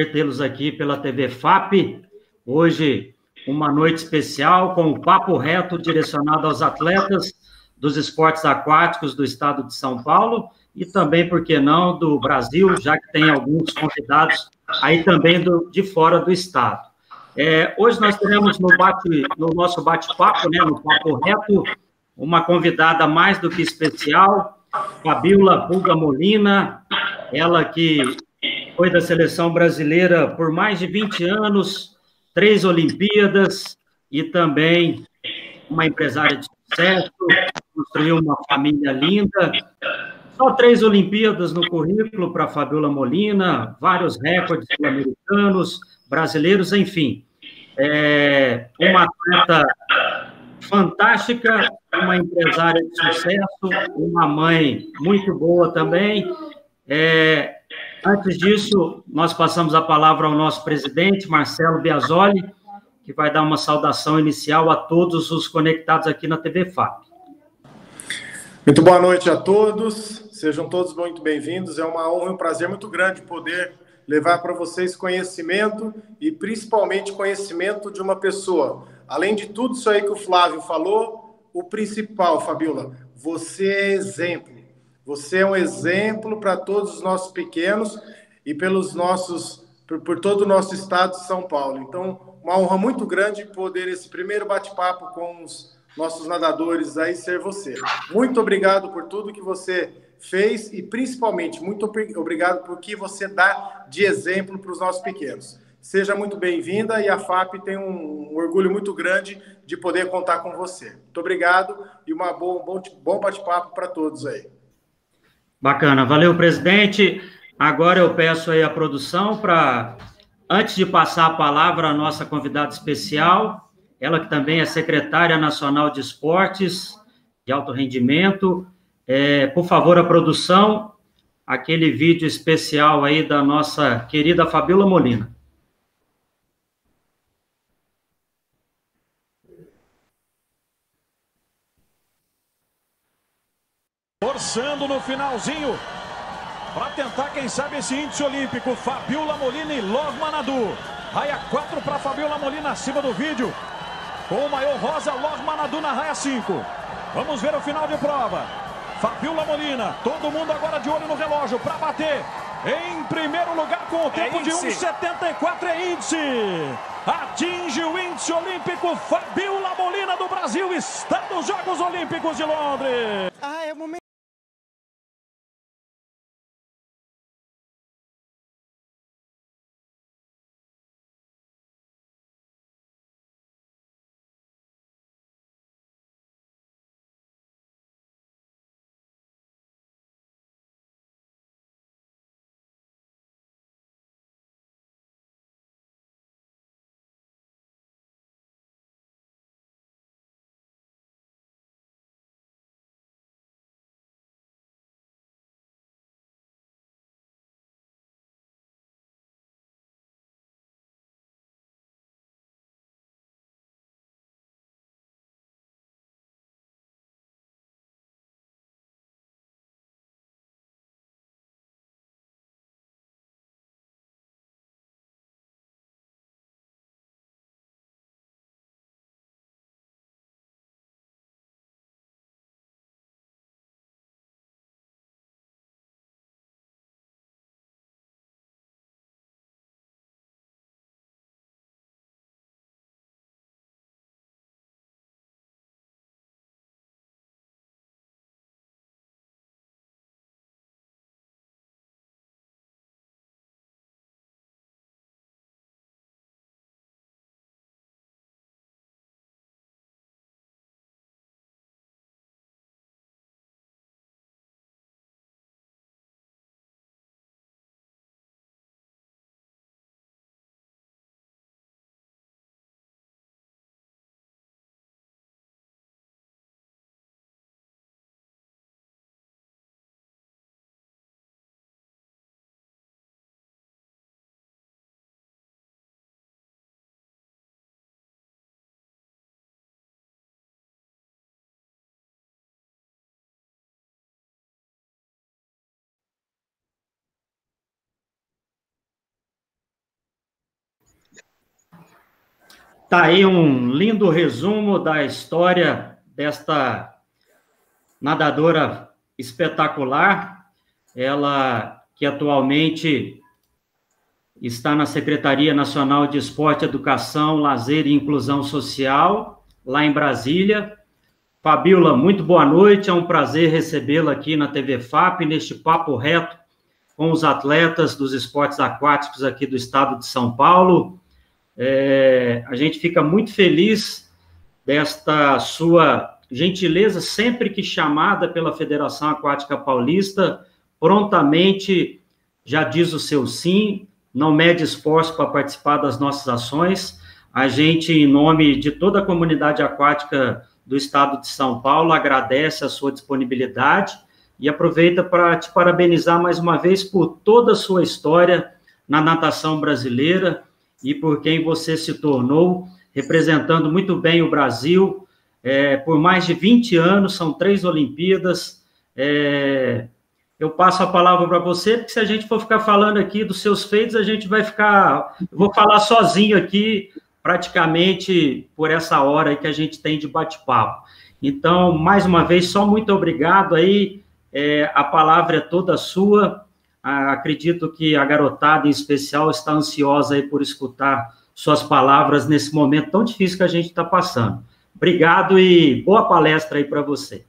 Tê-los aqui pela TV FAP. Hoje, uma noite especial com o Papo Reto direcionado aos atletas dos esportes aquáticos do estado de São Paulo e também, por que não, do Brasil, já que tem alguns convidados aí também de fora do estado. Hoje nós teremos no nosso bate-papo, né, no Papo Reto, uma convidada mais do que especial, Fabíola Buga Molina, ela que foi da seleção brasileira por mais de 20 anos, 3 Olimpíadas e também uma empresária de sucesso, construiu uma família linda. Só 3 Olimpíadas no currículo para Fabíola Molina, vários recordes sul-americanos, brasileiros, enfim. Uma atleta fantástica, uma empresária de sucesso, uma mãe muito boa também. Antes disso, nós passamos a palavra ao nosso presidente, Marcelo Biasoli, que vai dar uma saudação inicial a todos os conectados aqui na TV FAP. Muito boa noite a todos, sejam todos muito bem-vindos. É uma honra e um prazer muito grande poder levar para vocês conhecimento e principalmente conhecimento de uma pessoa. Além de tudo isso aí que o Flávio falou, o principal, Fabíola, você é exemplo. Você é um exemplo para todos os nossos pequenos e por todo o nosso estado de São Paulo. Então, uma honra muito grande poder esse primeiro bate-papo com os nossos nadadores aí ser você. Muito obrigado por tudo que você fez e principalmente muito obrigado por que você dá de exemplo para os nossos pequenos. Seja muito bem-vinda e a FAP tem um orgulho muito grande de poder contar com você. Muito obrigado e um bom bate-papo para todos aí. Bacana, valeu, presidente. Agora eu peço aí a produção para, antes de passar a palavra à nossa convidada especial, ela que também é secretária nacional de esportes de alto rendimento, por favor, a produção, aquele vídeo especial aí da nossa querida Fabíola Molina. Forçando no finalzinho, para tentar, quem sabe, esse índice olímpico. Fabíola Molina e Love Manadu. Raia 4 para Fabíola Molina acima do vídeo. Com o maior rosa, Love Manadu na raia 5. Vamos ver o final de prova. Fabíola Molina, todo mundo agora de olho no relógio para bater. Em primeiro lugar com o tempo de 1,74 é índice. Atinge o índice olímpico. Fabíola Molina do Brasil está nos Jogos Olímpicos de Londres. É o momento. Tá aí um lindo resumo da história desta nadadora espetacular, ela que atualmente está na Secretaria Nacional de Esporte, Educação, Lazer e Inclusão Social, lá em Brasília. Fabíola, muito boa noite, é um prazer recebê-la aqui na TV FAP, neste papo reto com os atletas dos esportes aquáticos aqui do estado de São Paulo. A gente fica muito feliz desta sua gentileza, sempre que chamada pela Federação Aquática Paulista, prontamente já diz o seu sim, não mede esforço para participar das nossas ações. A gente, em nome de toda a comunidade aquática do estado de São Paulo, agradece a sua disponibilidade e aproveita para te parabenizar mais uma vez por toda a sua história na natação brasileira e por quem você se tornou, representando muito bem o Brasil, por mais de 20 anos, são 3 Olimpíadas. Eu passo a palavra para você, porque se a gente for ficar falando aqui dos seus feitos, a gente vai ficar... Eu vou falar sozinho aqui, praticamente por essa hora aí que a gente tem de bate-papo. Então, mais uma vez, só muito obrigado aí, a palavra é toda sua, acredito que a garotada em especial está ansiosa aí por escutar suas palavras nesse momento tão difícil que a gente está passando. Obrigado e boa palestra aí para você.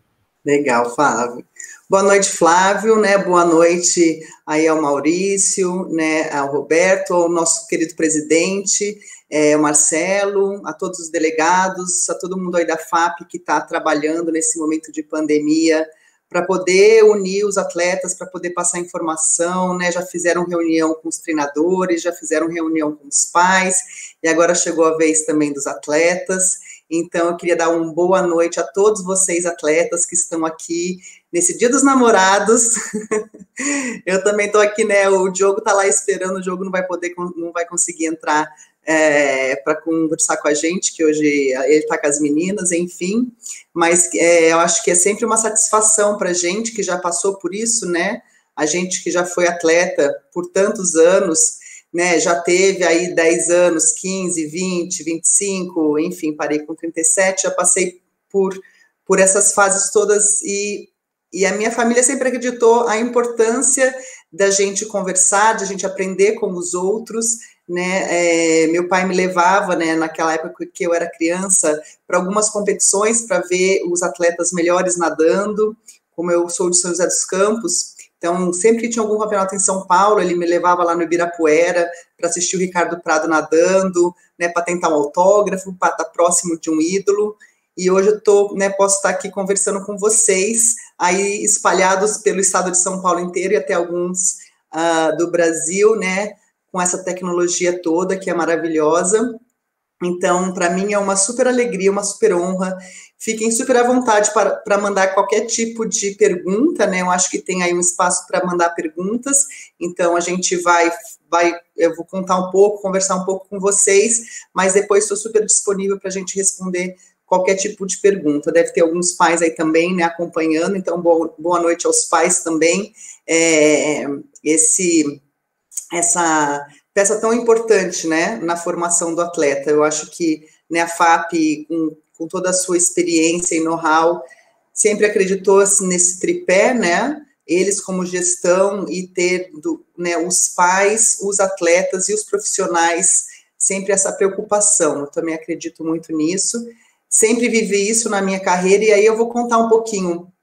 Legal, Flávio. Boa noite, Flávio, né? Boa noite aí ao Maurício, né? Ao Roberto, ao nosso querido presidente, ao Marcelo, a todos os delegados, a todo mundo aí da FAP que está trabalhando nesse momento de pandemia para poder unir os atletas, para poder passar informação, né? Já fizeram reunião com os treinadores, já fizeram reunião com os pais, e agora chegou a vez também dos atletas. Então, eu queria dar uma boa noite a todos vocês, atletas, que estão aqui nesse Dia dos Namorados. Eu também estou aqui, né? O Diogo está lá esperando, o Diogo não vai conseguir entrar para conversar com a gente, que hoje ele está com as meninas, enfim. Mas eu acho que é sempre uma satisfação para a gente que já passou por isso, né? A gente que já foi atleta por tantos anos, né, já teve aí 10 anos, 15, 20, 25, enfim, parei com 37, já passei por essas fases todas e a minha família sempre acreditou a importância da gente conversar, de a gente aprender com os outros, né, meu pai me levava, né, naquela época que eu era criança, para algumas competições, para ver os atletas melhores nadando, como eu sou de São José dos Campos. Então, sempre que tinha algum campeonato em São Paulo, ele me levava lá no Ibirapuera para assistir o Ricardo Prado nadando, né, para tentar um autógrafo, para estar próximo de um ídolo. E hoje eu posso estar aqui conversando com vocês, aí espalhados pelo estado de São Paulo inteiro e até alguns do Brasil, né, com essa tecnologia toda que é maravilhosa. Então, para mim é uma super alegria, uma super honra. Fiquem super à vontade para mandar qualquer tipo de pergunta, né? Eu acho que tem aí um espaço para mandar perguntas. Então, a gente eu vou contar um pouco, conversar um pouco com vocês, mas depois estou super disponível para a gente responder qualquer tipo de pergunta. Deve ter alguns pais aí também, né, acompanhando, então boa noite aos pais também. Essa peça tão importante, né, na formação do atleta. Eu acho que, né, a FAP, com toda a sua experiência e know-how, sempre acreditou nesse tripé, né, eles como gestão e ter, né, os pais, os atletas e os profissionais, sempre essa preocupação. Eu também acredito muito nisso, sempre vivi isso na minha carreira, e aí eu vou contar um pouquinho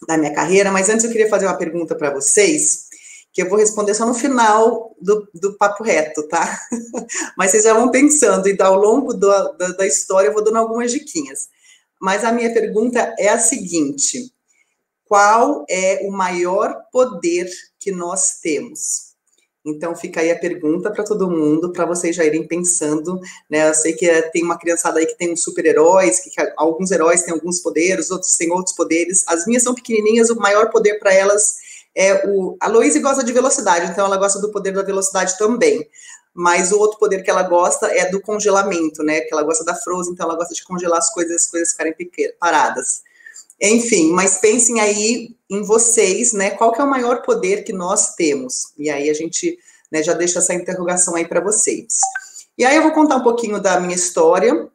da minha carreira, mas antes eu queria fazer uma pergunta para vocês, que eu vou responder só no final do papo reto, tá? Mas vocês já vão pensando, e ao longo da história eu vou dando algumas diquinhas. Mas a minha pergunta é a seguinte: qual é o maior poder que nós temos? Então fica aí a pergunta para todo mundo, para vocês já irem pensando, né? Eu sei que tem uma criançada aí que tem uns super-heróis, que alguns heróis têm alguns poderes, outros têm outros poderes. As minhas são pequenininhas, o maior poder para elas a Loise gosta de velocidade, então ela gosta do poder da velocidade também, mas o outro poder que ela gosta é do congelamento, né, que ela gosta da Frozen, então ela gosta de congelar as coisas ficarem paradas. Enfim, mas pensem aí em vocês, né, qual que é o maior poder que nós temos? E aí a gente, né, já deixa essa interrogação aí para vocês. E aí eu vou contar um pouquinho da minha história,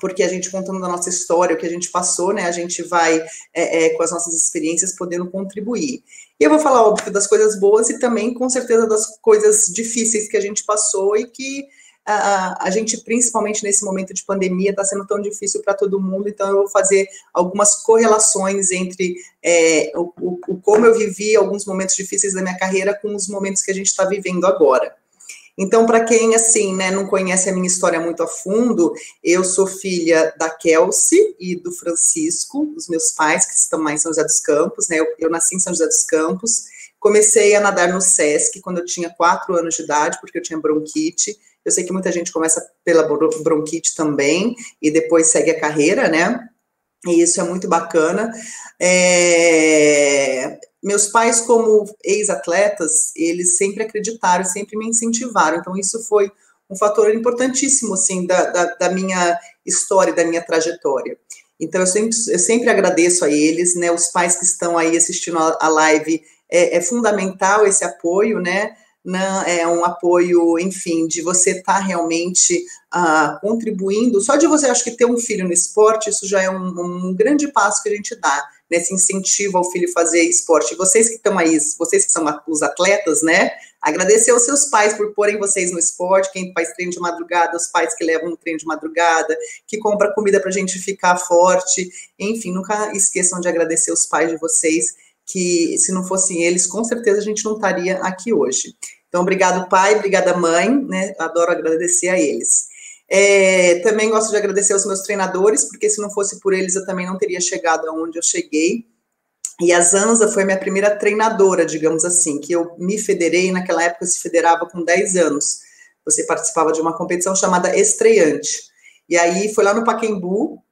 porque a gente contando da nossa história, o que a gente passou, né, a gente vai, com as nossas experiências, podendo contribuir. E eu vou falar, óbvio, das coisas boas e também, com certeza, das coisas difíceis que a gente passou e que a gente, principalmente nesse momento de pandemia, está sendo tão difícil para todo mundo, então eu vou fazer algumas correlações entre como eu vivi alguns momentos difíceis da minha carreira com os momentos que a gente está vivendo agora. Então, para quem, assim, né, não conhece a minha história muito a fundo, eu sou filha da Kelsey e do Francisco, os meus pais, que estão lá em São José dos Campos, né, eu nasci em São José dos Campos, comecei a nadar no Sesc quando eu tinha 4 anos de idade, porque eu tinha bronquite. Eu sei que muita gente começa pela bronquite também, e depois segue a carreira, né, e isso é muito bacana. Meus pais, como ex-atletas, eles sempre acreditaram, sempre me incentivaram, então isso foi um fator importantíssimo, assim, da minha história, da minha trajetória. Então, eu sempre agradeço a eles, né, os pais que estão aí assistindo a live, é fundamental esse apoio, né, é um apoio, enfim, de você estar realmente contribuindo. Só de você, acho que ter um filho no esporte, isso já é um grande passo que a gente dá, nesse incentivo ao filho fazer esporte. E vocês que estão aí, vocês que são os atletas, né, agradecer aos seus pais por porem vocês no esporte, quem faz treino de madrugada, os pais que levam no treino de madrugada, que compra comida pra gente ficar forte, enfim, nunca esqueçam de agradecer os pais de vocês, que se não fossem eles, com certeza a gente não estaria aqui hoje. Então, obrigado pai, obrigada mãe, né, adoro agradecer a eles. Também gosto de agradecer aos meus treinadores, porque se não fosse por eles, eu também não teria chegado aonde eu cheguei. E a Zanza foi minha primeira treinadora, digamos assim, que eu me federei, naquela época se federava com 10 anos. Você participava de uma competição chamada Estreante. E aí foi lá no Pacaembu,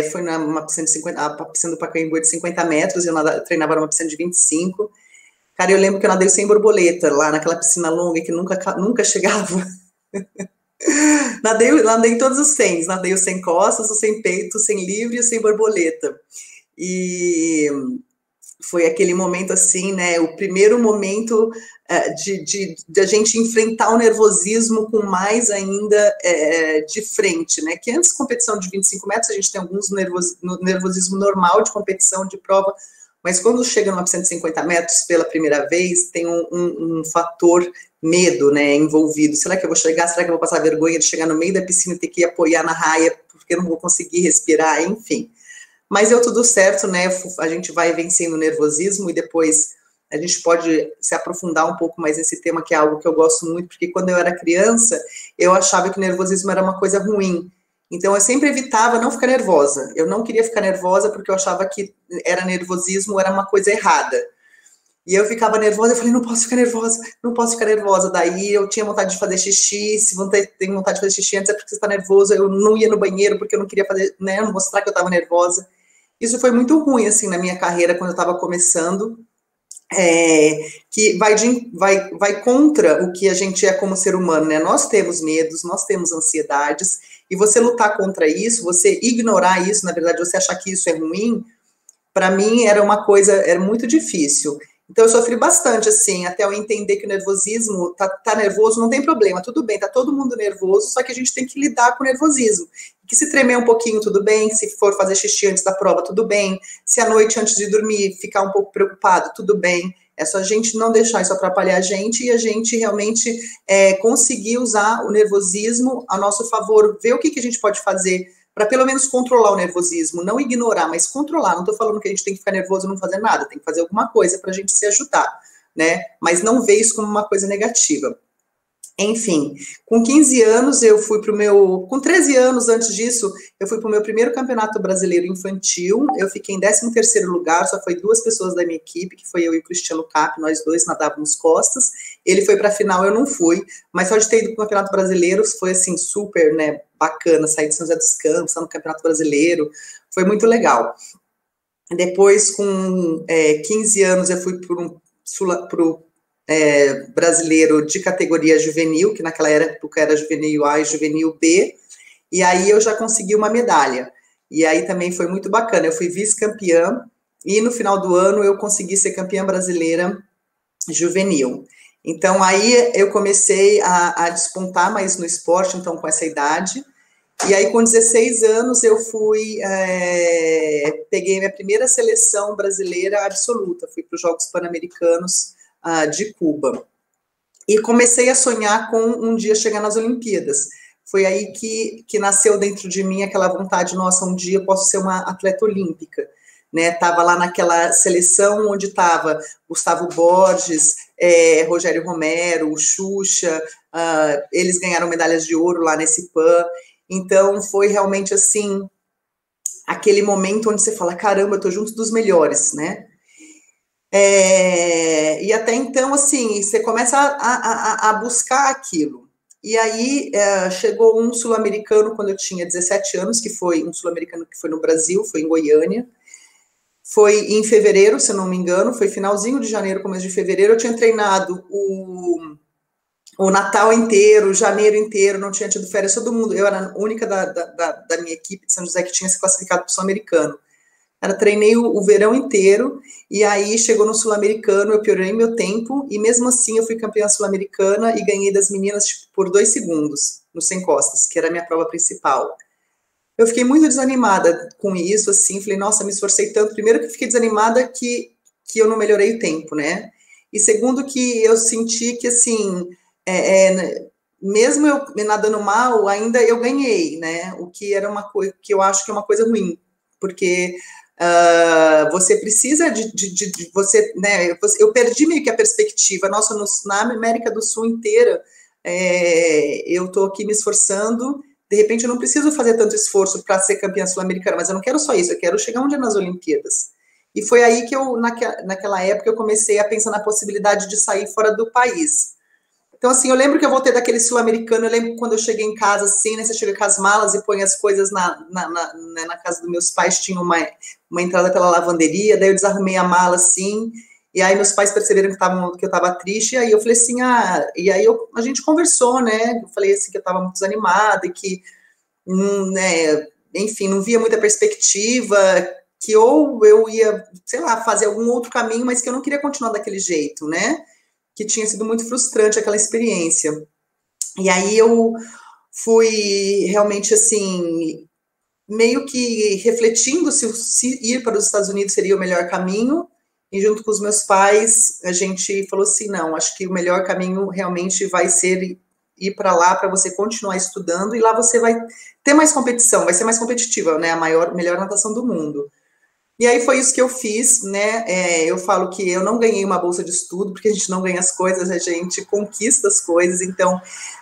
foi numa piscina de 50, a piscina do Pacaembu é de 50 metros, eu treinava numa piscina de 25. Cara, eu lembro que eu nadei sem borboleta, lá naquela piscina longa que nunca chegava. Nadei todos os 100, nadei o sem costas, o sem peito, o sem livre e o sem borboleta. E foi aquele momento assim, né, o primeiro momento de a gente enfrentar o nervosismo com mais ainda de frente, né, que antes da competição de 25 metros a gente tem alguns nervosismo normal de competição, de prova, mas quando chega numa piscina de 50 metros pela primeira vez, tem um fator medo, né, envolvido. Será que eu vou chegar? Será que eu vou passar vergonha de chegar no meio da piscina e ter que apoiar na raia porque eu não vou conseguir respirar, enfim. Mas deu tudo certo, né, a gente vai vencendo o nervosismo e depois a gente pode se aprofundar um pouco mais nesse tema, que é algo que eu gosto muito, porque quando eu era criança, eu achava que o nervosismo era uma coisa ruim. Então, eu sempre evitava não ficar nervosa. Eu não queria ficar nervosa porque eu achava que era nervosismo, era uma coisa errada. E eu ficava nervosa, eu falei, não posso ficar nervosa, não posso ficar nervosa. Daí eu tinha vontade de fazer xixi, se você tem vontade de fazer xixi antes é porque você está nervosa. Eu não ia no banheiro porque eu não queria fazer, né, mostrar que eu estava nervosa. Isso foi muito ruim, assim, na minha carreira, quando eu estava começando, que vai contra o que a gente é como ser humano, né? Nós temos medos, nós temos ansiedades, e você lutar contra isso, você ignorar isso, na verdade, você achar que isso é ruim, para mim era uma coisa, era muito difícil. Então eu sofri bastante, assim, até eu entender que o nervosismo, tá nervoso, não tem problema, tudo bem, tá todo mundo nervoso, só que a gente tem que lidar com o nervosismo. Que se tremer um pouquinho, tudo bem, se for fazer xixi antes da prova, tudo bem, se à noite, antes de dormir, ficar um pouco preocupado, tudo bem, é só a gente não deixar isso atrapalhar a gente e a gente realmente conseguir usar o nervosismo a nosso favor, ver o que a gente pode fazer para pelo menos controlar o nervosismo, não ignorar, mas controlar. Não estou falando que a gente tem que ficar nervoso e não fazer nada, tem que fazer alguma coisa para a gente se ajudar, né? Mas não ver isso como uma coisa negativa. Enfim, com 15 anos eu fui para o meu... Com 13 anos antes disso, eu fui para o meu primeiro campeonato brasileiro infantil, eu fiquei em 13º lugar, só foi 2 pessoas da minha equipe, que foi eu e o Cristiano Cap, nós 2 nadávamos costas, ele foi para a final, eu não fui, mas só de ter ido para o campeonato brasileiro foi assim, super, né, bacana, sair de São José dos Campos, estar no campeonato brasileiro, foi muito legal. Depois, com 15 anos, eu fui para o brasileiro de categoria juvenil, que naquela época era juvenil A e juvenil B, e aí eu já consegui uma medalha, e aí também foi muito bacana, eu fui vice-campeã, e no final do ano eu consegui ser campeã brasileira juvenil. Então, aí eu comecei a despontar mais no esporte, então, com essa idade. E aí, com 16 anos, eu peguei minha primeira seleção brasileira absoluta, fui para os Jogos Pan-Americanos de Cuba. E comecei a sonhar com um dia chegar nas Olimpíadas. Foi aí que nasceu dentro de mim aquela vontade, nossa, um dia eu posso ser uma atleta olímpica. Né, tava lá naquela seleção onde estava Gustavo Borges, Rogério Romero, o Xuxa, eles ganharam medalhas de ouro lá nesse PAN. Então, foi realmente, assim, aquele momento onde você fala, caramba, eu tô junto dos melhores, né? E até então, assim, você começa a buscar aquilo. E aí, chegou um sul-americano quando eu tinha 17 anos, que foi um sul-americano que foi no Brasil, foi em Goiânia. Foi em fevereiro, se eu não me engano, foi finalzinho de janeiro, começo de fevereiro. Eu tinha treinado o Natal inteiro, janeiro inteiro, não tinha tido férias, todo mundo. Eu era a única da minha equipe de São José que tinha se classificado para o Sul-Americano. Treinei o verão inteiro, e aí chegou no Sul-Americano, eu piorei meu tempo, e mesmo assim eu fui campeã sul-americana e ganhei das meninas por 2 segundos, no 100 costas, que era a minha prova principal. Eu fiquei muito desanimada com isso, assim, falei, nossa, me esforcei tanto. Primeiro que eu fiquei desanimada que eu não melhorei o tempo, né? E segundo que eu senti que, assim, mesmo eu me nadando mal, ainda eu ganhei, né? O que era uma coisa, que eu acho que é uma coisa ruim, porque você precisa de você, né? Eu perdi meio que a perspectiva. Nossa, na América do Sul inteira, eu tô aqui me esforçando. De repente, eu não preciso fazer tanto esforço para ser campeã sul-americana, mas eu não quero só isso, eu quero chegar um dia nas Olimpíadas. E foi aí que naquela época, eu comecei a pensar na possibilidade de sair fora do país. Então, assim, eu lembro que eu voltei daquele sul-americano, eu lembro quando eu cheguei em casa, assim, né, você chega com as malas e põe as coisas na casa dos meus pais, tinha uma entrada pela lavanderia, daí eu desarrumei a mala, assim, e aí meus pais perceberam que eu estava triste, e aí eu falei assim, e aí a gente conversou, né, eu falei assim que eu estava muito desanimada, e que, né, enfim, não via muita perspectiva, que ou eu ia, sei lá, fazer algum outro caminho, mas que eu não queria continuar daquele jeito, né, que tinha sido muito frustrante aquela experiência. E aí eu fui realmente, assim, meio que refletindo se ir para os Estados Unidos seria o melhor caminho, e junto com os meus pais, a gente falou assim, não, acho que o melhor caminho realmente vai ser ir para lá para você continuar estudando, e lá você vai ter mais competição, vai ser mais competitiva, né, a melhor natação do mundo. E aí foi isso que eu fiz, né, eu falo que eu não ganhei uma bolsa de estudo, porque a gente não ganha as coisas, a gente conquista as coisas. Então,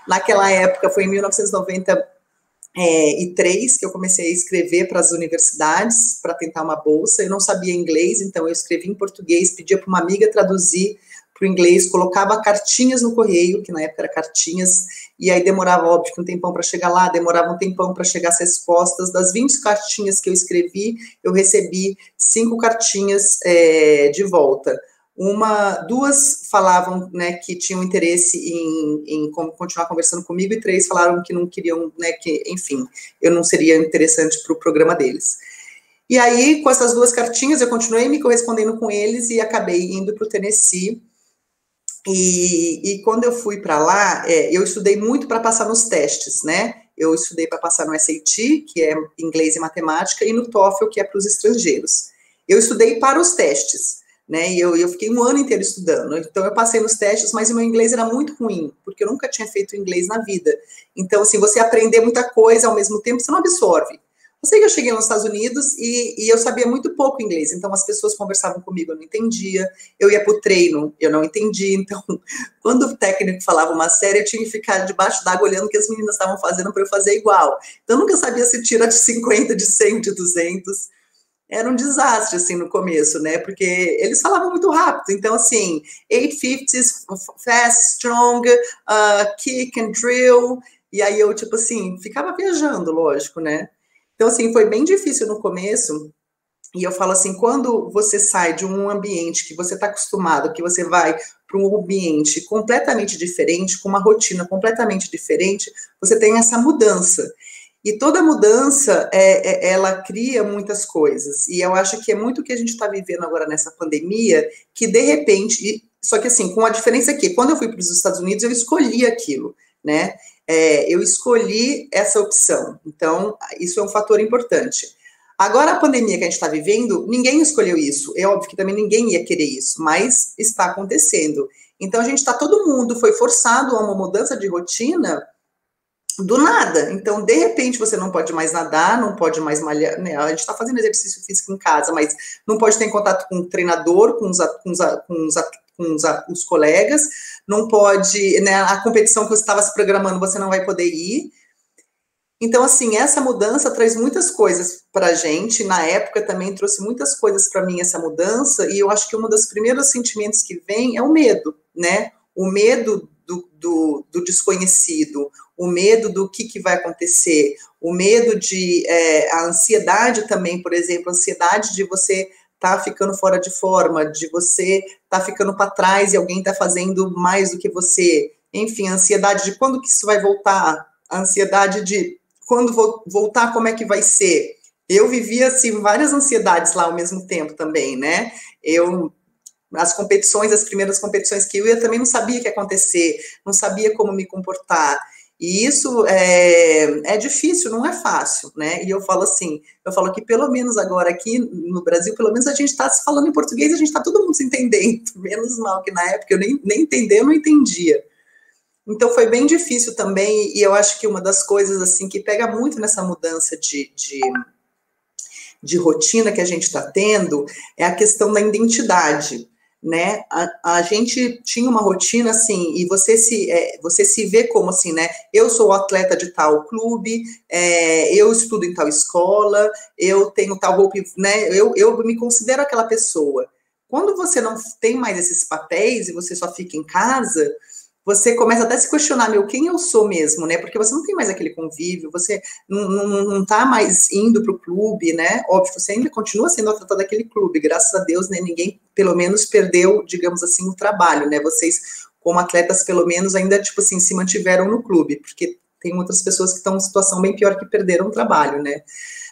naquela época, foi em 1993 que eu comecei a escrever para as universidades, para tentar uma bolsa. Eu não sabia inglês, então eu escrevi em português, pedia para uma amiga traduzir para o inglês, colocava cartinhas no correio, que na época era cartinhas, e aí demorava, óbvio, um tempão para chegar lá, demorava um tempão para chegar as respostas. Das 20 cartinhas que eu escrevi, eu recebi 5 cartinhas de volta. Duas falavam, né, que tinham interesse em continuar conversando comigo, e 3 falaram que não queriam, né, que, enfim, eu não seria interessante para o programa deles. E aí, com essas 2 cartinhas, eu continuei me correspondendo com eles e acabei indo para o Tennessee. E quando eu fui para lá, eu estudei muito para passar nos testes, né? Eu estudei para passar no SAT, que é inglês e matemática, e no TOEFL, que é para os estrangeiros. Eu estudei para os testes, né? E eu fiquei um ano inteiro estudando. Então, eu passei nos testes, mas o meu inglês era muito ruim, porque eu nunca tinha feito inglês na vida. Então, assim, você aprender muita coisa ao mesmo tempo, você não absorve. Eu sei que eu cheguei nos Estados Unidos e eu sabia muito pouco inglês, então as pessoas conversavam comigo, eu não entendia, eu ia para o treino, eu não entendia, então quando o técnico falava uma série, eu tinha que ficar debaixo d'água olhando o que as meninas estavam fazendo para eu fazer igual. Então eu nunca sabia se tira de 50, de 100, de 200, era um desastre, assim, no começo, né, porque eles falavam muito rápido, então, assim, 850s, fast, strong, kick and drill, e aí eu, tipo assim, ficava viajando, lógico, né. Então, assim, foi bem difícil no começo, e eu falo assim, quando você sai de um ambiente que você está acostumado, que você vai para um ambiente completamente diferente, com uma rotina completamente diferente, você tem essa mudança. E toda mudança, ela cria muitas coisas, e eu acho que é muito o que a gente está vivendo agora nessa pandemia, que de repente, Só que assim, com a diferença que quando eu fui para os Estados Unidos, eu escolhi aquilo, né? Eu escolhi essa opção. Então, isso é um fator importante. Agora, a pandemia que a gente está vivendo, ninguém escolheu isso. É óbvio que também ninguém ia querer isso, mas está acontecendo. Então, todo mundo foi forçado a uma mudança de rotina do nada. Então, de repente, você não pode mais nadar, não pode mais malhar, né? A gente está fazendo exercício físico em casa, mas não pode ter contato com o treinador, com os colegas, não pode, né? A competição que você estava se programando, você não vai poder ir. Então, assim, essa mudança traz muitas coisas para a gente. Na época também trouxe muitas coisas para mim essa mudança, e eu acho que um dos primeiros sentimentos que vem é o medo, né? O medo do desconhecido, o medo do que vai acontecer, o medo a ansiedade também, por exemplo, a ansiedade de você tá ficando fora de forma, de você tá ficando para trás e alguém tá fazendo mais do que você. Enfim, a ansiedade de quando que isso vai voltar, a ansiedade de quando voltar, como é que vai ser. Eu vivia, assim, várias ansiedades lá ao mesmo tempo também, né? As primeiras competições que eu ia, também não sabia o que ia acontecer, não sabia como me comportar. E isso é difícil, não é fácil, né? E eu falo que pelo menos agora aqui no Brasil, pelo menos a gente está se falando em português, a gente está todo mundo se entendendo, menos mal que na época eu nem entendia, eu não entendia. Então foi bem difícil também, e eu acho que uma das coisas assim que pega muito nessa mudança de rotina que a gente está tendo é a questão da identidade, né? A gente tinha uma rotina assim, e você se vê como assim, né? Eu sou atleta de tal clube, eu estudo em tal escola, eu tenho tal roupa, né? Eu me considero aquela pessoa. Quando você não tem mais esses papéis e você só fica em casa, você começa até a se questionar, quem eu sou mesmo, né? Porque você não tem mais aquele convívio, você não tá mais indo para o clube, né? Óbvio, você ainda continua sendo atleta daquele clube, graças a Deus, né? Ninguém, pelo menos, perdeu, digamos assim, o trabalho, né? Vocês, como atletas, pelo menos, ainda, tipo assim, se mantiveram no clube, porque tem outras pessoas que estão em situação bem pior que perderam o trabalho, né?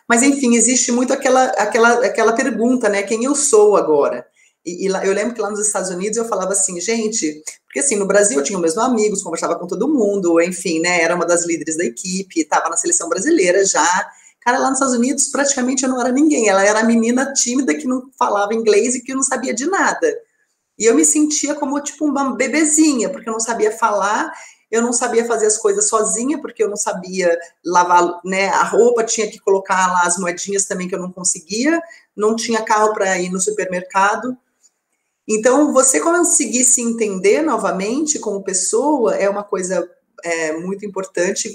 Mas, enfim, existe muito aquela pergunta, né? Quem eu sou agora? E lá, eu lembro que lá nos Estados Unidos eu falava assim, gente, porque assim, no Brasil eu tinha os meus amigos, conversava com todo mundo, enfim, né, era uma das líderes da equipe, estava na seleção brasileira já. Cara, lá nos Estados Unidos praticamente eu não era ninguém, ela era a menina tímida que não falava inglês e que não sabia de nada. E eu me sentia como tipo uma bebezinha, porque eu não sabia falar, eu não sabia fazer as coisas sozinha, porque eu não sabia lavar, né, a roupa, tinha que colocar lá as moedinhas também que eu não conseguia, não tinha carro para ir no supermercado. Então, você conseguir se entender novamente como pessoa é uma coisa muito importante.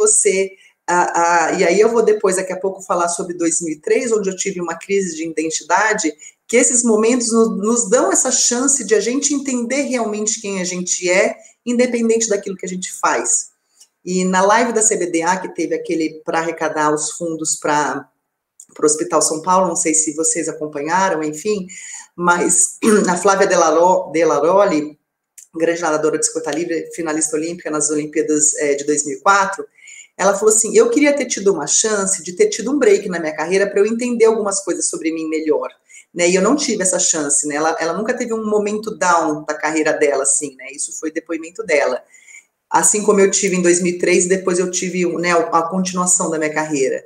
E aí eu vou depois, daqui a pouco, falar sobre 2003, onde eu tive uma crise de identidade, que esses momentos nos dão essa chance de a gente entender realmente quem a gente é, independente daquilo que a gente faz. E na live da CBDA, que teve aquele para arrecadar os fundos para o Hospital São Paulo, não sei se vocês acompanharam, enfim, mas a Flávia Delaroli, grande nadadora de 50 livre, finalista olímpica nas Olimpíadas de 2004, ela falou assim, eu queria ter tido uma chance de ter tido um break na minha carreira para eu entender algumas coisas sobre mim melhor, né, e eu não tive essa chance, né, ela nunca teve um momento down da carreira dela, assim, né, isso foi depoimento dela, assim como eu tive em 2003, depois eu tive, né, a continuação da minha carreira.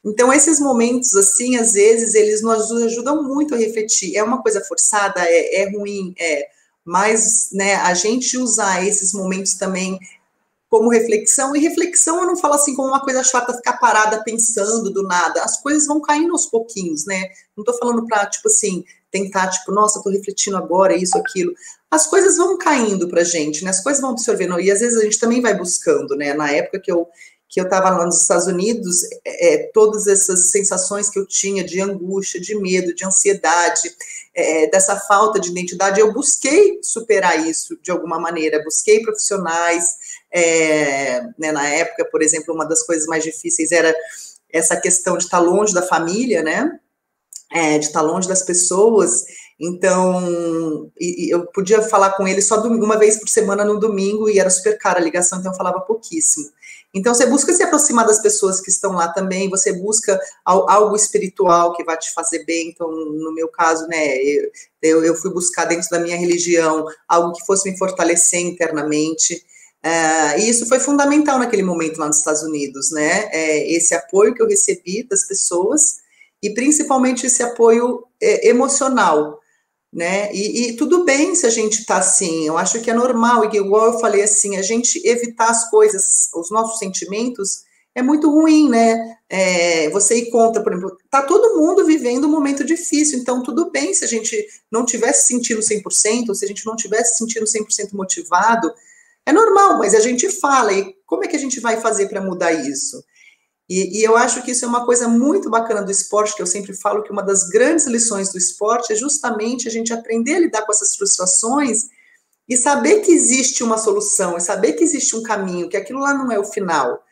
Então, esses momentos, assim, às vezes, eles nos ajudam muito a refletir. É uma coisa forçada, é ruim, mas, né, a gente usar esses momentos também como reflexão, e reflexão eu não falo assim como uma coisa chata, ficar parada pensando do nada, as coisas vão caindo aos pouquinhos, né, não tô falando pra, tipo assim, tentar, tipo, nossa, tô refletindo agora, isso, aquilo, as coisas vão caindo pra gente, né, as coisas vão absorvendo, e às vezes a gente também vai buscando, né, na época que eu estava lá nos Estados Unidos, todas essas sensações que eu tinha de angústia, de medo, de ansiedade, dessa falta de identidade, eu busquei superar isso de alguma maneira, busquei profissionais, né, na época, por exemplo, uma das coisas mais difíceis era essa questão de estar longe da família, né, de estar longe das pessoas, então, eu podia falar com ele só uma vez por semana no domingo, e era super cara a ligação, então eu falava pouquíssimo. Então, você busca se aproximar das pessoas que estão lá também, você busca algo espiritual que vai te fazer bem. Então, no meu caso, né, eu fui buscar dentro da minha religião algo que fosse me fortalecer internamente. E isso foi fundamental naquele momento lá nos Estados Unidos, né? Esse apoio que eu recebi das pessoas e principalmente esse apoio emocional, né? E tudo bem se a gente está assim, eu acho que é normal, e igual eu falei assim, a gente evitar as coisas, os nossos sentimentos, é muito ruim, né? Você ir contra, por exemplo, tá todo mundo vivendo um momento difícil, então tudo bem se a gente não tivesse sentindo 100%, ou se a gente não tivesse sentindo 100% motivado, é normal, mas a gente fala, e como é que a gente vai fazer para mudar isso? E eu acho que isso é uma coisa muito bacana do esporte, que eu sempre falo que uma das grandes lições do esporte é justamente a gente aprender a lidar com essas frustrações e saber que existe uma solução, e saber que existe um caminho, que aquilo lá não é o final.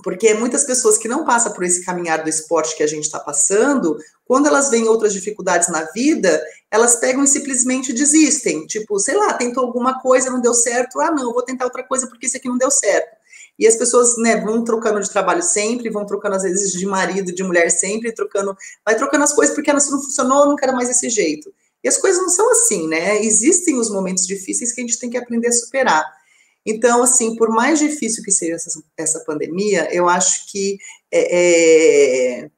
Porque muitas pessoas que não passam por esse caminhar do esporte que a gente está passando, quando elas veem outras dificuldades na vida, elas pegam e simplesmente desistem. Tipo, sei lá, tentou alguma coisa, não deu certo, não, vou tentar outra coisa porque isso aqui não deu certo. E as pessoas, né, vão trocando de trabalho sempre, vão trocando, às vezes, de marido, de mulher sempre, vai trocando as coisas porque se não funcionou, não quero mais desse jeito. E as coisas não são assim, né? Existem os momentos difíceis que a gente tem que aprender a superar. Então, assim, por mais difícil que seja essa pandemia, eu acho que é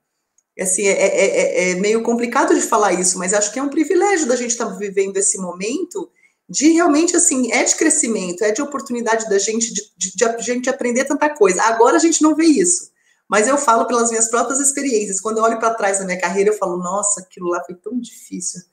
meio complicado de falar isso, mas acho que é um privilégio da gente estar vivendo esse momento de realmente, assim, de crescimento, de oportunidade da gente, de a gente aprender tanta coisa. Agora a gente não vê isso, mas eu falo pelas minhas próprias experiências. Quando eu olho para trás da minha carreira, eu falo, nossa, aquilo lá foi tão difícil,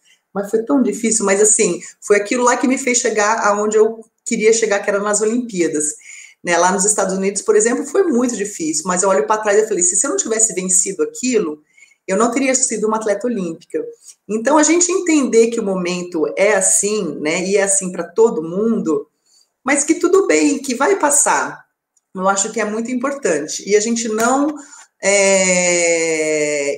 mas assim, foi aquilo lá que me fez chegar aonde eu queria chegar, que era nas Olimpíadas. Né? Lá nos Estados Unidos, por exemplo, foi muito difícil, mas eu olho para trás e falei, se eu não tivesse vencido aquilo, eu não teria sido uma atleta olímpica. Então, a gente entender que o momento é assim, né, e é assim para todo mundo, mas que tudo bem, que vai passar, eu acho que é muito importante. E a gente não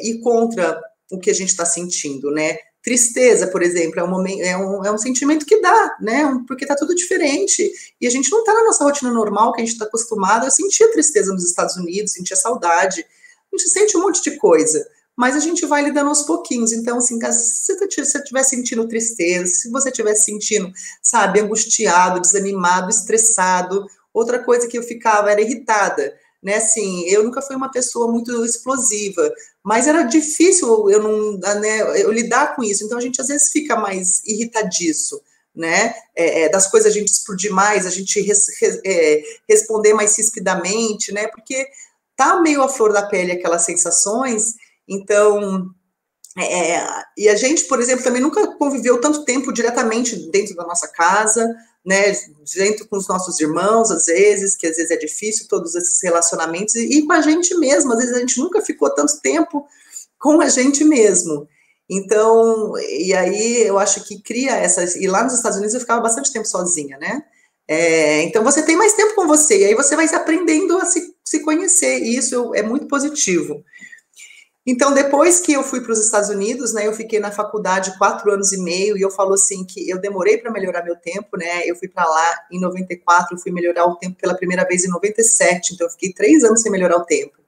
ir contra o que a gente está sentindo, né? Tristeza, por exemplo, é um sentimento que dá, né? Porque tá tudo diferente. E a gente não tá na nossa rotina normal, que a gente está acostumado. Eu sentia tristeza nos Estados Unidos, sentia saudade. A gente sente um monte de coisa. Mas a gente vai lidando aos pouquinhos. Então, assim, se você estiver sentindo tristeza, se você estiver sentindo, sabe, angustiado, desanimado, estressado, outra coisa que eu ficava era irritada, né, assim, eu nunca fui uma pessoa muito explosiva, mas era difícil eu lidar com isso, então a gente às vezes fica mais irritadiço, né, das coisas a gente explodir mais, a gente responder mais rispidamente, né, porque tá meio à flor da pele aquelas sensações. Então, e a gente, por exemplo, também nunca conviveu tanto tempo diretamente dentro da nossa casa, né, dentro com os nossos irmãos, às vezes, que às vezes é difícil, todos esses relacionamentos, e com a gente mesmo, às vezes a gente nunca ficou tanto tempo com a gente mesmo. Então, e aí eu acho que cria essas, e lá nos Estados Unidos eu ficava bastante tempo sozinha, né, então você tem mais tempo com você, e aí você vai aprendendo a se conhecer, e isso é muito positivo. Então, depois que eu fui para os Estados Unidos, né, eu fiquei na faculdade 4 anos e meio, e eu falo assim que eu demorei para melhorar meu tempo, né, eu fui para lá em 94, eu fui melhorar o tempo pela primeira vez em 97, então eu fiquei 3 anos sem melhorar o tempo.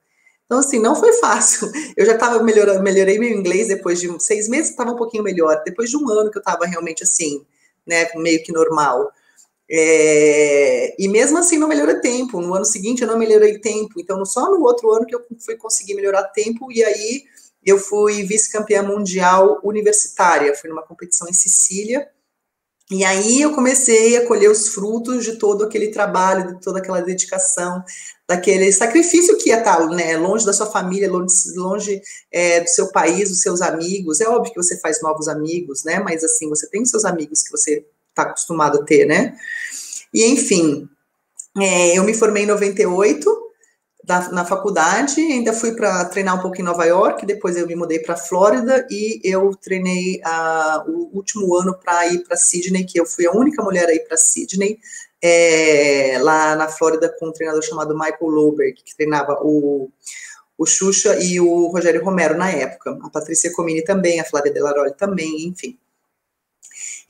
Então, assim, não foi fácil. Eu já estava melhorei meu inglês depois de 6 meses, estava um pouquinho melhor, depois de 1 ano que eu estava realmente assim, né, meio que normal. E mesmo assim não melhorei tempo, no ano seguinte eu não melhorei tempo, então só no outro ano que eu fui conseguir melhorar tempo, e aí eu fui vice-campeã mundial universitária, fui numa competição em Sicília, e aí eu comecei a colher os frutos de todo aquele trabalho, de toda aquela dedicação, daquele sacrifício que é estar, né, longe da sua família, longe do seu país, dos seus amigos. É óbvio que você faz novos amigos, né, mas assim, você tem os seus amigos que você está acostumado a ter, né? E, enfim, eu me formei em 98 na faculdade, ainda fui para treinar um pouco em Nova York, depois eu me mudei para a Flórida e eu treinei o último ano para ir para Sydney, que eu fui a única mulher a ir para Sydney, lá na Flórida, com um treinador chamado Michael Loberg, que treinava o Xuxa e o Rogério Romero na época, a Patrícia Comini também, a Flávia Delaroli também, enfim.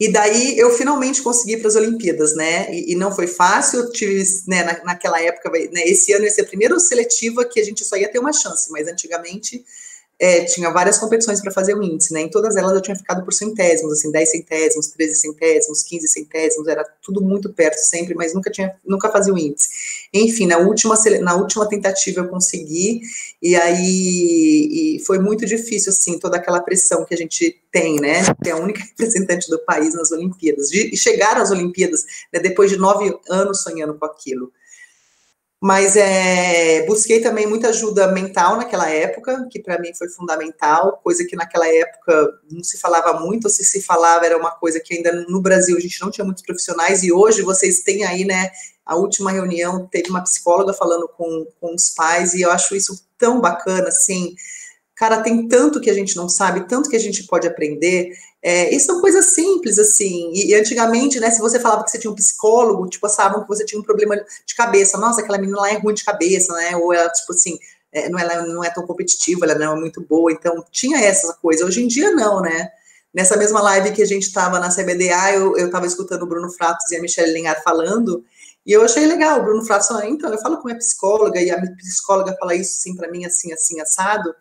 E daí eu finalmente consegui para as Olimpíadas, né? E não foi fácil, eu tive, né, naquela época, né, esse ano ia ser a primeira seletiva que a gente só ia ter uma chance, mas antigamente tinha várias competições para fazer o índice, né? Em todas elas eu tinha ficado por centésimos, assim, 10 centésimos, 13 centésimos, 15 centésimos, era tudo muito perto sempre, mas nunca fazia o índice. Enfim, na última tentativa eu consegui, e aí foi muito difícil, assim, toda aquela pressão que a gente tem, né? Ser a única representante do país nas Olimpíadas, e chegar às Olimpíadas, né, depois de 9 anos sonhando com aquilo. Mas busquei também muita ajuda mental naquela época, que para mim foi fundamental, coisa que naquela época não se falava muito, ou se falava era uma coisa que ainda no Brasil a gente não tinha muitos profissionais, e hoje vocês têm aí, né, a última reunião, teve uma psicóloga falando com os pais, e eu acho isso tão bacana, assim, cara, tem tanto que a gente não sabe, tanto que a gente pode aprender, e são coisas simples, assim, e antigamente, né, se você falava que você tinha um psicólogo, tipo, sabiam que você tinha um problema de cabeça, nossa, aquela menina lá é ruim de cabeça, né, ou ela, tipo assim, ela não é tão competitiva, ela não é muito boa, então tinha essa coisa, hoje em dia não, né, nessa mesma live que a gente estava na CBDA, eu estava escutando o Bruno Fratos e a Michelle Lenhar falando, e eu achei legal, o Bruno Fratos falou, então, eu falo com a minha psicóloga, e a minha psicóloga fala isso, assim, pra mim, assim, assim, assado.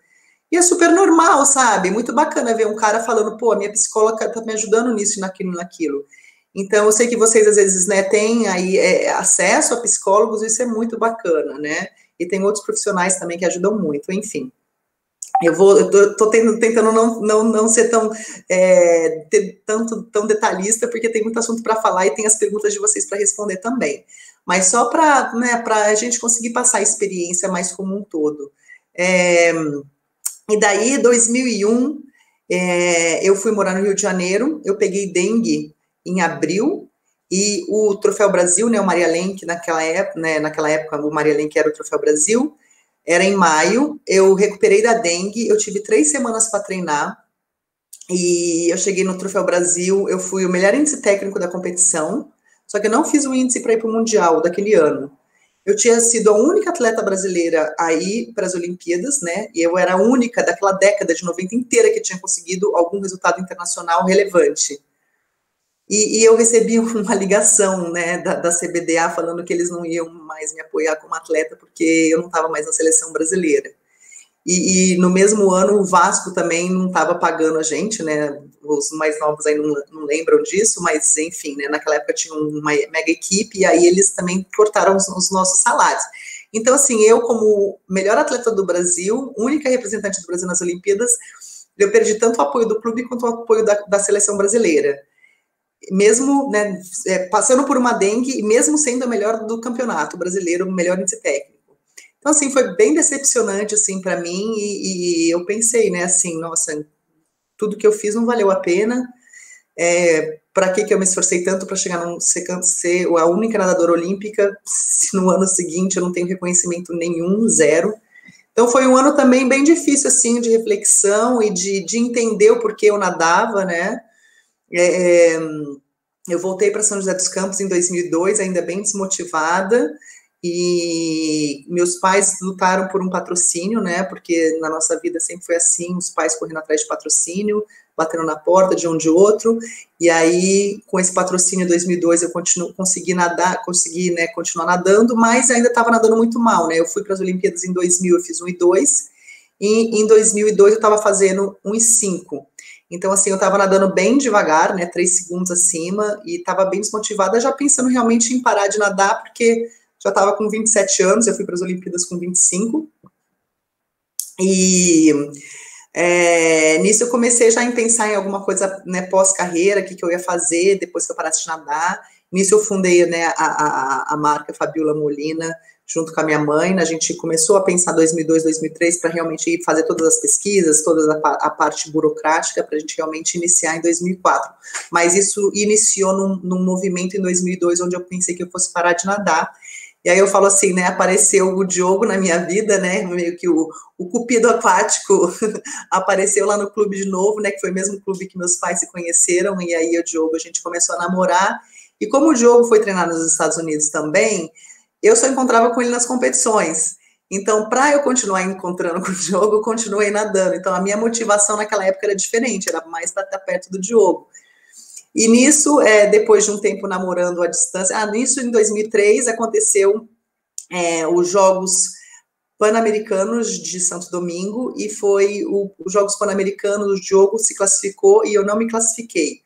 E é super normal, sabe? Muito bacana ver um cara falando, pô, a minha psicóloga tá me ajudando nisso, naquilo. Então, eu sei que vocês, às vezes, né, têm aí acesso a psicólogos, isso é muito bacana, né? E tem outros profissionais também que ajudam muito, enfim. Eu tô tentando não ser tão detalhista, porque tem muito assunto para falar e tem as perguntas de vocês para responder também. Mas só para, né, a gente conseguir passar a experiência mais como um todo. E daí, 2001, eu fui morar no Rio de Janeiro, eu peguei dengue em abril, e o Troféu Brasil, né, o Maria Lenk, naquela época, o Maria Lenk era o Troféu Brasil, era em maio, eu recuperei da dengue, eu tive 3 semanas para treinar, e eu cheguei no Troféu Brasil, eu fui o melhor índice técnico da competição, só que eu não fiz o índice para ir para o Mundial daquele ano. Eu tinha sido a única atleta brasileira a ir para as Olimpíadas, né? E eu era a única daquela década de 90 inteira que tinha conseguido algum resultado internacional relevante. E eu recebi uma ligação, né, da CBDA falando que eles não iam mais me apoiar como atleta porque eu não estava mais na seleção brasileira. E no mesmo ano o Vasco também não estava pagando a gente, né? Os mais novos aí não lembram disso, mas enfim, né? Naquela época tinha uma mega equipe e aí eles também cortaram os nossos salários. Então, assim, eu como melhor atleta do Brasil, única representante do Brasil nas Olimpíadas, eu perdi tanto o apoio do clube quanto o apoio da seleção brasileira. Mesmo, né, passando por uma dengue e mesmo sendo a melhor do campeonato brasileiro, o melhor índice técnico. Então, assim, foi bem decepcionante, assim, para mim, e eu pensei, né, assim, nossa, tudo que eu fiz não valeu a pena, para que eu me esforcei tanto para chegar ser a única nadadora olímpica, se no ano seguinte eu não tenho reconhecimento nenhum, 0. Então, foi um ano também bem difícil, assim, de reflexão e de entender o porquê eu nadava, né, eu voltei para São José dos Campos em 2002, ainda bem desmotivada, e meus pais lutaram por um patrocínio, né, porque na nossa vida sempre foi assim, os pais correndo atrás de patrocínio, batendo na porta de um de outro, e aí, com esse patrocínio em 2002, eu consegui nadar, né, continuar nadando, mas ainda estava nadando muito mal, né, eu fui para as Olimpíadas em 2000, eu fiz 1,2, e em 2002 eu estava fazendo 1,5, então, assim, eu estava nadando bem devagar, né, 3 segundos acima, e estava bem desmotivada, já pensando realmente em parar de nadar, porque já estava com 27 anos, eu fui para as Olimpíadas com 25, e nisso eu comecei já a pensar em alguma coisa, né, pós-carreira, o que eu ia fazer depois que eu parasse de nadar. Nisso eu fundei, né, a marca Fabiola Molina, junto com a minha mãe, a gente começou a pensar 2002, 2003, para realmente ir fazer todas as pesquisas, toda a parte burocrática, para a gente realmente iniciar em 2004. Mas isso iniciou num movimento em 2002, onde eu pensei que eu fosse parar de nadar. E aí eu falo assim, né, apareceu o Diogo na minha vida, né, meio que o cupido aquático apareceu lá no clube de novo, né, que foi o mesmo clube que meus pais se conheceram, e aí o Diogo, a gente começou a namorar, e como o Diogo foi treinar nos Estados Unidos também, eu só encontrava com ele nas competições. Então, para eu continuar encontrando com o Diogo, eu continuei nadando. Então, a minha motivação naquela época era diferente, era mais para estar perto do Diogo. E nisso, depois de um tempo namorando à distância, nisso em 2003 aconteceu os Jogos Pan-Americanos de Santo Domingo, e foi os Jogos Pan-Americanos, o Diogo se classificou e eu não me classifiquei.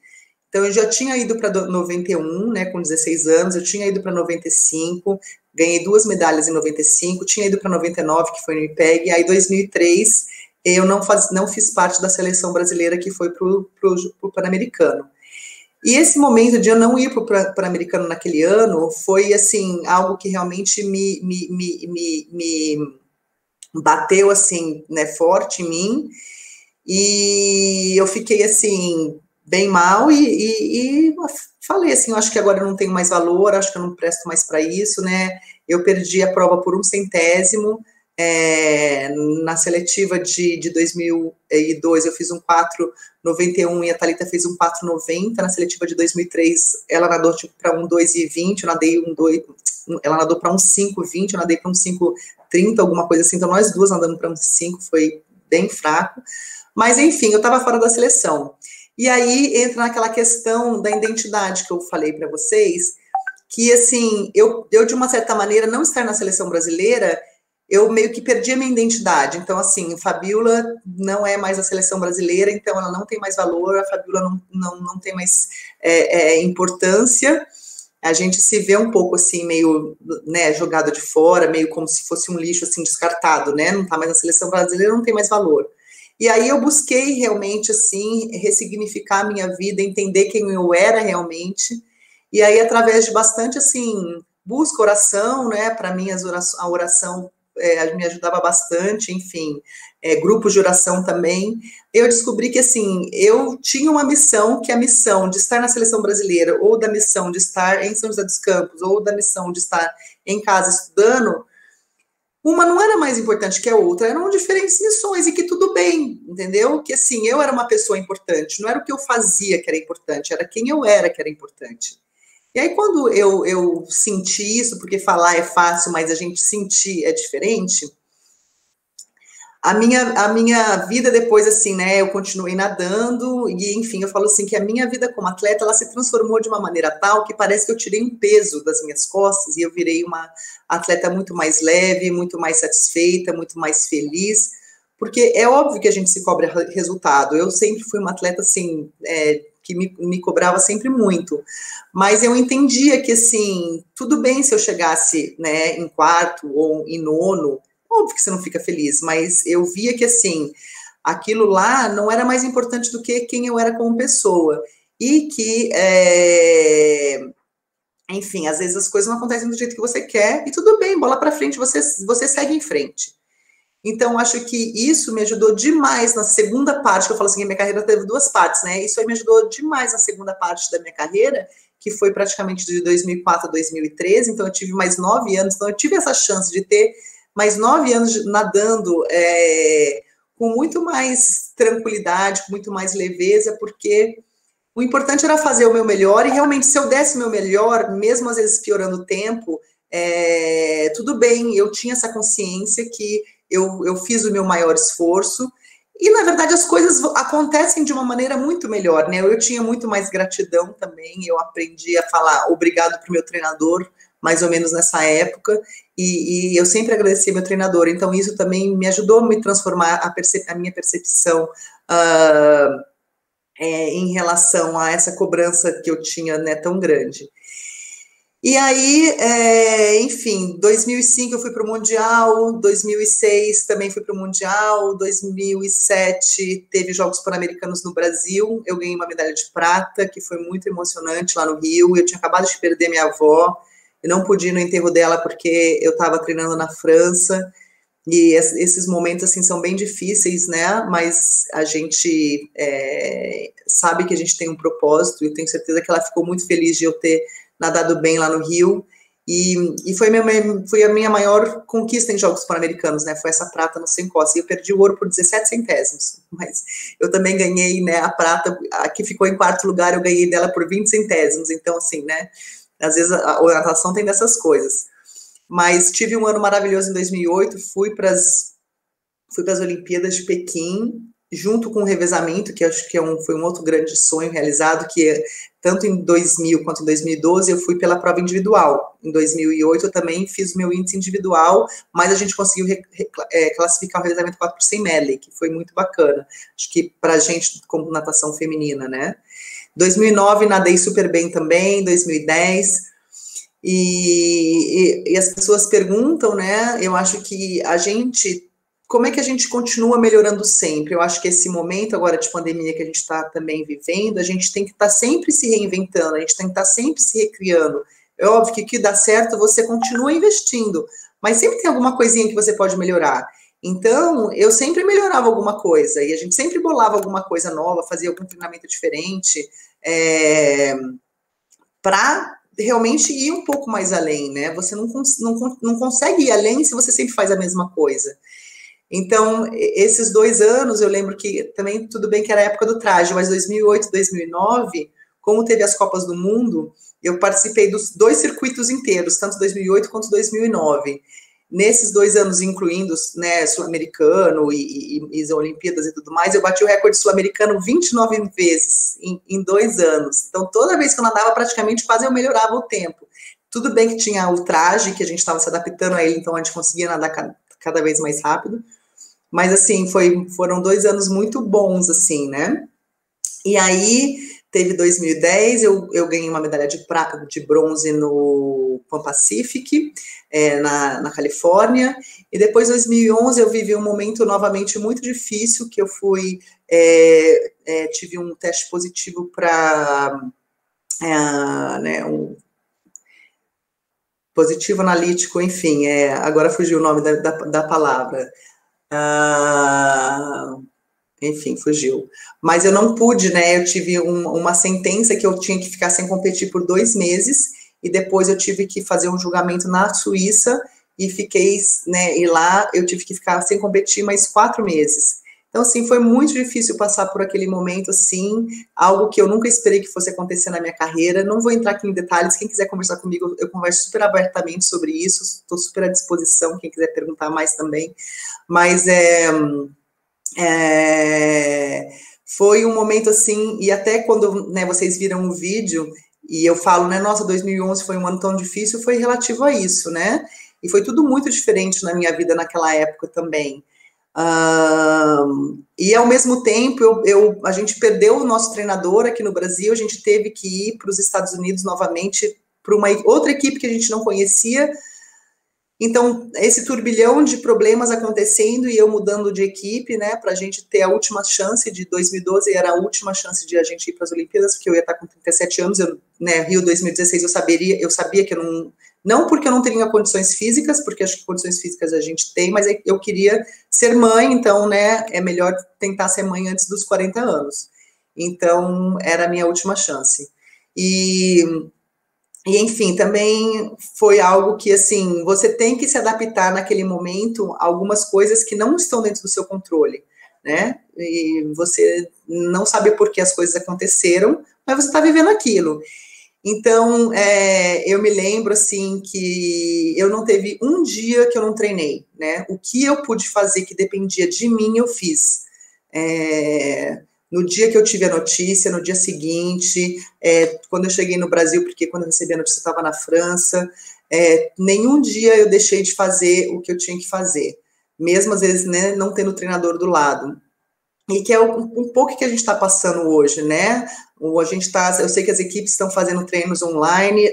Então, eu já tinha ido para 91, né, com 16 anos, eu tinha ido para 95, ganhei 2 medalhas em 95, tinha ido para 99, que foi no IPEG, aí em 2003 eu não fiz parte da seleção brasileira que foi para o Pan-Americano. E esse momento de eu não ir para o Pan-Americano naquele ano foi, assim, algo que realmente me bateu, assim, né, forte em mim, e eu fiquei, assim, bem mal, e falei, assim, eu acho que agora eu não tenho mais valor, acho que eu não presto mais para isso, né, eu perdi a prova por 1 centésimo, na seletiva de 2002 eu fiz um 4,91 e a Thalita fez um 4,90, na seletiva de 2003 ela nadou tipo para 1,2,20, eu nadei ela nadou para 1,5,20, eu nadei para 1,5,30, alguma coisa assim, então nós duas nadamos para 1,5, foi bem fraco, mas enfim, eu estava fora da seleção. E aí entra naquela questão da identidade que eu falei para vocês, que assim, eu de uma certa maneira não estar na seleção brasileira, eu meio que perdi a minha identidade. Então, assim, Fabiola não é mais a seleção brasileira, então ela não tem mais valor, a Fabiola não tem mais importância. A gente se vê um pouco, assim, meio, né, jogado de fora, meio como se fosse um lixo, assim, descartado, né? Não tá mais na seleção brasileira, não tem mais valor. E aí eu busquei realmente, assim, ressignificar a minha vida, entender quem eu era realmente. E aí, através de bastante, assim, busca, oração, né? Para mim, a oração me ajudava bastante, enfim, grupos de oração também. Eu descobri que, assim, eu tinha uma missão, que é a missão de estar na seleção brasileira, ou da missão de estar em São José dos Campos, ou da missão de estar em casa estudando, uma não era mais importante que a outra, eram diferentes missões, e que tudo bem, entendeu? Que, assim, eu era uma pessoa importante, não era o que eu fazia que era importante, era quem eu era que era importante. E aí, quando eu senti isso, porque falar é fácil, mas a gente sentir é diferente, a minha vida depois, assim, né, eu continuei nadando, e enfim, eu falo assim, que a minha vida como atleta, ela se transformou de uma maneira tal, que parece que eu tirei um peso das minhas costas, e eu virei uma atleta muito mais leve, muito mais satisfeita, muito mais feliz, porque é óbvio que a gente se cobra resultado. Eu sempre fui uma atleta, assim, que me cobrava sempre muito, mas eu entendia que, assim, tudo bem se eu chegasse, né, em 4º ou em 9º, óbvio que você não fica feliz, mas eu via que, assim, aquilo lá não era mais importante do que quem eu era como pessoa, e que, enfim, às vezes as coisas não acontecem do jeito que você quer, e tudo bem, bola pra frente, você segue em frente. Então, acho que isso me ajudou demais na segunda parte, que eu falo assim, que a minha carreira teve 2 partes, né? Isso aí me ajudou demais na segunda parte da minha carreira, que foi praticamente de 2004 a 2013, então eu tive mais 9 anos, então eu tive essa chance de ter mais 9 anos nadando com muito mais tranquilidade, com muito mais leveza, porque o importante era fazer o meu melhor, e realmente, se eu desse o meu melhor, mesmo às vezes piorando o tempo, tudo bem, eu tinha essa consciência que eu fiz o meu maior esforço, e, na verdade, as coisas acontecem de uma maneira muito melhor, né? Eu tinha muito mais gratidão também, eu aprendi a falar obrigado para o meu treinador, mais ou menos nessa época, e eu sempre agradeci meu treinador, então isso também me ajudou a me transformar a minha percepção em relação a essa cobrança que eu tinha, né, tão grande. E aí, enfim, 2005 eu fui para o Mundial, 2006 também fui para o Mundial, 2007 teve Jogos Pan-Americanos no Brasil, eu ganhei uma medalha de prata, que foi muito emocionante lá no Rio, eu tinha acabado de perder minha avó, eu não pude ir no enterro dela porque eu estava treinando na França, e esses momentos, assim, são bem difíceis, né, mas a gente sabe que a gente tem um propósito, e eu tenho certeza que ela ficou muito feliz de eu ter nadado bem lá no Rio, e foi a minha maior conquista em Jogos Pan-Americanos, né, foi essa prata no 100 costas, e eu perdi o ouro por 17 centésimos, mas eu também ganhei, né, a prata, a que ficou em 4º lugar, eu ganhei dela por 20 centésimos, então, assim, né, às vezes a natação tem dessas coisas. Mas tive um ano maravilhoso em 2008, fui para as Olimpíadas de Pequim, junto com o revezamento, que acho que foi um outro grande sonho realizado, que tanto em 2000 quanto em 2012 eu fui pela prova individual. Em 2008 eu também fiz o meu índice individual, mas a gente conseguiu classificar o revezamento 4x100 medley, que foi muito bacana. Acho que pra gente, como natação feminina, né? 2009 nadei super bem também, 2010... E as pessoas perguntam, né? Eu acho que como é que a gente continua melhorando sempre? Eu acho que esse momento agora de pandemia que a gente está também vivendo, a gente tem que estar sempre se reinventando, a gente tem que estar sempre se recriando. É óbvio que o que dá certo, você continua investindo, mas sempre tem alguma coisinha que você pode melhorar. Então, eu sempre melhorava alguma coisa, e a gente sempre bolava alguma coisa nova, fazia algum treinamento diferente, para realmente ir um pouco mais além, né? Você não consegue ir além se você sempre faz a mesma coisa. Então, esses 2 anos, eu lembro que também, tudo bem que era a época do traje, mas 2008, 2009, como teve as Copas do Mundo, eu participei dos 2 circuitos inteiros, tanto 2008 quanto 2009. Nesses 2 anos, incluindo, né, sul-americano e Olimpíadas e tudo mais, eu bati o recorde sul-americano 29 vezes em 2 anos. Então, toda vez que eu nadava, praticamente quase eu melhorava o tempo. Tudo bem que tinha o traje, que a gente estava se adaptando a ele, então a gente conseguia nadar cada vez mais rápido. Mas, assim, foram 2 anos muito bons, assim, né? E aí, teve 2010, eu ganhei uma medalha de bronze no Pan Pacific, na Califórnia, e depois, 2011, eu vivi um momento novamente muito difícil, que eu tive um teste positivo para, né, um positivo analítico, enfim, agora fugiu o nome da palavra, enfim, fugiu. Mas eu não pude, né? Eu tive uma sentença que eu tinha que ficar sem competir por 2 meses, e depois eu tive que fazer um julgamento na Suíça, e fiquei, né? E lá eu tive que ficar sem competir mais 4 meses. Então, assim, foi muito difícil passar por aquele momento, assim, algo que eu nunca esperei que fosse acontecer na minha carreira. Não vou entrar aqui em detalhes, quem quiser conversar comigo, eu converso super abertamente sobre isso, estou super à disposição, quem quiser perguntar mais também. Mas foi um momento assim, e até quando, né, vocês viram o vídeo, e eu falo, né, nossa, 2011 foi um ano tão difícil, foi relativo a isso, né, e foi tudo muito diferente na minha vida naquela época também. E ao mesmo tempo, a gente perdeu o nosso treinador aqui no Brasil, a gente teve que ir para os Estados Unidos novamente, para uma outra equipe que a gente não conhecia. Então, esse turbilhão de problemas acontecendo e eu mudando de equipe, né, para a gente ter a última chance de 2012, era a última chance de a gente ir para as Olimpíadas, porque eu ia estar com 37 anos, né, Rio 2016 eu sabia que eu não porque eu não teria condições físicas, porque acho que condições físicas a gente tem, mas eu queria ser mãe, então, né, é melhor tentar ser mãe antes dos 40 anos. Então, era a minha última chance. E enfim, também foi algo que, assim, você tem que se adaptar naquele momento a algumas coisas que não estão dentro do seu controle, né? E você não sabe por que as coisas aconteceram, mas você está vivendo aquilo. Então, eu me lembro, assim, que eu não teve um dia que eu não treinei, né? O que eu pude fazer que dependia de mim, eu fiz. No dia que eu tive a notícia, no dia seguinte, quando eu cheguei no Brasil, porque quando eu recebi a notícia eu estava na França, nenhum dia eu deixei de fazer o que eu tinha que fazer, mesmo às vezes, né, não tendo treinador do lado. E que é um pouco que a gente está passando hoje, né? Eu sei que as equipes estão fazendo treinos online,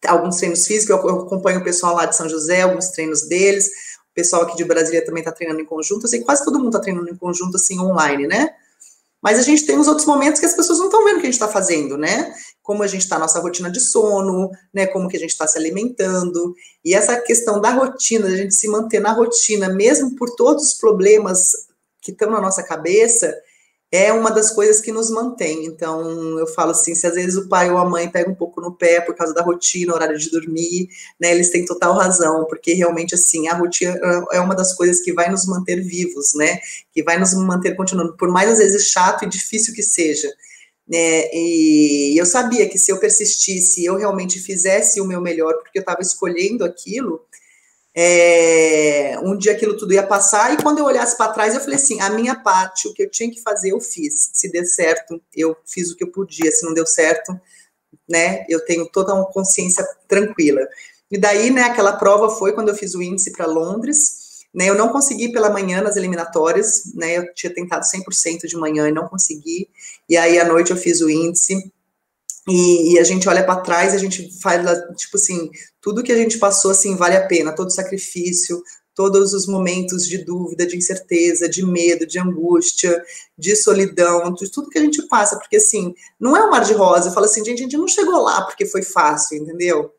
alguns treinos físicos, eu acompanho o pessoal lá de São José, alguns treinos deles, o pessoal aqui de Brasília também está treinando em conjunto, eu sei que quase todo mundo está treinando em conjunto, assim, online, né? Mas a gente tem os outros momentos que as pessoas não estão vendo o que a gente está fazendo, né? Como a gente está na nossa rotina de sono, né? Como que a gente está se alimentando. E essa questão da rotina, a gente se manter na rotina, mesmo por todos os problemas que estão na nossa cabeça, é uma das coisas que nos mantém. Então, eu falo assim, se às vezes o pai ou a mãe pega um pouco no pé por causa da rotina, horário de dormir, né, eles têm total razão, porque realmente, assim, a rotina é uma das coisas que vai nos manter vivos, né, que vai nos manter continuando, por mais às vezes chato e difícil que seja, né, e eu sabia que se eu persistisse, eu realmente fizesse o meu melhor, porque eu estava escolhendo aquilo, um dia aquilo tudo ia passar, e quando eu olhasse para trás, eu falei assim, a minha parte, o que eu tinha que fazer, eu fiz. Se der certo, eu fiz o que eu podia. Se não deu certo, né, eu tenho toda uma consciência tranquila. E daí, né, aquela prova foi quando eu fiz o índice para Londres, né, eu não consegui pela manhã nas eliminatórias, né, eu tinha tentado 100% de manhã e não consegui, e aí à noite eu fiz o índice, e a gente olha para trás, a gente faz, tipo assim, tudo que a gente passou, assim, vale a pena, todo o sacrifício, todos os momentos de dúvida, de incerteza, de medo, de angústia, de solidão, de tudo que a gente passa, porque, assim, não é um mar de rosa. Eu falo assim, gente, a gente não chegou lá porque foi fácil, entendeu?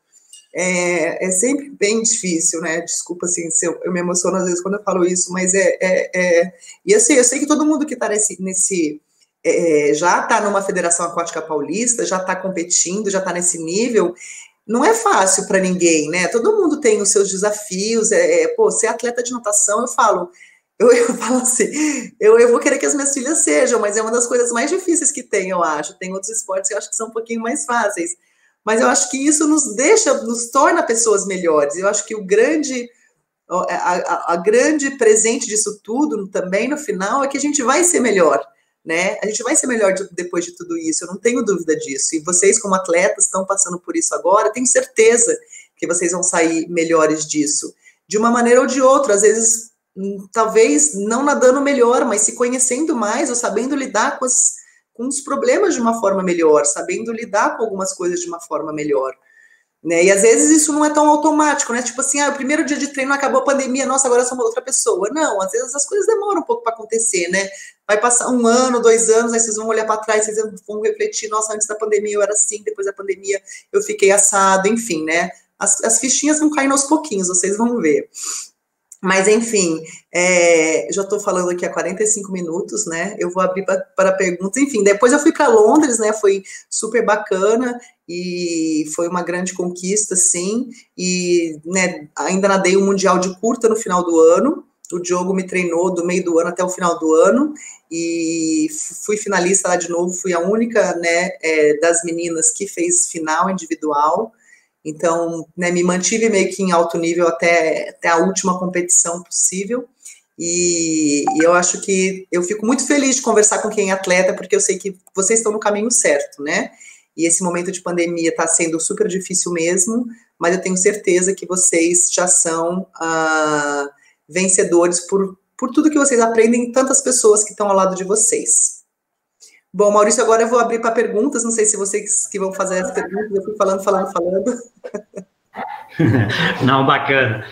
É sempre bem difícil, né? Desculpa, assim, se eu me emociono às vezes quando eu falo isso, mas E, assim, eu sei que todo mundo que está já está numa Federação Aquática Paulista, já está competindo, já está nesse nível. Não é fácil para ninguém, né? Todo mundo tem os seus desafios. Pô, ser atleta de natação, eu falo assim, eu vou querer que as minhas filhas sejam, mas é uma das coisas mais difíceis que tem, eu acho. Tem outros esportes que eu acho que são um pouquinho mais fáceis. Mas eu acho que isso nos torna pessoas melhores. Eu acho que a grande presente disso tudo, também, no final, é que a gente vai ser melhor. Né? A gente vai ser melhor depois de tudo isso, eu não tenho dúvida disso, e vocês como atletas estão passando por isso agora, tenho certeza que vocês vão sair melhores disso, de uma maneira ou de outra, às vezes, talvez não nadando melhor, mas se conhecendo mais, ou sabendo lidar com os problemas de uma forma melhor, sabendo lidar com algumas coisas de uma forma melhor. Né? E às vezes isso não é tão automático, né? Tipo assim, o primeiro dia de treino acabou a pandemia, nossa, agora eu sou uma outra pessoa. Não, às vezes as coisas demoram um pouco para acontecer, né? Vai passar 1 ano, 2 anos, aí vocês vão olhar para trás, vocês vão refletir, nossa, antes da pandemia eu era assim, depois da pandemia eu fiquei assado, enfim, né? As fichinhas vão caindo aos pouquinhos, vocês vão ver. Mas, enfim, já estou falando aqui há 45 minutos, né? Eu vou abrir para perguntas. Enfim, depois eu fui para Londres, né? Foi super bacana e foi uma grande conquista, sim. E, né, ainda nadei o Mundial de Curta no final do ano. O Diogo me treinou do meio do ano até o final do ano. E fui finalista lá de novo. Fui a única, né, das meninas que fez final individual. Então, né, me mantive meio que em alto nível até a última competição possível, e eu acho que eu fico muito feliz de conversar com quem é atleta, porque eu sei que vocês estão no caminho certo, né? E esse momento de pandemia está sendo super difícil mesmo, mas eu tenho certeza que vocês já são vencedores por tudo que vocês aprendem, tantas pessoas que estão ao lado de vocês. Bom, Maurício, agora eu vou abrir para perguntas, não sei se vocês que vão fazer as perguntas, eu fui falando. Não, bacana.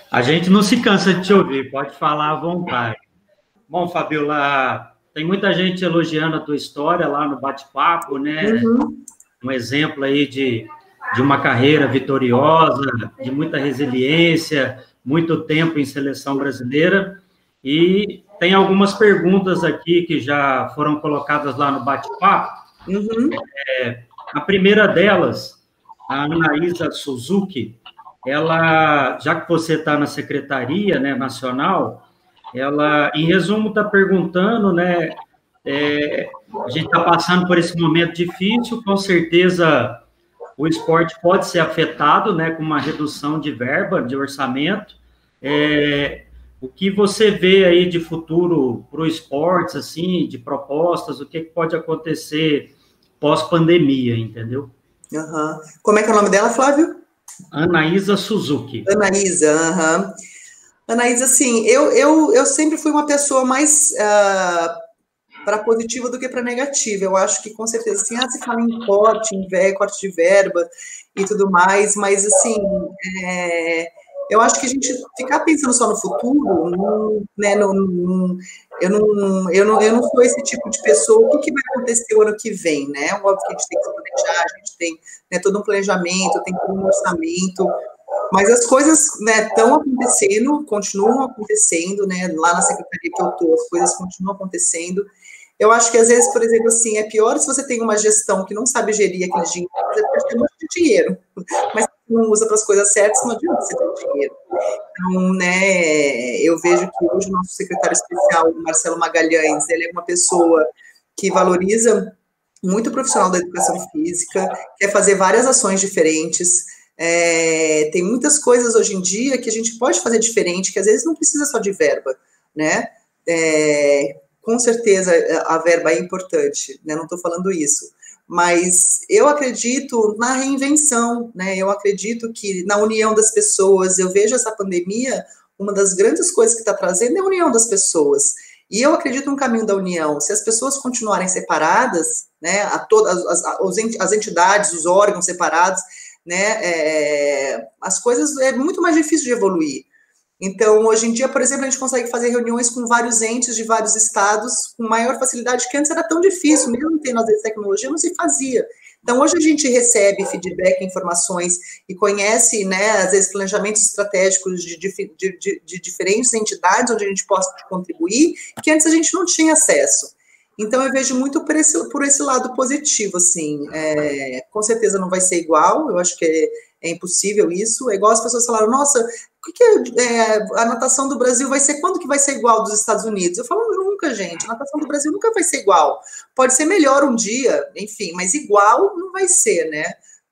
A gente não se cansa de te ouvir, pode falar à vontade. Bom, Fabiola, tem muita gente elogiando a tua história lá no bate-papo, né? Uhum. Um exemplo aí de uma carreira vitoriosa, de muita resiliência, muito tempo em seleção brasileira, e tem algumas perguntas aqui que já foram colocadas lá no bate-papo. Uhum. A primeira delas, a Anaísa Suzuki, ela, já que você está na Secretaria, né, Nacional, ela, em resumo, está perguntando, né, a gente está passando por esse momento difícil, com certeza o esporte pode ser afetado, né, com uma redução de verba, de orçamento. O que você vê aí de futuro para o esporte, assim, de propostas, o que pode acontecer pós-pandemia, entendeu? Uhum. Como é que é o nome dela, Flávio? Anaísa Suzuki. Anaísa, uhum. Anaísa, assim, eu sempre fui uma pessoa mais para positiva do que para negativa. Eu acho que, com certeza, assim, se fala em corte de verba e tudo mais, mas, assim, eu acho que a gente ficar pensando só no futuro, né, eu não sou esse tipo de pessoa. O que vai acontecer o ano que vem, né? Óbvio que a gente tem que se planejar, a gente tem, né, todo um planejamento, tem todo um orçamento, mas as coisas, né, estão acontecendo, continuam acontecendo, né? Lá na secretaria que eu estou, as coisas continuam acontecendo. Eu acho que, às vezes, por exemplo, assim, é pior se você tem uma gestão que não sabe gerir aquele dinheiro, você pode ter muito dinheiro, mas não usa para as coisas certas, não adianta você ter dinheiro. Então, né, eu vejo que hoje o nosso secretário especial, o Marcelo Magalhães, ele é uma pessoa que valoriza muito o profissional da educação física, quer fazer várias ações diferentes, Tem muitas coisas hoje em dia que a gente pode fazer diferente, que às vezes não precisa só de verba, né? Com certeza a verba é importante, né? Não estou falando isso, mas eu acredito na reinvenção, né? Eu acredito que na união das pessoas. Eu vejo essa pandemia, uma das grandes coisas que está trazendo é a união das pessoas. E eu acredito no caminho da união. Se as pessoas continuarem separadas, né, as entidades, os órgãos separados, né, as coisas é muito mais difícil de evoluir. Então, hoje em dia, por exemplo, a gente consegue fazer reuniões com vários entes de vários estados com maior facilidade, que antes era tão difícil, mesmo tendo às vezes tecnologia, não se fazia. Então, hoje a gente recebe feedback, informações e conhece, né, às vezes, planejamentos estratégicos de diferentes entidades onde a gente possa contribuir, que antes a gente não tinha acesso. Então, eu vejo muito por esse lado positivo, assim. Com certeza não vai ser igual, eu acho que é impossível isso. É igual as pessoas falaram, nossa, a natação do Brasil vai ser, quando que vai ser igual dos Estados Unidos? Eu falo, nunca, gente, a natação do Brasil nunca vai ser igual. Pode ser melhor um dia, enfim, mas igual não vai ser, né?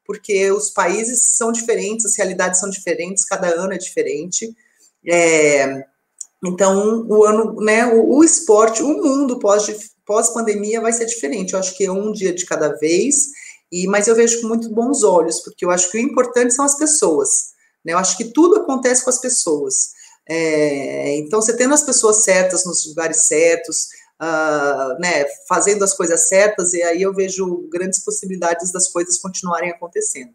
Porque os países são diferentes, as realidades são diferentes, cada ano é diferente. Então, o ano, né, o esporte, o mundo pós-pandemia vai ser diferente. Eu acho que é um dia de cada vez, mas eu vejo com muito bons olhos, porque eu acho que o importante são as pessoas, né? Eu acho que tudo acontece com as pessoas. Então, você tendo as pessoas certas nos lugares certos, né, fazendo as coisas certas, e aí eu vejo grandes possibilidades das coisas continuarem acontecendo.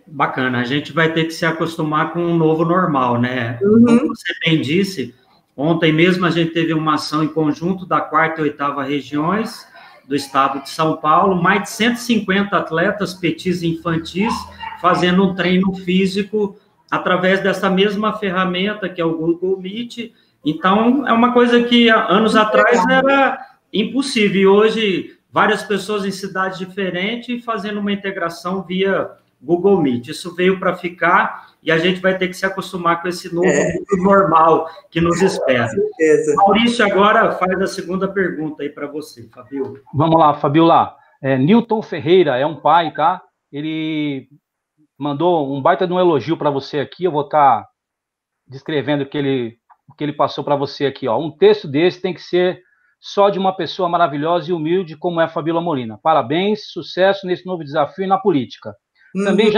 Bacana, a gente vai ter que se acostumar com um novo normal, né? Uhum. Como você bem disse, ontem mesmo a gente teve uma ação em conjunto da 4ª e 8ª regiões do estado de São Paulo, mais de 150 atletas petis e infantis fazendo um treino físico através dessa mesma ferramenta que é o Google Meet. Então, é uma coisa que anos atrás era impossível, e hoje várias pessoas em cidades diferentes fazendo uma integração via Google Meet. Isso veio para ficar e a gente vai ter que se acostumar com esse novo mundo normal que nos espera. Maurício, agora faz a segunda pergunta aí para você, Fabiola. Vamos lá, Fabiola. Newton Ferreira é um pai, tá? Ele mandou um baita de um elogio para você aqui. Eu vou estar descrevendo o que ele passou para você aqui, ó. Um texto desse tem que ser só de uma pessoa maravilhosa e humilde como é a Fabiola Molina. Parabéns, sucesso nesse novo desafio e na política. Também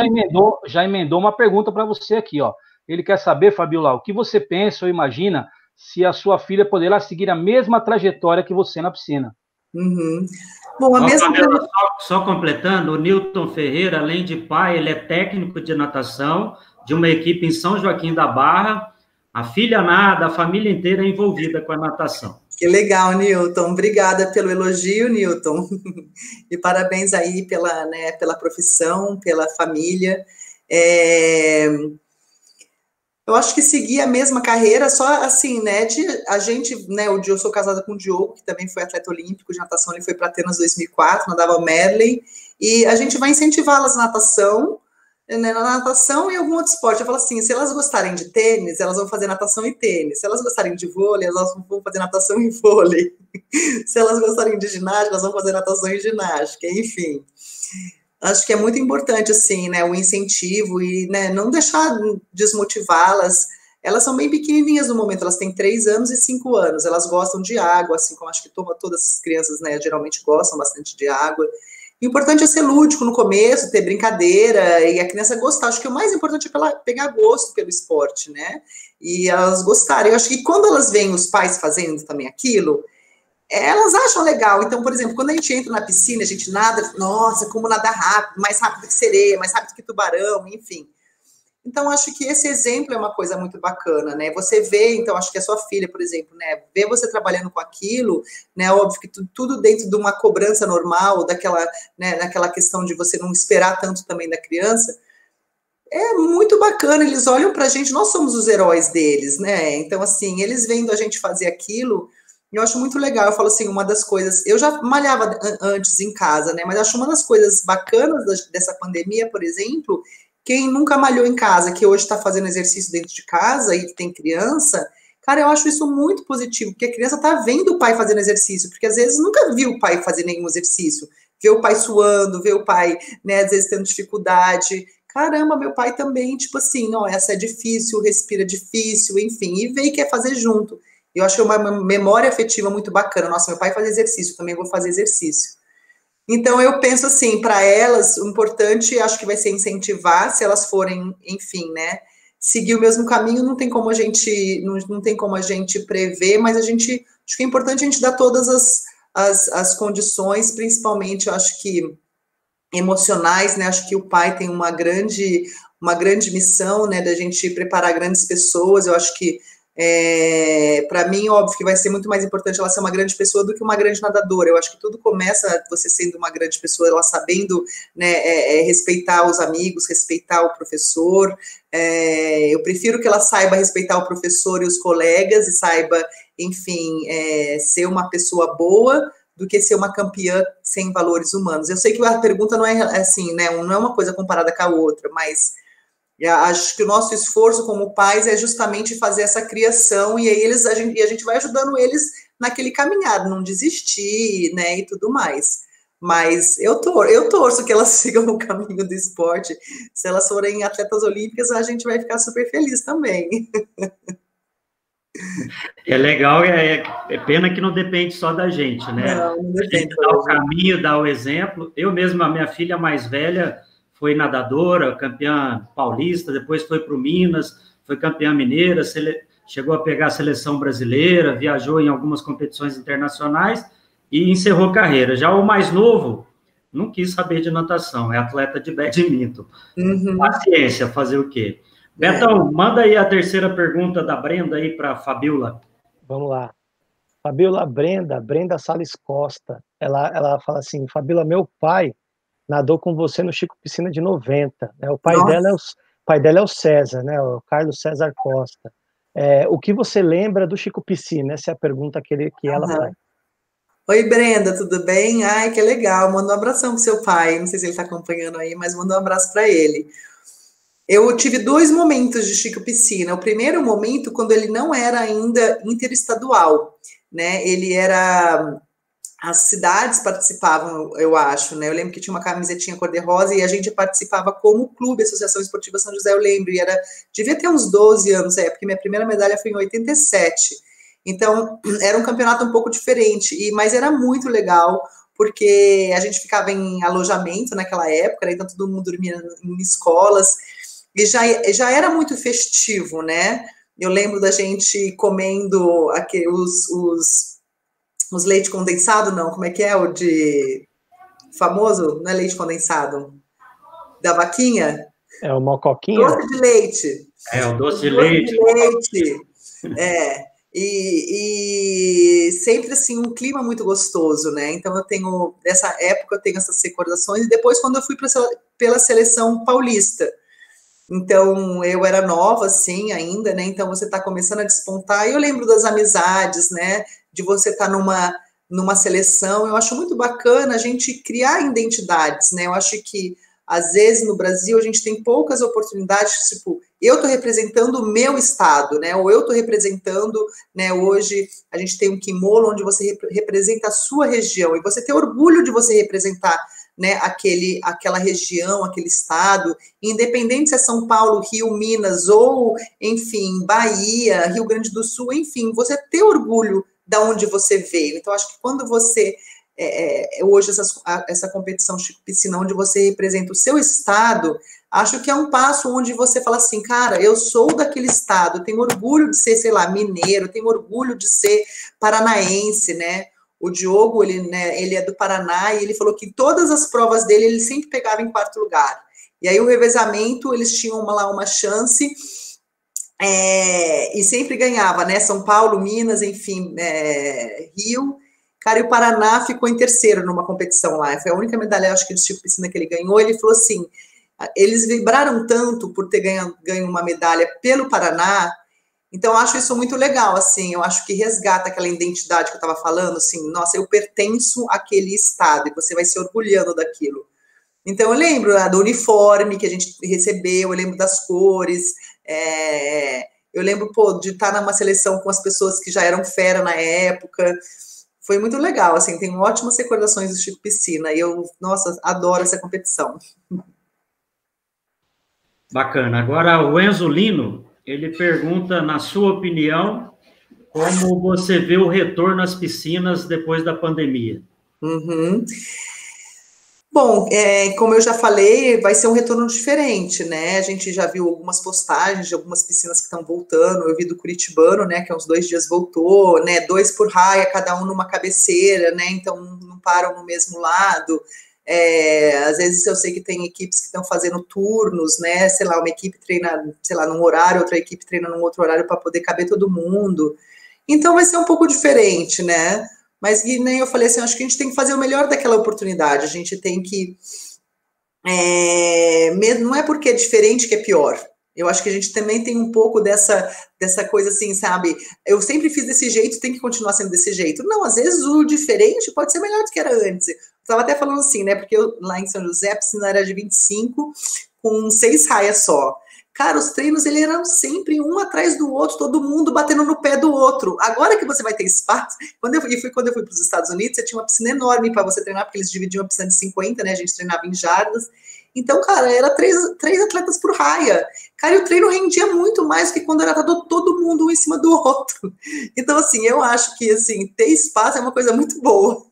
já emendou uma pergunta para você aqui, ó. Ele quer saber, Fabiola, o que você pensa ou imagina se a sua filha poderá seguir a mesma trajetória que você na piscina? Bom, Fabiola, só completando, o Newton Ferreira, além de pai, ele é técnico de natação de uma equipe em São Joaquim da Barra. A filha nada, a família inteira é envolvida com a natação. Que legal, Newton. Obrigada pelo elogio, Newton. E parabéns aí pela profissão, pela família. Eu acho que seguir a mesma carreira, só assim, né, eu sou casada com o Diogo, que também foi atleta olímpico de natação, ele foi para Atenas 2004, nadava Merlin, e a gente vai incentivá-las na natação e algum outro esporte. Eu falo assim, se elas gostarem de tênis, elas vão fazer natação e tênis. Se elas gostarem de vôlei, elas vão fazer natação e vôlei. Se elas gostarem de ginástica, elas vão fazer natação e ginástica, enfim. Acho que é muito importante, assim, né, o incentivo e, né, não deixar desmotivá-las. Elas são bem pequenininhas no momento, elas têm 3 anos e 5 anos, elas gostam de água, assim como acho que todas as crianças, né, geralmente gostam bastante de água. O importante é ser lúdico no começo, ter brincadeira, e a criança gostar. Acho que o mais importante é ela pegar gosto pelo esporte, né? E elas gostarem. Eu acho que quando elas veem os pais fazendo também aquilo, elas acham legal. Então, por exemplo, quando a gente entra na piscina, a gente nada, nossa, como nadar rápido, mais rápido que sereia, mais rápido que tubarão, enfim. Então, acho que esse exemplo é uma coisa muito bacana, né? Você vê, então, acho que a sua filha, por exemplo, né? Ver você trabalhando com aquilo, né? Óbvio que tudo dentro de uma cobrança normal, daquela questão de você não esperar tanto também da criança, é muito bacana. Eles olham pra gente, nós somos os heróis deles, né? Então, assim, eles vendo a gente fazer aquilo, eu acho muito legal. Eu falo assim, uma das coisas, eu já malhava antes em casa, né? Mas acho uma das coisas bacanas dessa pandemia, por exemplo, quem nunca malhou em casa, que hoje está fazendo exercício dentro de casa e que tem criança, cara, eu acho isso muito positivo, porque a criança está vendo o pai fazendo exercício, porque às vezes nunca viu o pai fazer nenhum exercício, vê o pai suando, vê o pai, né, às vezes tendo dificuldade. caramba, meu pai também, tipo assim, não, essa é difícil, respira difícil, enfim, e veio e quer fazer junto. Eu acho que é uma memória afetiva muito bacana. Nossa, meu pai faz exercício, também vou fazer exercício. Então, eu penso assim, para elas, o importante, acho que vai ser incentivar, se elas forem, enfim, né, seguir o mesmo caminho, não tem como a gente, não tem como a gente prever, mas acho que é importante a gente dar todas as condições, principalmente, eu acho que emocionais, né, acho que o pai tem uma grande missão, né, da gente preparar grandes pessoas. Eu acho que para mim, óbvio que vai ser muito mais importante ela ser uma grande pessoa do que uma grande nadadora. Eu acho que tudo começa você sendo uma grande pessoa, ela sabendo, né, respeitar os amigos, respeitar o professor. Eu prefiro que ela saiba respeitar o professor e os colegas e saiba, enfim, ser uma pessoa boa, do que ser uma campeã sem valores humanos. Eu sei que a pergunta não é assim, né, não é uma coisa comparada com a outra, mas acho que o nosso esforço como pais é justamente fazer essa criação, e aí a gente vai ajudando eles naquele caminhar, não desistir, né, e tudo mais. Mas eu torço que elas sigam o caminho do esporte. Se elas forem atletas olímpicas, a gente vai ficar super feliz também. É legal, é pena que não depende só da gente, né? Não depende. A gente dá o caminho, dá o exemplo. Eu mesmo, a minha filha mais velha foi nadadora, campeã paulista, depois foi para o Minas, foi campeã mineira, chegou a pegar a seleção brasileira, viajou em algumas competições internacionais e encerrou carreira. Já o mais novo não quis saber de natação, é atleta de badminton. Uhum. Paciência, fazer o quê? Betão, manda aí a terceira pergunta da Brenda aí para a Fabiola. Vamos lá. Fabiola, Brenda Salles Costa. Ela fala assim, Fabiola, meu pai nadou com você no Chico Piscina de 90. Né? O pai dela é o César, né? O Carlos César Costa. O que você lembra do Chico Piscina? Essa é a pergunta que ela faz. Oi, Brenda, tudo bem? Ai, que legal. Manda um abração pro seu pai. Não sei se ele está acompanhando aí, mas manda um abraço para ele. Eu tive 2 momentos de Chico Piscina. O primeiro momento, quando ele não era ainda interestadual, né? Ele era... As cidades participavam, eu acho, né? Eu lembro que tinha uma camisetinha cor-de-rosa e a gente participava como clube, Associação Esportiva São José, eu lembro, e devia ter uns 12 anos, porque minha primeira medalha foi em 87. Então, era um campeonato um pouco diferente, mas era muito legal, porque a gente ficava em alojamento naquela época, né? Então todo mundo dormia em escolas, e já era muito festivo, né? Eu lembro da gente comendo os leite condensado, não, como é que é o de famoso? Não é leite condensado? Da vaquinha? É o mocoquinha? Doce de leite. O doce de leite. E sempre, assim, um clima muito gostoso, né? Então, dessa época, eu tenho essas recordações. E depois, quando eu fui pela seleção paulista, então, eu era nova, assim, ainda, né? Então, você está começando a despontar. E eu lembro das amizades, né? De você estar numa seleção. Eu acho muito bacana a gente criar identidades, né? Eu acho que, às vezes, no Brasil, a gente tem poucas oportunidades, tipo, eu estou representando o meu estado, né? Ou eu estou representando, né? Hoje, a gente tem um kimono onde você representa a sua região, e você tem orgulho de você representar, né, aquela região, aquele estado, independente se é São Paulo, Rio, Minas, ou, enfim, Bahia, Rio Grande do Sul, enfim, você ter orgulho da onde você veio. Então, acho que quando você, hoje, essa competição Chico Piscina, onde você representa o seu estado, acho que é um passo onde você fala assim, cara, eu sou daquele estado, eu tenho orgulho de ser, sei lá, mineiro, eu tenho orgulho de ser paranaense, né? O Diogo, ele é do Paraná, e ele falou que todas as provas dele, ele sempre pegava em 4º lugar. E aí o revezamento, eles tinham lá uma chance, e sempre ganhava, né? São Paulo, Minas, enfim, Rio. Cara, e o Paraná ficou em 3º numa competição lá. Foi a única medalha, acho que, de Chico Piscina que ele ganhou. Ele falou assim, eles vibraram tanto por ter ganho uma medalha pelo Paraná. Então, eu acho isso muito legal, assim, eu acho que resgata aquela identidade que eu estava falando, assim, nossa, eu pertenço àquele estado, e você vai se orgulhando daquilo. Então, eu lembro do uniforme que a gente recebeu, eu lembro das cores, eu lembro, de estar numa seleção com as pessoas que já eram fera na época, foi muito legal, assim, tenho ótimas recordações do Chico Piscina, e eu, nossa, adoro essa competição. Bacana. Agora, o Enzo Lino, ele pergunta, na sua opinião, como você vê o retorno às piscinas depois da pandemia? Uhum. Bom, como eu já falei, vai ser um retorno diferente, né? A gente já viu algumas postagens de algumas piscinas que estão voltando. Eu vi do Curitibano, né? Que há uns 2 dias voltou, né? 2 por raia, cada um numa cabeceira, né? Então não param no mesmo lado. Às vezes eu sei que tem equipes que estão fazendo turnos, né? Sei lá, uma equipe treina, sei lá, num horário, outra equipe treina num outro horário para poder caber todo mundo. Então vai ser um pouco diferente, né? Mas, e nem eu falei assim, acho que a gente tem que fazer o melhor daquela oportunidade, a gente tem que, não é porque é diferente que é pior, eu acho que a gente também tem um pouco dessa coisa assim, sabe, eu sempre fiz desse jeito, tem que continuar sendo desse jeito. Não, às vezes o diferente pode ser melhor do que era antes. Eu estava até falando assim, né, porque lá em São José a piscina era de 25, com 6 raias só. Cara, os treinos, eles eram sempre um atrás do outro, todo mundo batendo no pé do outro. Agora que você vai ter espaço... Quando eu fui para os Estados Unidos, você tinha uma piscina enorme para você treinar, porque eles dividiam a piscina de 50, né? A gente treinava em jardas. Então, cara, era 3 atletas por raia. Cara, e o treino rendia muito mais do que quando era todo mundo um em cima do outro. Então, assim, eu acho que, assim, ter espaço é uma coisa muito boa.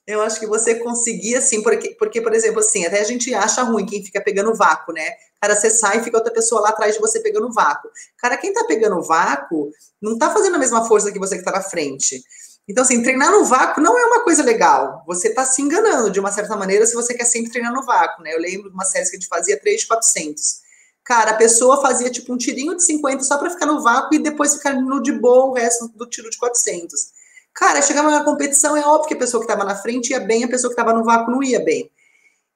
Eu acho que você conseguir, assim, porque, por exemplo, assim, até a gente acha ruim quem fica pegando vácuo, né? Cara, você sai e fica outra pessoa lá atrás de você pegando vácuo. Cara, quem tá pegando vácuo não tá fazendo a mesma força que você que tá na frente. Então, assim, treinar no vácuo não é uma coisa legal. Você tá se enganando, de uma certa maneira, se você quer sempre treinar no vácuo, né? Eu lembro de uma série que a gente fazia 3 de 400. Cara, a pessoa fazia, tipo, um tirinho de 50 só pra ficar no vácuo e depois ficar no de boa o resto do tiro de 400. Cara, chegava na competição, é óbvio que a pessoa que estava na frente ia bem, a pessoa que estava no vácuo não ia bem.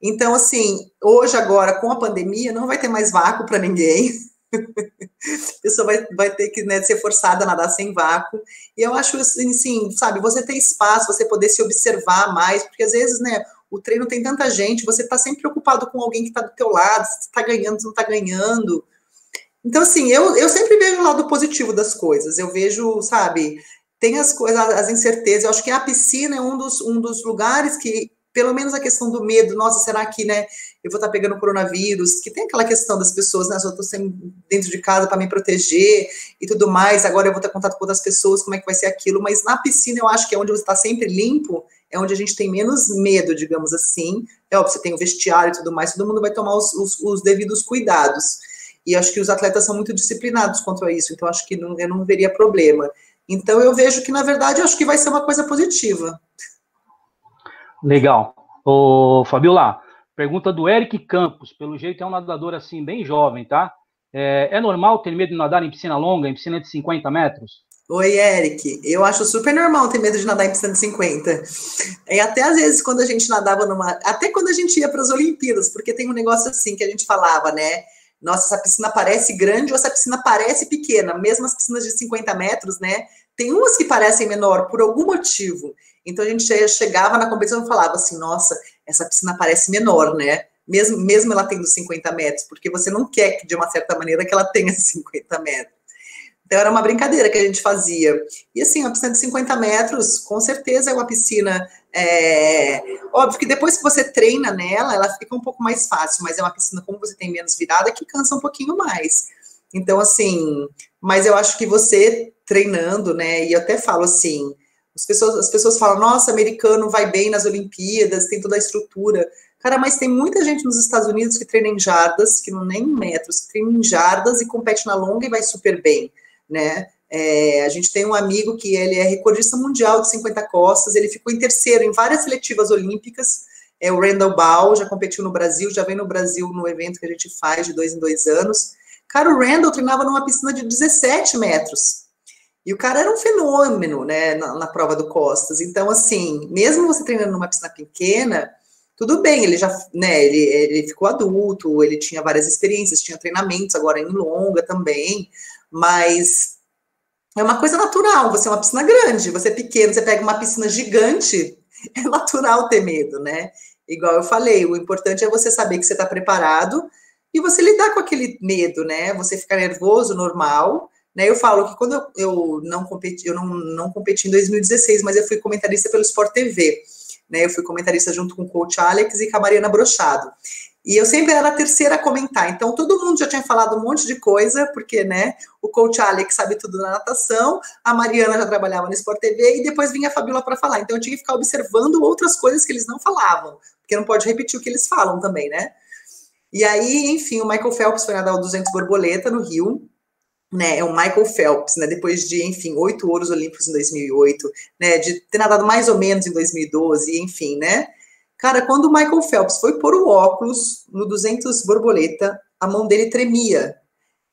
Então, assim, hoje, agora, com a pandemia, não vai ter mais vácuo para ninguém. A pessoa vai ter que, né, ser forçada a nadar sem vácuo. E eu acho, assim, sabe, você ter espaço, você poder se observar mais, porque às vezes, né, o treino tem tanta gente, você está sempre preocupado com alguém que está do teu lado, se está ganhando, se não está ganhando. Então, assim, eu sempre vejo o lado positivo das coisas. Eu vejo, sabe, tem as coisas, as incertezas. Eu acho que a piscina é um dos lugares que, pelo menos a questão do medo, nossa, será que, né, eu vou estar pegando coronavírus, que tem aquela questão das pessoas, né, eu estou sempre dentro de casa para me proteger e tudo mais, agora eu vou ter contato com outras pessoas, como é que vai ser aquilo, mas na piscina eu acho que é onde você está sempre limpo, é onde a gente tem menos medo, digamos assim. É óbvio, você tem o vestiário e tudo mais, todo mundo vai tomar os devidos cuidados, e acho que os atletas são muito disciplinados quanto a isso, então acho que eu não veria problema. Então eu vejo que, na verdade, eu acho que vai ser uma coisa positiva. Legal. Ô, Fabiola, pergunta do Eric Campos, pelo jeito é um nadador assim, bem jovem, tá? É normal ter medo de nadar em piscina longa, em piscina de 50 metros? Oi, Eric. Eu acho super normal ter medo de nadar em piscina de 50. E até às vezes quando a gente nadava até quando a gente ia para as Olimpíadas, porque tem um negócio assim que a gente falava, né? Nossa, essa piscina parece grande ou essa piscina parece pequena. Mesmo as piscinas de 50 metros, né? Tem umas que parecem menor por algum motivo. Então a gente chegava na competição e falava assim, nossa, essa piscina parece menor, né? Mesmo ela tendo 50 metros, porque você não quer que, de uma certa maneira, que ela tenha 50 metros. Então era uma brincadeira que a gente fazia. E assim, a piscina de 50 metros, com certeza é uma piscina... Óbvio que depois que você treina nela, ela fica um pouco mais fácil, mas é uma piscina, como você tem menos virada, que cansa um pouquinho mais. Então, assim, mas eu acho que você treinando, né, e eu até falo assim, as pessoas falam, nossa, americano vai bem nas Olimpíadas, tem toda a estrutura. Cara, mas tem muita gente nos Estados Unidos que treina em jardas, que não nem em metros, que treina em jardas e compete na longa e vai super bem, né? A gente tem um amigo que ele é recordista mundial de 50 costas, ele ficou em terceiro em várias seletivas olímpicas, o Randall Ball, já competiu no Brasil, já vem no Brasil no evento que a gente faz de 2 em 2 anos. Cara, o Randall treinava numa piscina de 17 metros, e o cara era um fenômeno, né, na prova do costas. Então, assim, mesmo você treinando numa piscina pequena, tudo bem, ele já, né, ele ficou adulto, ele tinha várias experiências, tinha treinamentos agora em longa também, mas é uma coisa natural, você é uma piscina grande, você é pequeno, você pega uma piscina gigante, é natural ter medo, né? Igual eu falei, o importante é você saber que você está preparado e você lidar com aquele medo, né? Você ficar nervoso, normal, né? Eu falo que quando eu não competi em 2016, mas eu fui comentarista pelo Sport TV, né? Eu fui comentarista junto com o coach Alex e com a Mariana Brochado. E eu sempre era a terceira a comentar. Então, todo mundo já tinha falado um monte de coisa, porque, né, o coach Alex sabe tudo na natação, a Mariana já trabalhava no Sport TV, e depois vinha a Fabiola para falar. Então, eu tinha que ficar observando outras coisas que eles não falavam, porque não pode repetir o que eles falam também, né? E aí, enfim, o Michael Phelps foi nadar o 200 borboleta no Rio, né, é o Michael Phelps, né, depois de, enfim, 8 ouros olímpicos em 2008, né, de ter nadado mais ou menos em 2012, enfim, né. Cara, quando o Michael Phelps foi pôr o óculos no 200 borboleta, a mão dele tremia.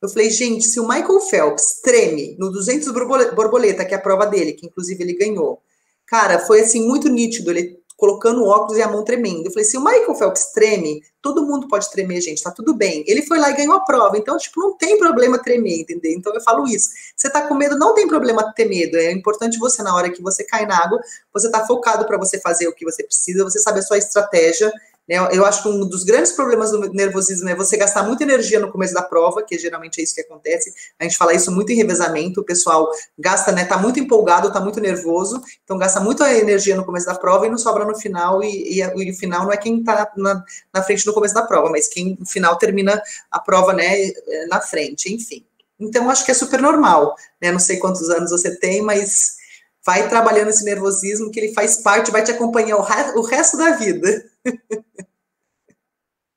Eu falei, gente, se o Michael Phelps treme no 200 borboleta, que é a prova dele, que inclusive ele ganhou, cara, foi assim muito nítido, ele colocando o óculos e a mão tremendo. Eu falei, se o Michael Phelps treme, todo mundo pode tremer, gente, tá tudo bem. Ele foi lá e ganhou a prova, então, tipo, não tem problema tremer, entendeu? Então eu falo isso. Você tá com medo, não tem problema ter medo. É importante você, na hora que você cai na água, você tá focado para você fazer o que você precisa, você sabe a sua estratégia, né? Eu acho que um dos grandes problemas do nervosismo é você gastar muita energia no começo da prova, que geralmente é isso que acontece. A gente fala isso muito em revezamento, o pessoal gasta, né, tá muito empolgado, tá muito nervoso, então gasta muita energia no começo da prova e não sobra no final, e o final não é quem tá na frente no começo da prova, mas quem no final termina a prova, né, na frente, enfim. Então, acho que é super normal, né, não sei quantos anos você tem, mas vai trabalhando esse nervosismo, que ele faz parte, vai te acompanhar o resto da vida.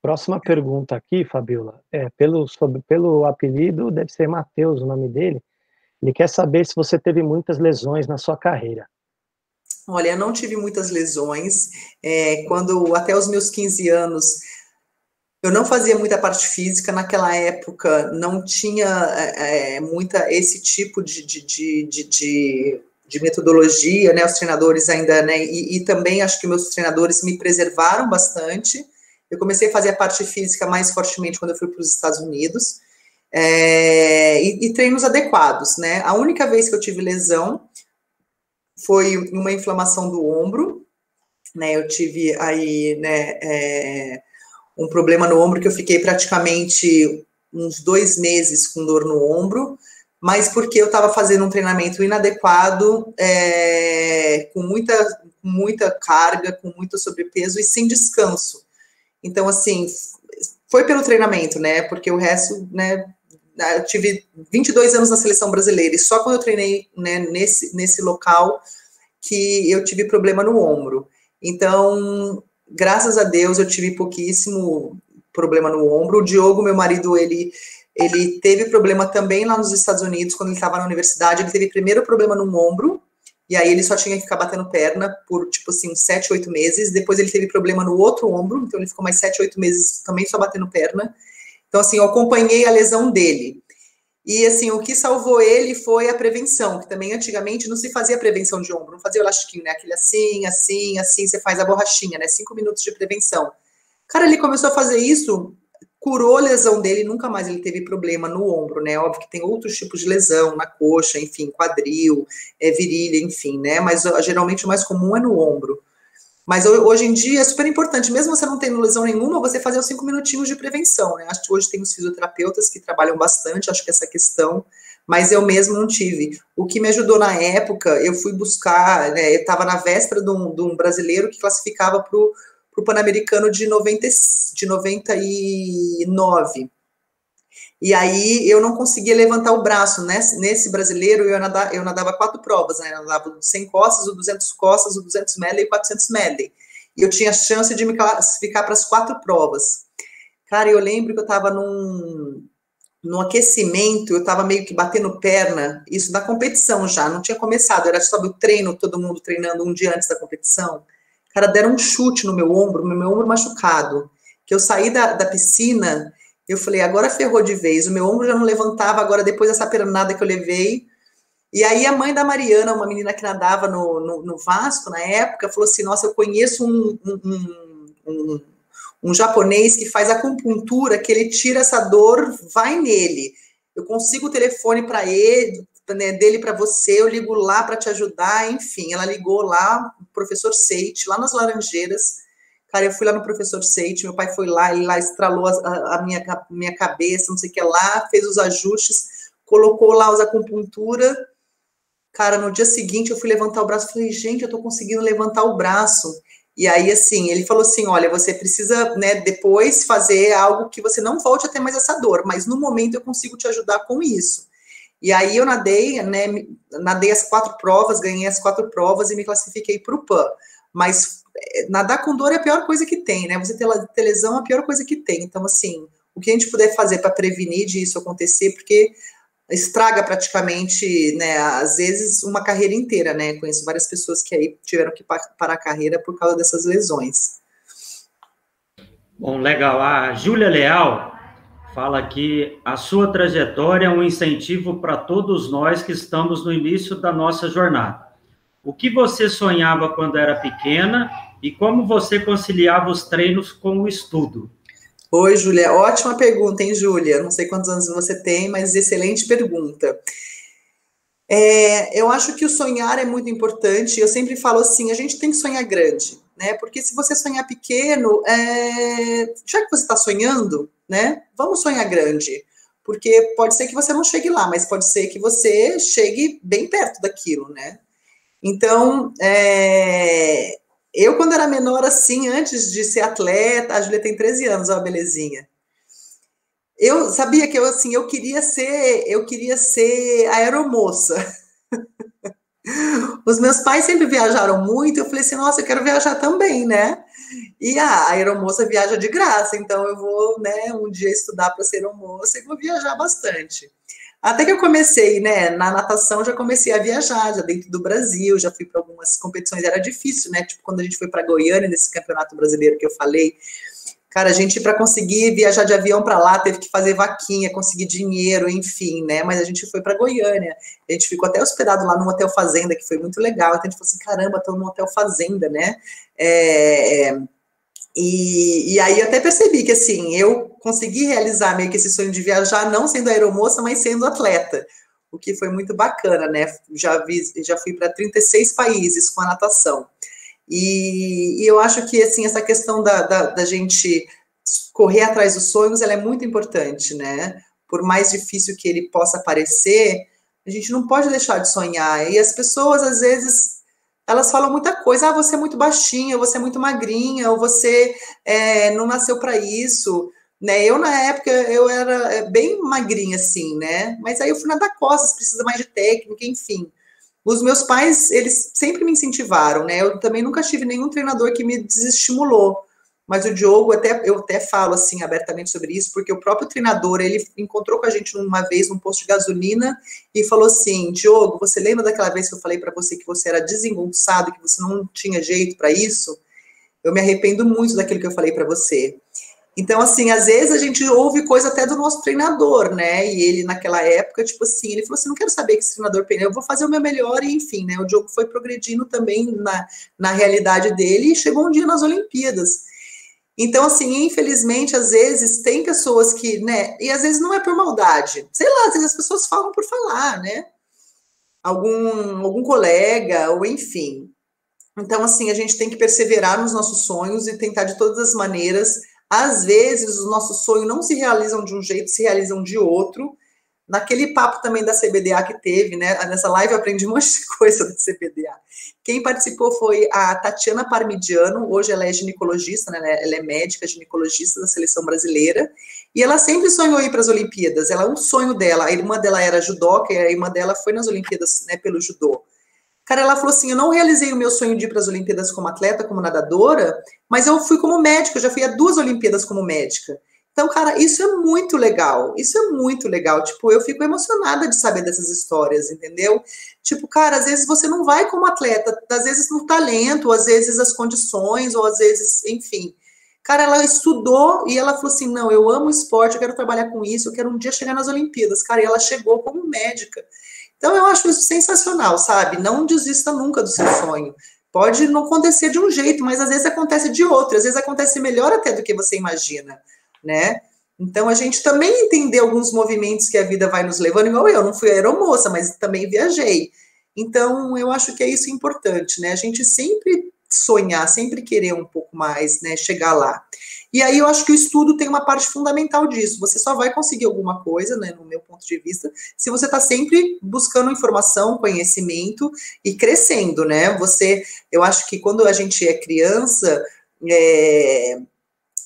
Próxima pergunta aqui, Fabiola, pelo apelido, deve ser Matheus o nome dele. Ele quer saber se você teve muitas lesões na sua carreira. Olha, eu não tive muitas lesões. Quando, até os meus 15 anos, eu não fazia muita parte física. Naquela época, não tinha muita esse tipo de metodologia, né? Os treinadores ainda, né? E também acho que meus treinadores me preservaram bastante. Eu comecei a fazer a parte física mais fortemente quando eu fui para os Estados Unidos, e treinos adequados, né? A única vez que eu tive lesão foi uma inflamação do ombro, né? Eu tive aí, né, um problema no ombro que eu fiquei praticamente uns 2 meses com dor no ombro, mas porque eu estava fazendo um treinamento inadequado, com muita carga, com muito sobrepeso e sem descanso. Então, assim, foi pelo treinamento, né, porque o resto, né, eu tive 22 anos na seleção brasileira, e só quando eu treinei, né, nesse local que eu tive problema no ombro. Então, graças a Deus, eu tive pouquíssimo problema no ombro. O Diogo, meu marido, ele teve problema também lá nos Estados Unidos, quando ele estava na universidade. Ele teve primeiro problema no ombro, e aí ele só tinha que ficar batendo perna por, tipo assim, 7, 8 meses. Depois ele teve problema no outro ombro, então ele ficou mais 7, 8 meses também só batendo perna. Então, assim, eu acompanhei a lesão dele. E, assim, o que salvou ele foi a prevenção, que também antigamente não se fazia prevenção de ombro, não fazia o elastiquinho, né? Aquele assim, você faz a borrachinha, né? 5 minutos de prevenção. Cara, ele começou a fazer isso, curou a lesão dele, nunca mais ele teve problema no ombro, né? Óbvio que tem outros tipos de lesão, na coxa, enfim, quadril, virilha, enfim, né? Mas geralmente o mais comum é no ombro. Mas hoje em dia é super importante, mesmo você não tendo lesão nenhuma, você fazer os 5 minutinhos de prevenção, né? Acho que hoje tem os fisioterapeutas que trabalham bastante, acho que essa questão, mas eu mesmo não tive. O que me ajudou na época, eu fui buscar, né, eu estava na véspera de um brasileiro que classificava para o Pan-Americano de 99. E aí eu não conseguia levantar o braço, né? Nesse brasileiro eu nadava 4 provas, né? Eu nadava o 100 costas, o 200 costas, o 200 medley e o 400 medley. E eu tinha chance de me classificar para as 4 provas. Cara, eu lembro que eu estava num aquecimento, eu estava meio que batendo perna, isso da competição já, não tinha começado, era só o treino, todo mundo treinando um dia antes da competição. Cara, deram um chute no meu ombro machucado, que eu saí da piscina. Eu falei, agora ferrou de vez, o meu ombro já não levantava, agora depois dessa pernada que eu levei. E aí a mãe da Mariana, uma menina que nadava no Vasco na época, falou assim, nossa, eu conheço um japonês que faz acupuntura, que ele tira essa dor, vai nele. Eu consigo o telefone para ele, né, dele para você, eu ligo lá para te ajudar, enfim. Ela ligou lá, o professor Seite, lá nas Laranjeiras. Cara, eu fui lá no professor Seite, meu pai foi lá, ele lá estralou a minha cabeça, não sei o que lá, fez os ajustes, colocou lá os acupuntura. Cara, no dia seguinte eu fui levantar o braço, falei, gente, eu tô conseguindo levantar o braço. E aí, assim, ele falou assim, olha, você precisa, né, depois fazer algo que você não volte a ter mais essa dor, mas no momento eu consigo te ajudar com isso. E aí eu nadei, né, nadei as 4 provas, ganhei as 4 provas e me classifiquei para o PAN. Mas nadar com dor é a pior coisa que tem, né? Você ter lesão é a pior coisa que tem. Então, assim, o que a gente puder fazer para prevenir disso acontecer, porque estraga praticamente, né, às vezes uma carreira inteira, né? Conheço várias pessoas que aí tiveram que parar a carreira por causa dessas lesões. Bom, legal. A Júlia Leal fala que a sua trajetória é um incentivo para todos nós que estamos no início da nossa jornada. O que você sonhava quando era pequena e como você conciliava os treinos com o estudo? Oi, Júlia. Ótima pergunta, hein, Júlia? Não sei quantos anos você tem, mas excelente pergunta. Eu acho que o sonhar é muito importante. Eu sempre falo assim, a gente tem que sonhar grande, né? Porque se você sonhar pequeno, já que você está sonhando, né? Vamos sonhar grande. Porque pode ser que você não chegue lá, mas pode ser que você chegue bem perto daquilo, né? Então, eu quando era menor, assim, antes de ser atleta, a Júlia tem 13 anos, ó, a belezinha. Eu sabia que eu queria ser aeromoça. Os meus pais sempre viajaram muito, eu falei assim, nossa, eu quero viajar também, né? E a aeromoça viaja de graça, então eu vou, né, um dia estudar para ser aeromoça e vou viajar bastante. Até que eu comecei, né, na natação, já comecei a viajar, já dentro do Brasil, já fui para algumas competições, era difícil, né, tipo quando a gente foi para Goiânia, nesse campeonato brasileiro que eu falei, cara, a gente, para conseguir viajar de avião para lá, teve que fazer vaquinha, conseguir dinheiro, enfim, né, mas a gente foi para Goiânia, a gente ficou até hospedado lá no Hotel Fazenda, que foi muito legal, até a gente falou assim, caramba, estou no Hotel Fazenda, né, e aí eu até percebi que, assim, eu consegui realizar meio que esse sonho de viajar, não sendo aeromoça, mas sendo atleta, o que foi muito bacana, né? Já fui para 36 países com a natação. E eu acho que, assim, essa questão da gente correr atrás dos sonhos, ela é muito importante, né? Por mais difícil que ele possa parecer, a gente não pode deixar de sonhar. E as pessoas, às vezes, elas falam muita coisa, você é muito baixinha, você é muito magrinha, ou você não nasceu para isso, né? Eu, na época, eu era bem magrinha, assim, né? Mas aí eu fui nadar costas, precisa mais de técnica, enfim. Os meus pais, eles sempre me incentivaram, né? Eu também nunca tive nenhum treinador que me desestimulou. Mas o Diogo, eu até falo, assim, abertamente sobre isso, porque o próprio treinador, ele encontrou com a gente uma vez num posto de gasolina e falou assim, Diogo, você lembra daquela vez que eu falei para você que você era desengonçado, que você não tinha jeito para isso? Eu me arrependo muito daquilo que eu falei para você. Então, assim, às vezes a gente ouve coisa até do nosso treinador, né? E ele, naquela época, tipo assim, ele falou assim, não quero saber que esse treinador perdeu, eu vou fazer o meu melhor, e enfim, né? O Diogo foi progredindo também na realidade dele e chegou um dia nas Olimpíadas. Então, assim, infelizmente, às vezes, tem pessoas que, né, e às vezes não é por maldade, sei lá, às vezes as pessoas falam por falar, né, algum colega, ou enfim. Então, assim, a gente tem que perseverar nos nossos sonhos e tentar de todas as maneiras. Às vezes, os nossos sonhos não se realizam de um jeito, se realizam de outro. Naquele papo também da CBDA que teve, né? Nessa live eu aprendi um monte de coisa da CBDA. Quem participou foi a Tatiana Parmigiano, hoje ela é ginecologista, né? Ela é médica, ginecologista da seleção brasileira, e ela sempre sonhou ir para as Olimpíadas, um sonho dela, a irmã dela era judoca, e a irmã dela foi nas Olimpíadas, né, pelo judô. Cara, ela falou assim, eu não realizei o meu sonho de ir para as Olimpíadas como atleta, como nadadora, mas eu fui como médica, eu já fui a 2 Olimpíadas como médica. Então, cara, isso é muito legal, tipo, eu fico emocionada de saber dessas histórias, entendeu? Tipo, cara, às vezes você não vai como atleta, às vezes no talento, às vezes as condições, ou às vezes, enfim. Cara, ela estudou e ela falou assim, não, eu amo esporte, eu quero trabalhar com isso, eu quero um dia chegar nas Olimpíadas, cara, e ela chegou como médica. Então, eu acho isso sensacional, sabe? Não desista nunca do seu sonho. Pode não acontecer de um jeito, mas às vezes acontece de outro, às vezes acontece melhor até do que você imagina, né? Então, a gente também entender alguns movimentos que a vida vai nos levando, igual eu não fui aeromoça, mas também viajei. Então, eu acho que é isso importante, né? A gente sempre sonhar, sempre querer um pouco mais, né? Chegar lá. E aí eu acho que o estudo tem uma parte fundamental disso. Você só vai conseguir alguma coisa, né, no meu ponto de vista, se você está sempre buscando informação, conhecimento e crescendo, né? Eu acho que quando a gente é criança,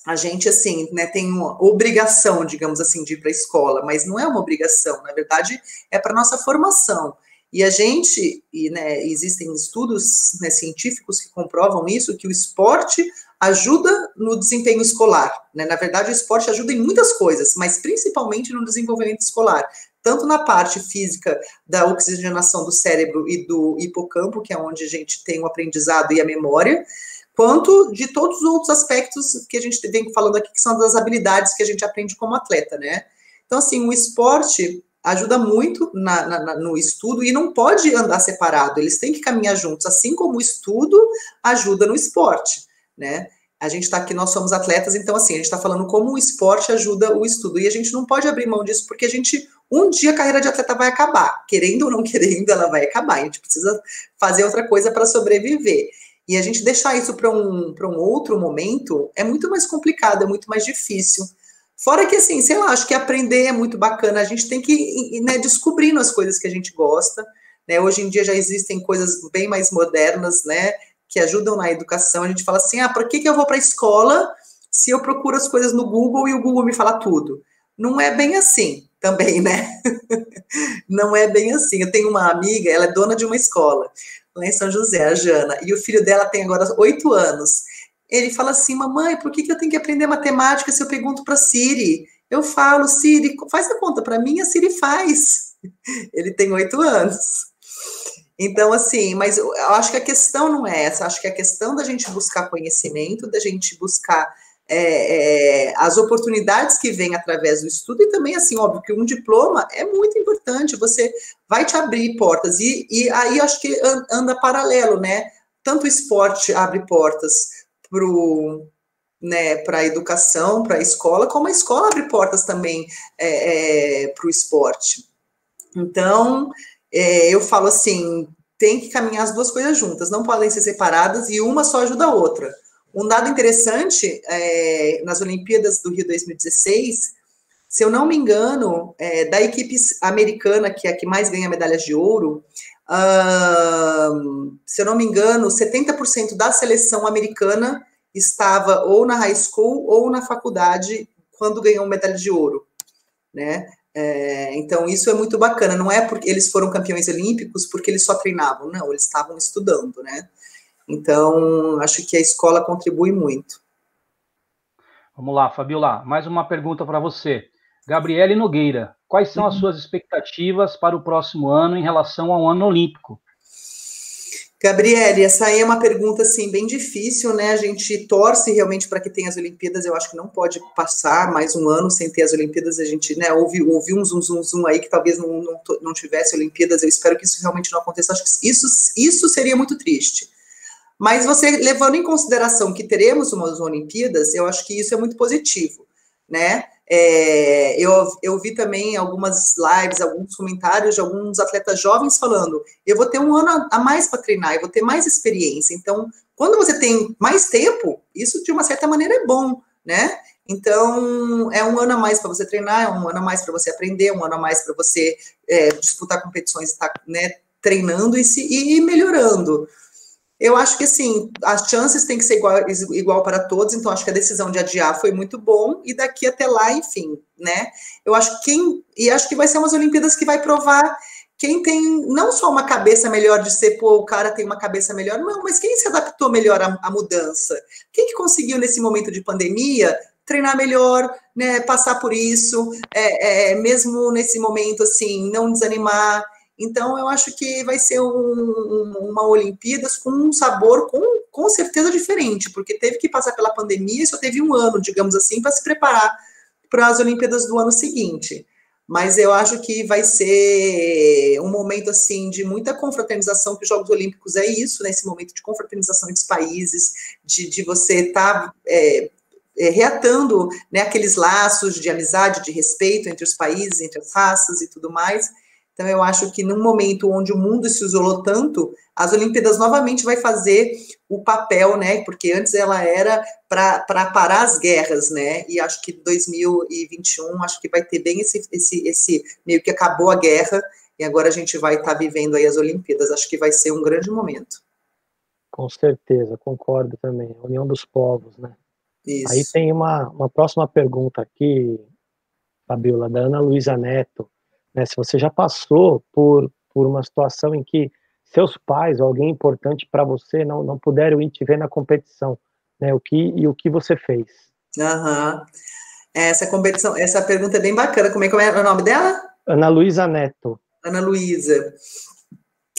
a gente, assim, né, tem uma obrigação, digamos assim, de ir para a escola, mas não é uma obrigação, na verdade, é para nossa formação. E a gente, né, existem estudos, né, científicos que comprovam isso, que o esporte ajuda no desempenho escolar, né? Na verdade, o esporte ajuda em muitas coisas, mas principalmente no desenvolvimento escolar, tanto na parte física da oxigenação do cérebro e do hipocampo, que é onde a gente tem o aprendizado e a memória, quanto de todos os outros aspectos que a gente vem falando aqui, que são das habilidades que a gente aprende como atleta, né? Então, assim, o esporte ajuda muito no estudo e não pode andar separado, eles têm que caminhar juntos, assim como o estudo ajuda no esporte, né? A gente está aqui, nós somos atletas, então, assim, a gente está falando como o esporte ajuda o estudo, e a gente não pode abrir mão disso, porque um dia a carreira de atleta vai acabar, querendo ou não querendo, ela vai acabar, a gente precisa fazer outra coisa para sobreviver. E a gente deixar isso para um outro momento é muito mais complicado, é muito mais difícil. Fora que, assim, sei lá, acho que aprender é muito bacana, a gente tem que ir, né, descobrindo as coisas que a gente gosta, né? Hoje em dia já existem coisas bem mais modernas, né, que ajudam na educação. A gente fala assim, por que eu vou para a escola se eu procuro as coisas no Google e o Google me fala tudo? Não é bem assim também, né? Não é bem assim. Eu tenho uma amiga, ela é dona de uma escola, lá em São José, a Jana, e o filho dela tem agora 8 anos. Ele fala assim, mamãe, por que eu tenho que aprender matemática se eu pergunto para a Siri? Eu falo, Siri, faz a conta para mim, a Siri faz. Ele tem 8 anos. Então, assim, mas eu acho que a questão não é essa, acho que a questão da gente buscar conhecimento, da gente buscar as oportunidades que vêm através do estudo, e também, assim, óbvio que um diploma é muito importante, você vai te abrir portas, e aí acho que anda paralelo, né? Tanto o esporte abre portas para a educação, para a escola, como a escola abre portas também para o esporte. Então, eu falo assim, tem que caminhar as duas coisas juntas, não podem ser separadas, e uma só ajuda a outra. Um dado interessante, nas Olimpíadas do Rio 2016, se eu não me engano, da equipe americana, que é a que mais ganha medalhas de ouro, se eu não me engano, 70% da seleção americana estava ou na high school ou na faculdade quando ganhou medalha de ouro, né? Então, isso é muito bacana, não é porque eles foram campeões olímpicos porque eles só treinavam, não, eles estavam estudando, né? Então, acho que a escola contribui muito. Vamos lá, Fabiola, mais uma pergunta para você. Gabriele Nogueira, quais são as suas expectativas para o próximo ano em relação ao ano olímpico? Gabriele, essa aí é uma pergunta, assim, bem difícil, né? A gente torce realmente para que tenha as Olimpíadas, eu acho que não pode passar mais um ano sem ter as Olimpíadas, a gente, né, ouvi um zum aí que talvez não tivesse Olimpíadas, eu espero que isso realmente não aconteça, acho que isso seria muito triste. Mas você, levando em consideração que teremos umas Olimpíadas, eu acho que isso é muito positivo, né? Eu vi também algumas lives, alguns comentários de alguns atletas jovens falando, eu vou ter um ano a mais para treinar, eu vou ter mais experiência. Então, quando você tem mais tempo, isso de uma certa maneira é bom, né? Então, é um ano a mais para você treinar, é um ano a mais para você aprender, um ano a mais para você disputar competições, estar, né, treinando e melhorando. Eu acho que, assim, as chances têm que ser igual para todos, então acho que a decisão de adiar foi muito bom, e daqui até lá, enfim, né? Eu acho que vai ser umas Olimpíadas que vai provar quem tem não só uma cabeça melhor de ser, o cara tem uma cabeça melhor, não, mas quem se adaptou melhor à mudança? Quem que conseguiu, nesse momento de pandemia, treinar melhor, né, passar por isso, mesmo nesse momento, assim, não desanimar. Então, eu acho que vai ser uma Olimpíadas com um sabor com certeza diferente, porque teve que passar pela pandemia e só teve um ano, digamos assim, para se preparar para as Olimpíadas do ano seguinte. Mas eu acho que vai ser um momento, assim, de muita confraternização, que os Jogos Olímpicos é isso, né, esse momento de confraternização entre os países, de você estar reatando, né, aqueles laços de amizade, de respeito entre os países, entre as raças e tudo mais. Então, eu acho que num momento onde o mundo se isolou tanto, as Olimpíadas novamente vai fazer o papel, né? Porque antes ela era para parar as guerras, né? E acho que 2021, acho que vai ter bem esse meio que acabou a guerra, e agora a gente vai estar vivendo aí as Olimpíadas. Acho que vai ser um grande momento. Com certeza, concordo também. A união dos povos, né? Isso. Aí tem uma próxima pergunta aqui, Fabiola, da Ana Luísa Neto, né? Se você já passou por uma situação em que seus pais ou alguém importante para você não puderam ir te ver na competição, né? O que você fez? Aham. Essa pergunta é bem bacana. Como é o nome dela? Ana Luísa Neto. Ana Luísa.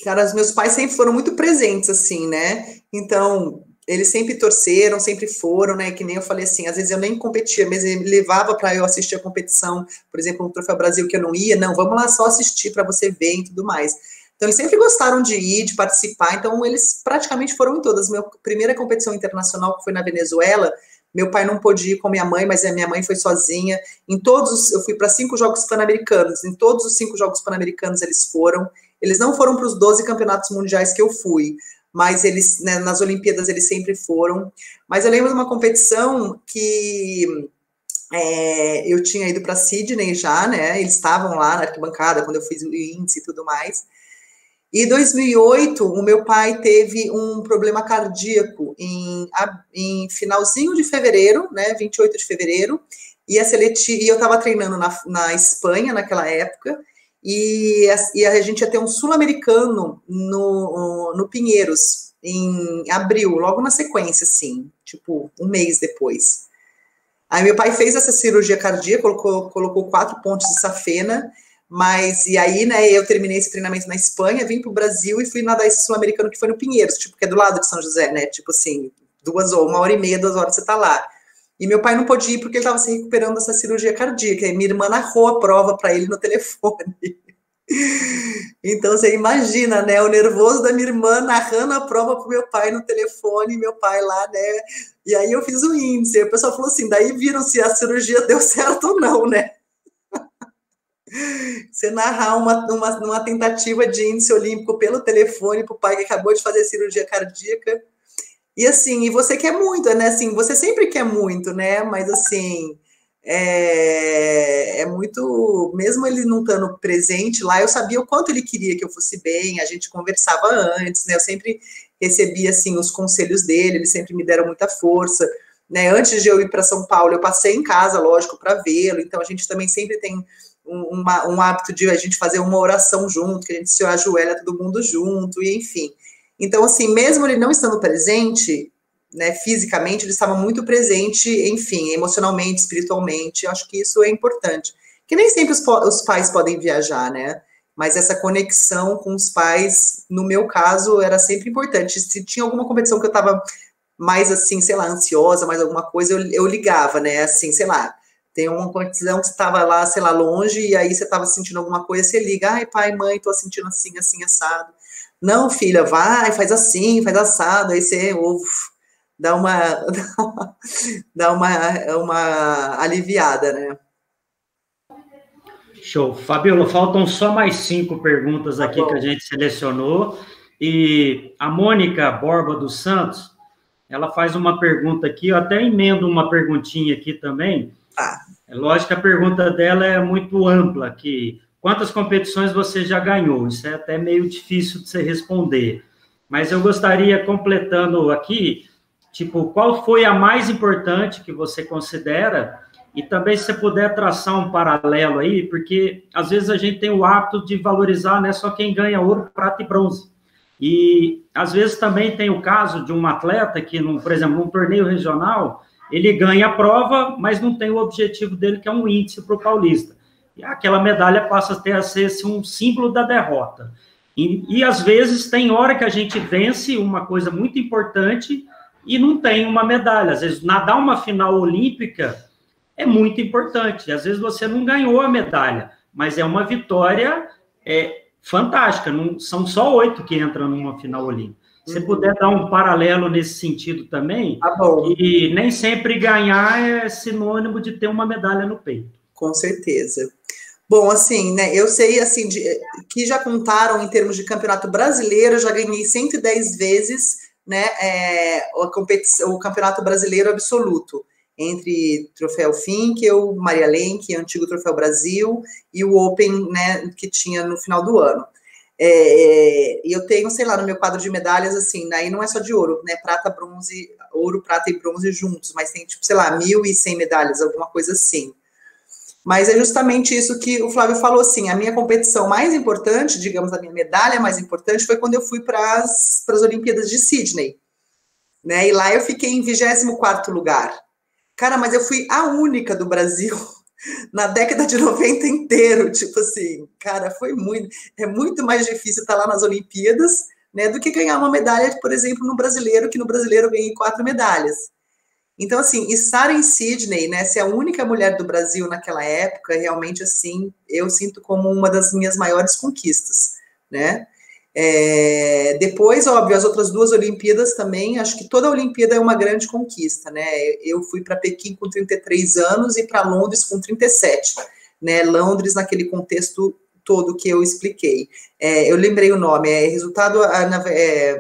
Cara, os meus pais sempre foram muito presentes, assim, né? Então, eles sempre torceram, sempre foram, né? Que nem eu falei assim, às vezes eu nem competia, mas ele me levava para eu assistir a competição, por exemplo, no Troféu Brasil, que eu não ia, não, vamos lá só assistir para você ver e tudo mais. Então, eles sempre gostaram de ir, de participar, então eles praticamente foram em todas. Minha primeira competição internacional, que foi na Venezuela, meu pai não pôde ir com minha mãe, mas a minha mãe foi sozinha. Eu fui para 5 Jogos Pan-Americanos, em todos os 5 Jogos Pan-Americanos eles foram. Eles não foram para os 12 campeonatos mundiais que eu fui, mas eles, né, nas Olimpíadas eles sempre foram. Mas eu lembro de uma competição que eu tinha ido para Sydney já, né? Eles estavam lá na arquibancada quando eu fiz o índice e tudo mais. E em 2008, o meu pai teve um problema cardíaco em finalzinho de fevereiro, né? 28 de fevereiro, e eu estava treinando na Espanha naquela época. E a gente ia ter um sul-americano no Pinheiros, em abril, logo na sequência, assim, tipo, um mês depois. Aí meu pai fez essa cirurgia cardíaca, colocou 4 pontes de safena, e aí, né, eu terminei esse treinamento na Espanha, vim pro Brasil e fui nadar esse sul-americano que foi no Pinheiros, tipo, que é do lado de São José, né, tipo assim, 1h30, 2 horas você tá lá. E meu pai não pôde ir porque ele estava se recuperando dessa cirurgia cardíaca. E minha irmã narrou a prova para ele no telefone. Então, você imagina, né? O nervoso da minha irmã narrando a prova para o meu pai no telefone, meu pai lá, né? E aí eu fiz o índice. E o pessoal falou assim, daí viram se a cirurgia deu certo ou não, né? Você narrar uma tentativa de índice olímpico pelo telefone para o pai que acabou de fazer cirurgia cardíaca. E assim, e você quer muito, né? Assim, você sempre quer muito, né? Mas assim, é muito. Mesmo ele não estando presente lá, eu sabia o quanto ele queria que eu fosse bem, a gente conversava antes, né? Eu sempre recebia assim os conselhos dele, eles sempre me deram muita força, né? Antes de eu ir para São Paulo, eu passei em casa, lógico, para vê-lo, então a gente também sempre tem um hábito de a gente fazer uma oração junto, que a gente se ajoelha todo mundo junto, e enfim. Então, assim, mesmo ele não estando presente, né, fisicamente, ele estava muito presente, enfim, emocionalmente, espiritualmente, eu acho que isso é importante. Que nem sempre os pais podem viajar, né, mas essa conexão com os pais, no meu caso, era sempre importante. Se tinha alguma competição que eu estava mais, assim, sei lá, ansiosa, mais alguma coisa, eu ligava, né, assim, sei lá, tem uma competição que você estava lá, sei lá, longe, e aí você estava sentindo alguma coisa, você liga, ai, pai, mãe, tô sentindo assim, assim, assado. Não, filha, vai, faz assim, faz assado, aí você dá uma aliviada, né? Show. Fabiola, faltam só mais 5 perguntas aqui que a gente selecionou, e a Mônica Borba dos Santos, ela faz uma pergunta aqui, eu até emendo uma perguntinha aqui também. É lógico que a pergunta dela é muito ampla, que quantas competições você já ganhou? Isso é até meio difícil de você responder. Mas eu gostaria, completando aqui, tipo, qual foi a mais importante que você considera? E também, se você puder traçar um paralelo aí, porque às vezes a gente tem o hábito de valorizar, né, só quem ganha ouro, prata e bronze. E às vezes também tem o caso de um atleta que, por exemplo, num torneio regional, ele ganha a prova, mas não tem o objetivo dele, que é um índice para o paulista. E aquela medalha passa a ser um símbolo da derrota. E às vezes tem hora que a gente vence uma coisa muito importante e não tem uma medalha. Às vezes nadar uma final olímpica é muito importante. Às vezes você não ganhou a medalha, mas é uma vitória fantástica. Não, são só 8 que entram numa final olímpica. Se puder dar um paralelo nesse sentido também, e nem sempre ganhar é sinônimo de ter uma medalha no peito. Com certeza. Bom, assim, né, eu sei, assim, que já contaram em termos de campeonato brasileiro, eu já ganhei 110 vezes, né, o campeonato brasileiro absoluto, entre Troféu Finkel, Maria Lenk, antigo Troféu Brasil, e o Open, né, que tinha no final do ano. E eu tenho, sei lá, no meu quadro de medalhas, assim, aí não é só de ouro, né, prata, bronze, ouro, prata e bronze juntos, mas tem, tipo, sei lá, 1.100 medalhas, alguma coisa assim. Mas é justamente isso que o Flávio falou, assim, a minha competição mais importante, digamos, a minha medalha mais importante, foi quando eu fui para as Olimpíadas de Sydney, né, e lá eu fiquei em 24º lugar. Cara, mas eu fui a única do Brasil na década de 90 inteiro, tipo assim, cara, é muito mais difícil estar lá nas Olimpíadas, né, do que ganhar uma medalha, por exemplo, no brasileiro, que no brasileiro eu ganhei 4 medalhas. Então, assim, estar em Sydney, né, ser a única mulher do Brasil naquela época, realmente, assim, eu sinto como uma das minhas maiores conquistas, né. Depois, óbvio, as outras 2 Olimpíadas também, acho que toda a Olimpíada é uma grande conquista, né, eu fui para Pequim com 33 anos e para Londres com 37, né, Londres naquele contexto todo que eu expliquei. Eu lembrei o nome, resultado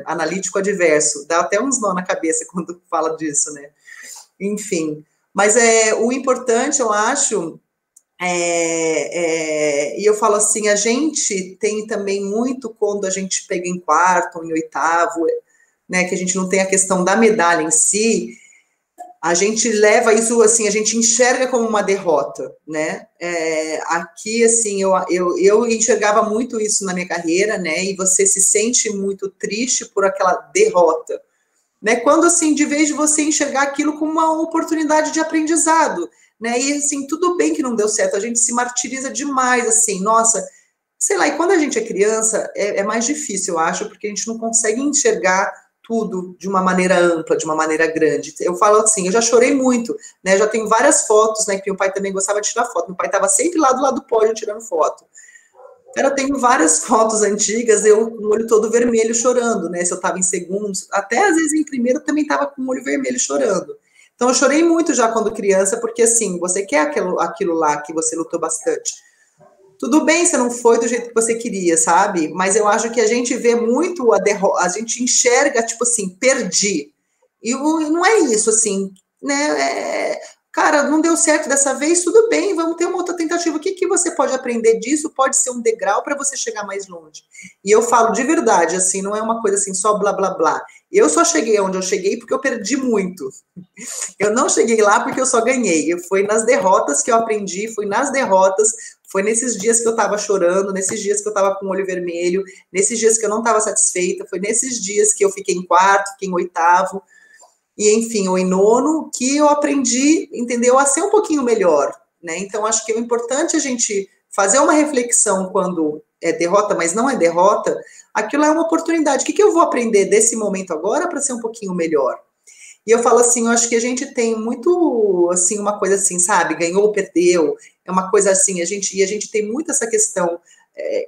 analítico adverso, dá até uns nó na cabeça quando fala disso, né. Enfim, mas o importante, eu acho, e eu falo assim, a gente tem também muito quando a gente pega em 4º, em 8º, né, que a gente não tem a questão da medalha em si, a gente leva isso, assim, a gente enxerga como uma derrota, né, aqui, assim, eu enxergava muito isso na minha carreira, né, e você se sente muito triste por aquela derrota, né, quando, assim, de vez de você enxergar aquilo como uma oportunidade de aprendizado, né, e, assim, tudo bem que não deu certo, a gente se martiriza demais, assim, nossa, sei lá, e quando a gente é criança, é mais difícil, eu acho, porque a gente não consegue enxergar tudo de uma maneira ampla, de uma maneira grande. Eu falo assim, eu já chorei muito, né, já tenho várias fotos, né, que meu pai também gostava de tirar foto, meu pai estava sempre lá do lado do pódio tirando foto. Eu tenho várias fotos antigas, eu com o olho todo vermelho chorando, né? Se eu estava em segundo, até às vezes em primeiro também estava com o olho vermelho chorando. Então eu chorei muito já quando criança, porque assim, você quer aquilo lá que você lutou bastante. Tudo bem, você não foi do jeito que você queria, sabe? Mas eu acho que a gente vê muito a derrota, a gente enxerga, tipo assim, perdi. E não é isso, assim, né? Cara, não deu certo dessa vez, tudo bem, vamos ter uma outra tentativa. O que você pode aprender disso? Pode ser um degrau para você chegar mais longe. E eu falo de verdade, assim, não é uma coisa assim, só blá, blá, blá. Eu só cheguei onde eu cheguei porque eu perdi muito. Eu não cheguei lá porque eu só ganhei. Foi nas derrotas que eu aprendi, foi nas derrotas, foi nesses dias que eu tava chorando, nesses dias que eu tava com o olho vermelho, nesses dias que eu não tava satisfeita, foi nesses dias que eu fiquei em 4º, fiquei em 8º, e, enfim, ou em 9º, que eu aprendi, entendeu, a ser um pouquinho melhor, né, então acho que é importante a gente fazer uma reflexão quando é derrota, mas não é derrota, aquilo é uma oportunidade, o que eu vou aprender desse momento agora para ser um pouquinho melhor? E eu falo assim, eu acho que a gente tem muito, assim, uma coisa assim, sabe, ganhou ou perdeu, é uma coisa assim, a gente tem muito essa questão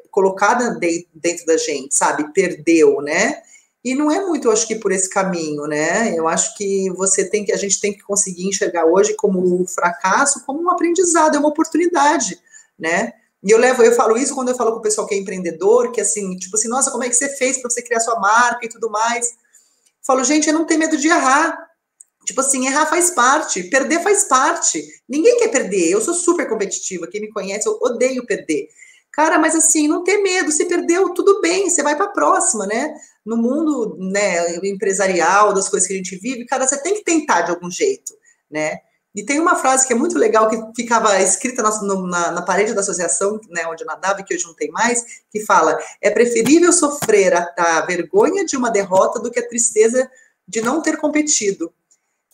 colocada dentro da gente, sabe, perdeu, né, e não é muito, eu acho que por esse caminho, né? Eu acho que a gente tem que conseguir enxergar hoje como um fracasso, como um aprendizado, é uma oportunidade, né? E eu falo isso quando eu falo com o pessoal que é empreendedor, que assim, tipo assim, nossa, como é que você fez para você criar sua marca e tudo mais? Eu falo, gente, eu não tenho medo de errar. Tipo assim, errar faz parte, perder faz parte. Ninguém quer perder, eu sou super competitiva, quem me conhece, eu odeio perder. Cara, mas assim, não ter medo, se perdeu, tudo bem, você vai para a próxima, né? No mundo, né, empresarial, das coisas que a gente vive, cara, você tem que tentar de algum jeito, né? E tem uma frase que é muito legal, que ficava escrita na parede da associação, né, onde eu nadava, e que hoje não tem mais, que fala, é preferível sofrer a vergonha de uma derrota do que a tristeza de não ter competido.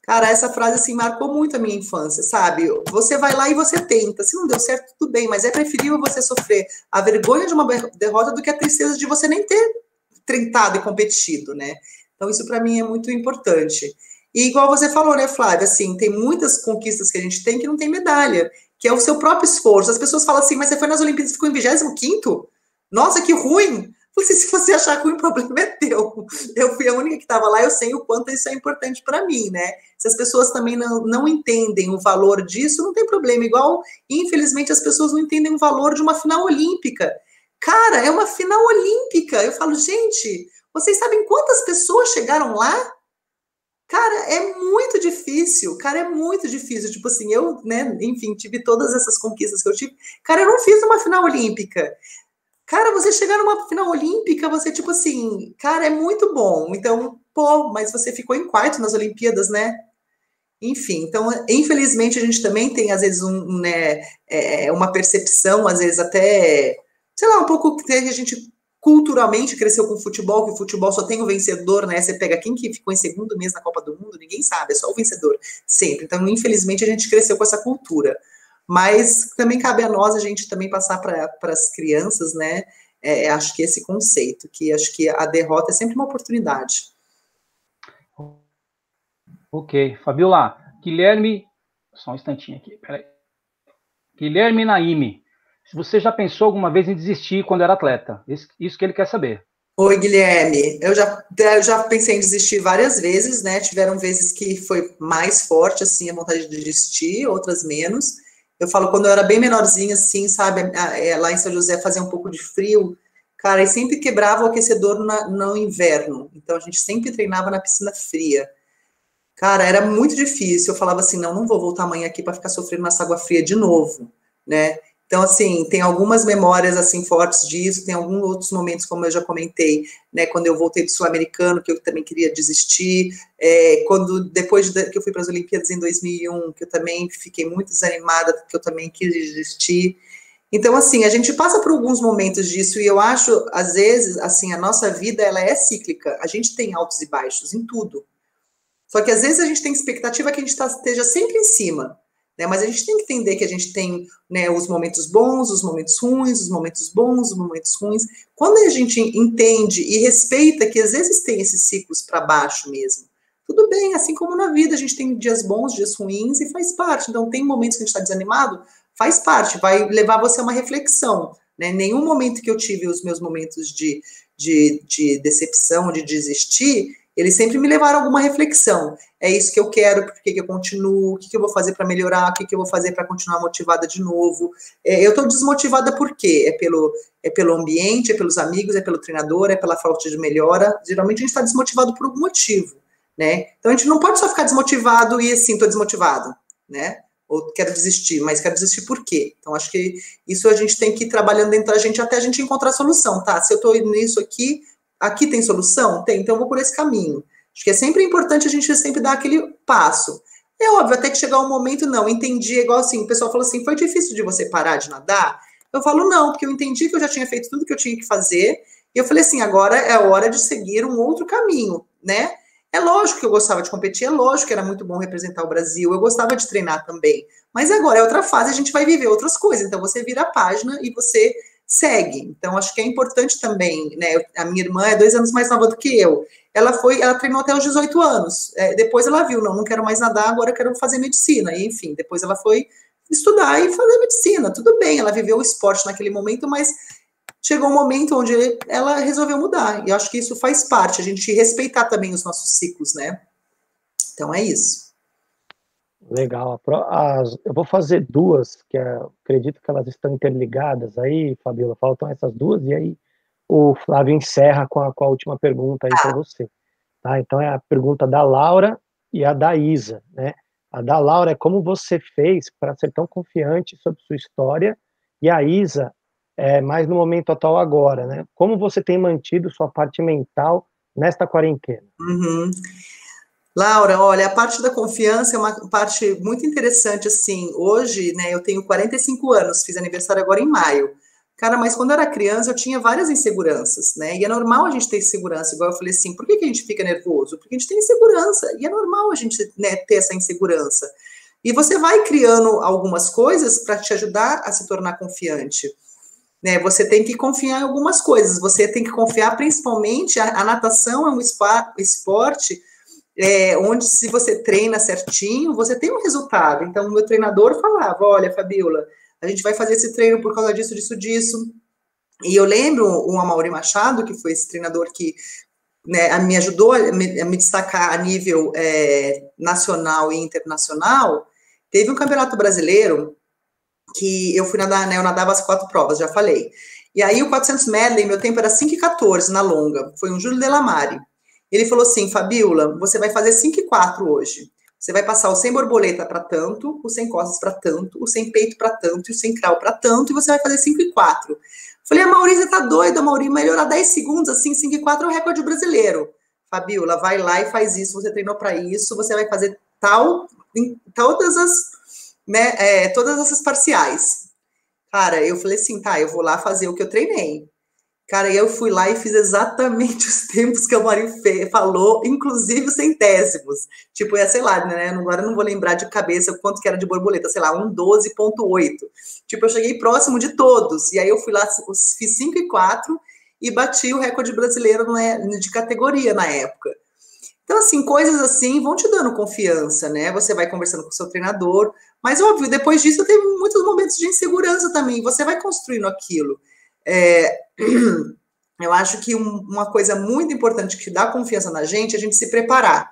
Cara, essa frase, assim, marcou muito a minha infância, sabe? Você vai lá e você tenta. Se não deu certo, tudo bem, mas é preferível você sofrer a vergonha de uma derrota do que a tristeza de você nem ter tentado e competido, né? Então, isso para mim é muito importante. E igual você falou, né, Flávia, assim, tem muitas conquistas que a gente tem que não tem medalha, que é o seu próprio esforço. As pessoas falam assim, mas você foi nas Olimpíadas e ficou em 25º? Nossa, que ruim! Falei assim, se você achar ruim, o problema é teu. Eu fui a única que estava lá, eu sei o quanto isso é importante para mim, né? Se as pessoas também não entendem o valor disso, não tem problema. Igual, infelizmente, as pessoas não entendem o valor de uma final olímpica. Cara, é uma final olímpica. Eu falo, gente, vocês sabem quantas pessoas chegaram lá? Cara, é muito difícil. Cara, é muito difícil. Tipo assim, eu, né, enfim, tive todas essas conquistas que eu tive. Cara, eu não fiz uma final olímpica. Cara, você chegar numa final olímpica, você, tipo assim, cara, é muito bom. Então, pô, mas você ficou em quarto nas Olimpíadas, né? Enfim, então, infelizmente, a gente também tem, às vezes, uma percepção, às vezes, até, sei lá, um pouco que a gente culturalmente cresceu com o futebol, que o futebol só tem o vencedor, né? Você pega quem que ficou em segundo mês na Copa do Mundo, ninguém sabe, é só o vencedor, sempre. Então, infelizmente, a gente cresceu com essa cultura. Mas também cabe a nós a gente também passar para as crianças, né? Acho que esse conceito, que acho que a derrota é sempre uma oportunidade. Ok, Fabiola, Guilherme, só um instantinho aqui, peraí. Guilherme Naime, se você já pensou alguma vez em desistir quando era atleta? Isso que ele quer saber. Oi, Guilherme, eu já pensei em desistir várias vezes, né? Tiveram vezes que foi mais forte, assim, a vontade de desistir, outras menos. Eu falo, quando eu era bem menorzinha, assim, sabe, lá em São José fazia um pouco de frio, cara, e sempre quebrava o aquecedor no inverno. Então, a gente sempre treinava na piscina fria. Cara, era muito difícil. Eu falava assim, não vou voltar amanhã aqui para ficar sofrendo nessa água fria de novo, né? Então, assim, tem algumas memórias, assim, fortes disso, tem alguns outros momentos, como eu já comentei, né, quando eu voltei do Sul-Americano, que eu também queria desistir, depois que eu fui para as Olimpíadas em 2001, que eu também fiquei muito desanimada, que eu também quis desistir. Então, assim, a gente passa por alguns momentos disso, e eu acho, às vezes, assim, a nossa vida, ela é cíclica, a gente tem altos e baixos em tudo. Só que, às vezes, a gente tem expectativa que a gente esteja sempre em cima, né? Mas a gente tem que entender que a gente tem, né, os momentos bons, os momentos ruins, os momentos bons, os momentos ruins. Quando a gente entende e respeita que às vezes tem esses ciclos para baixo mesmo, tudo bem, assim como na vida, a gente tem dias bons, dias ruins e faz parte. Então, tem momentos que a gente está desanimado, faz parte, vai levar você a uma reflexão, né? Nenhum momento que eu tive os meus momentos de decepção, de desistir, eles sempre me levaram a alguma reflexão. É isso que eu quero, por que eu continuo, o que eu vou fazer para melhorar, o que eu vou fazer para continuar motivada de novo. Eu estou desmotivada por quê? É pelo ambiente, é pelos amigos, é pelo treinador, é pela falta de melhora. Geralmente a gente está desmotivado por algum motivo, né? Então a gente não pode só ficar desmotivado e assim, estou desmotivado, né? Ou quero desistir, mas quero desistir por quê? Então acho que isso a gente tem que ir trabalhando dentro da gente até a gente encontrar a solução, tá? Se eu estou nisso aqui tem solução? Tem, então eu vou por esse caminho. Acho que é sempre importante a gente sempre dar aquele passo. É óbvio, até que chegar um momento, não, entendi, igual assim, o pessoal falou assim, foi difícil de você parar de nadar? Eu falo, não, porque eu entendi que eu já tinha feito tudo que eu tinha que fazer, e eu falei assim, agora é hora de seguir um outro caminho, né? É lógico que eu gostava de competir, é lógico que era muito bom representar o Brasil, eu gostava de treinar também, mas agora é outra fase, a gente vai viver outras coisas, então você vira a página e você segue. Então, acho que é importante também, né? A minha irmã é 2 anos mais nova do que eu. Ela treinou até os 18 anos. Depois ela viu, não quero mais nadar, agora eu quero fazer medicina. E, enfim, depois ela foi estudar e fazer medicina. Tudo bem, ela viveu o esporte naquele momento, mas chegou um momento onde ela resolveu mudar. E eu acho que isso faz parte, a gente respeitar também os nossos ciclos, né? Então, é isso. Legal. Eu vou fazer duas, que acredito que elas estão interligadas aí, Fabiola. Faltam essas duas, e aí o Flávio encerra com a última pergunta aí para você. Tá? Então é a pergunta da Laura e a da Isa, né? A da Laura é como você fez para ser tão confiante sobre sua história, e a Isa é mais no momento atual agora, né? Como você tem mantido sua parte mental nesta quarentena? Uhum. Laura, olha, a parte da confiança é uma parte muito interessante, assim, hoje, né, eu tenho 45 anos, fiz aniversário agora em maio, cara, mas quando eu era criança eu tinha várias inseguranças, né, e é normal a gente ter insegurança, igual eu falei assim, por que a gente fica nervoso? Porque a gente tem insegurança, e é normal a gente, né, ter essa insegurança, e você vai criando algumas coisas para te ajudar a se tornar confiante, né, você tem que confiar em algumas coisas, você tem que confiar principalmente, a natação é um esporte onde se você treina certinho, você tem um resultado. Então, o meu treinador falava, olha, Fabiola, a gente vai fazer esse treino por causa disso, disso, disso. E eu lembro o Amaury Machado, que foi esse treinador que, né, me ajudou a me destacar a nível nacional e internacional. Teve um campeonato brasileiro que eu fui nadar, né, eu nadava as 4 provas, já falei. E aí o 400 medley, meu tempo era 5:14 na longa, foi um Júlio Delamare. Ele falou assim, Fabiola, você vai fazer 5:04 hoje. Você vai passar o sem borboleta para tanto, o sem costas para tanto, o sem peito para tanto, e o sem crawl para tanto, e você vai fazer 5:04. Falei, Amaury, você tá doida, Amaury, melhorar 10 segundos, assim, 5:04 é o recorde brasileiro. Fabiola, vai lá e faz isso, você treinou para isso, você vai fazer tal, em todas as, né, todas essas parciais. Cara, eu falei assim, tá, eu vou lá fazer o que eu treinei. Cara, eu fui lá e fiz exatamente os tempos que a Amaury falou, inclusive os centésimos. Tipo, sei lá, né? Agora eu não vou lembrar de cabeça quanto que era de borboleta, sei lá, 1:12.8. Tipo, eu cheguei próximo de todos. E aí eu fui lá, fiz 5:04 e bati o recorde brasileiro, né, de categoria na época. Então, assim, coisas assim vão te dando confiança, né? Você vai conversando com o seu treinador. Mas, óbvio, depois disso eu teve muitos momentos de insegurança também. Você vai construindo aquilo. Eu acho que uma coisa muito importante que dá confiança na gente é a gente se preparar.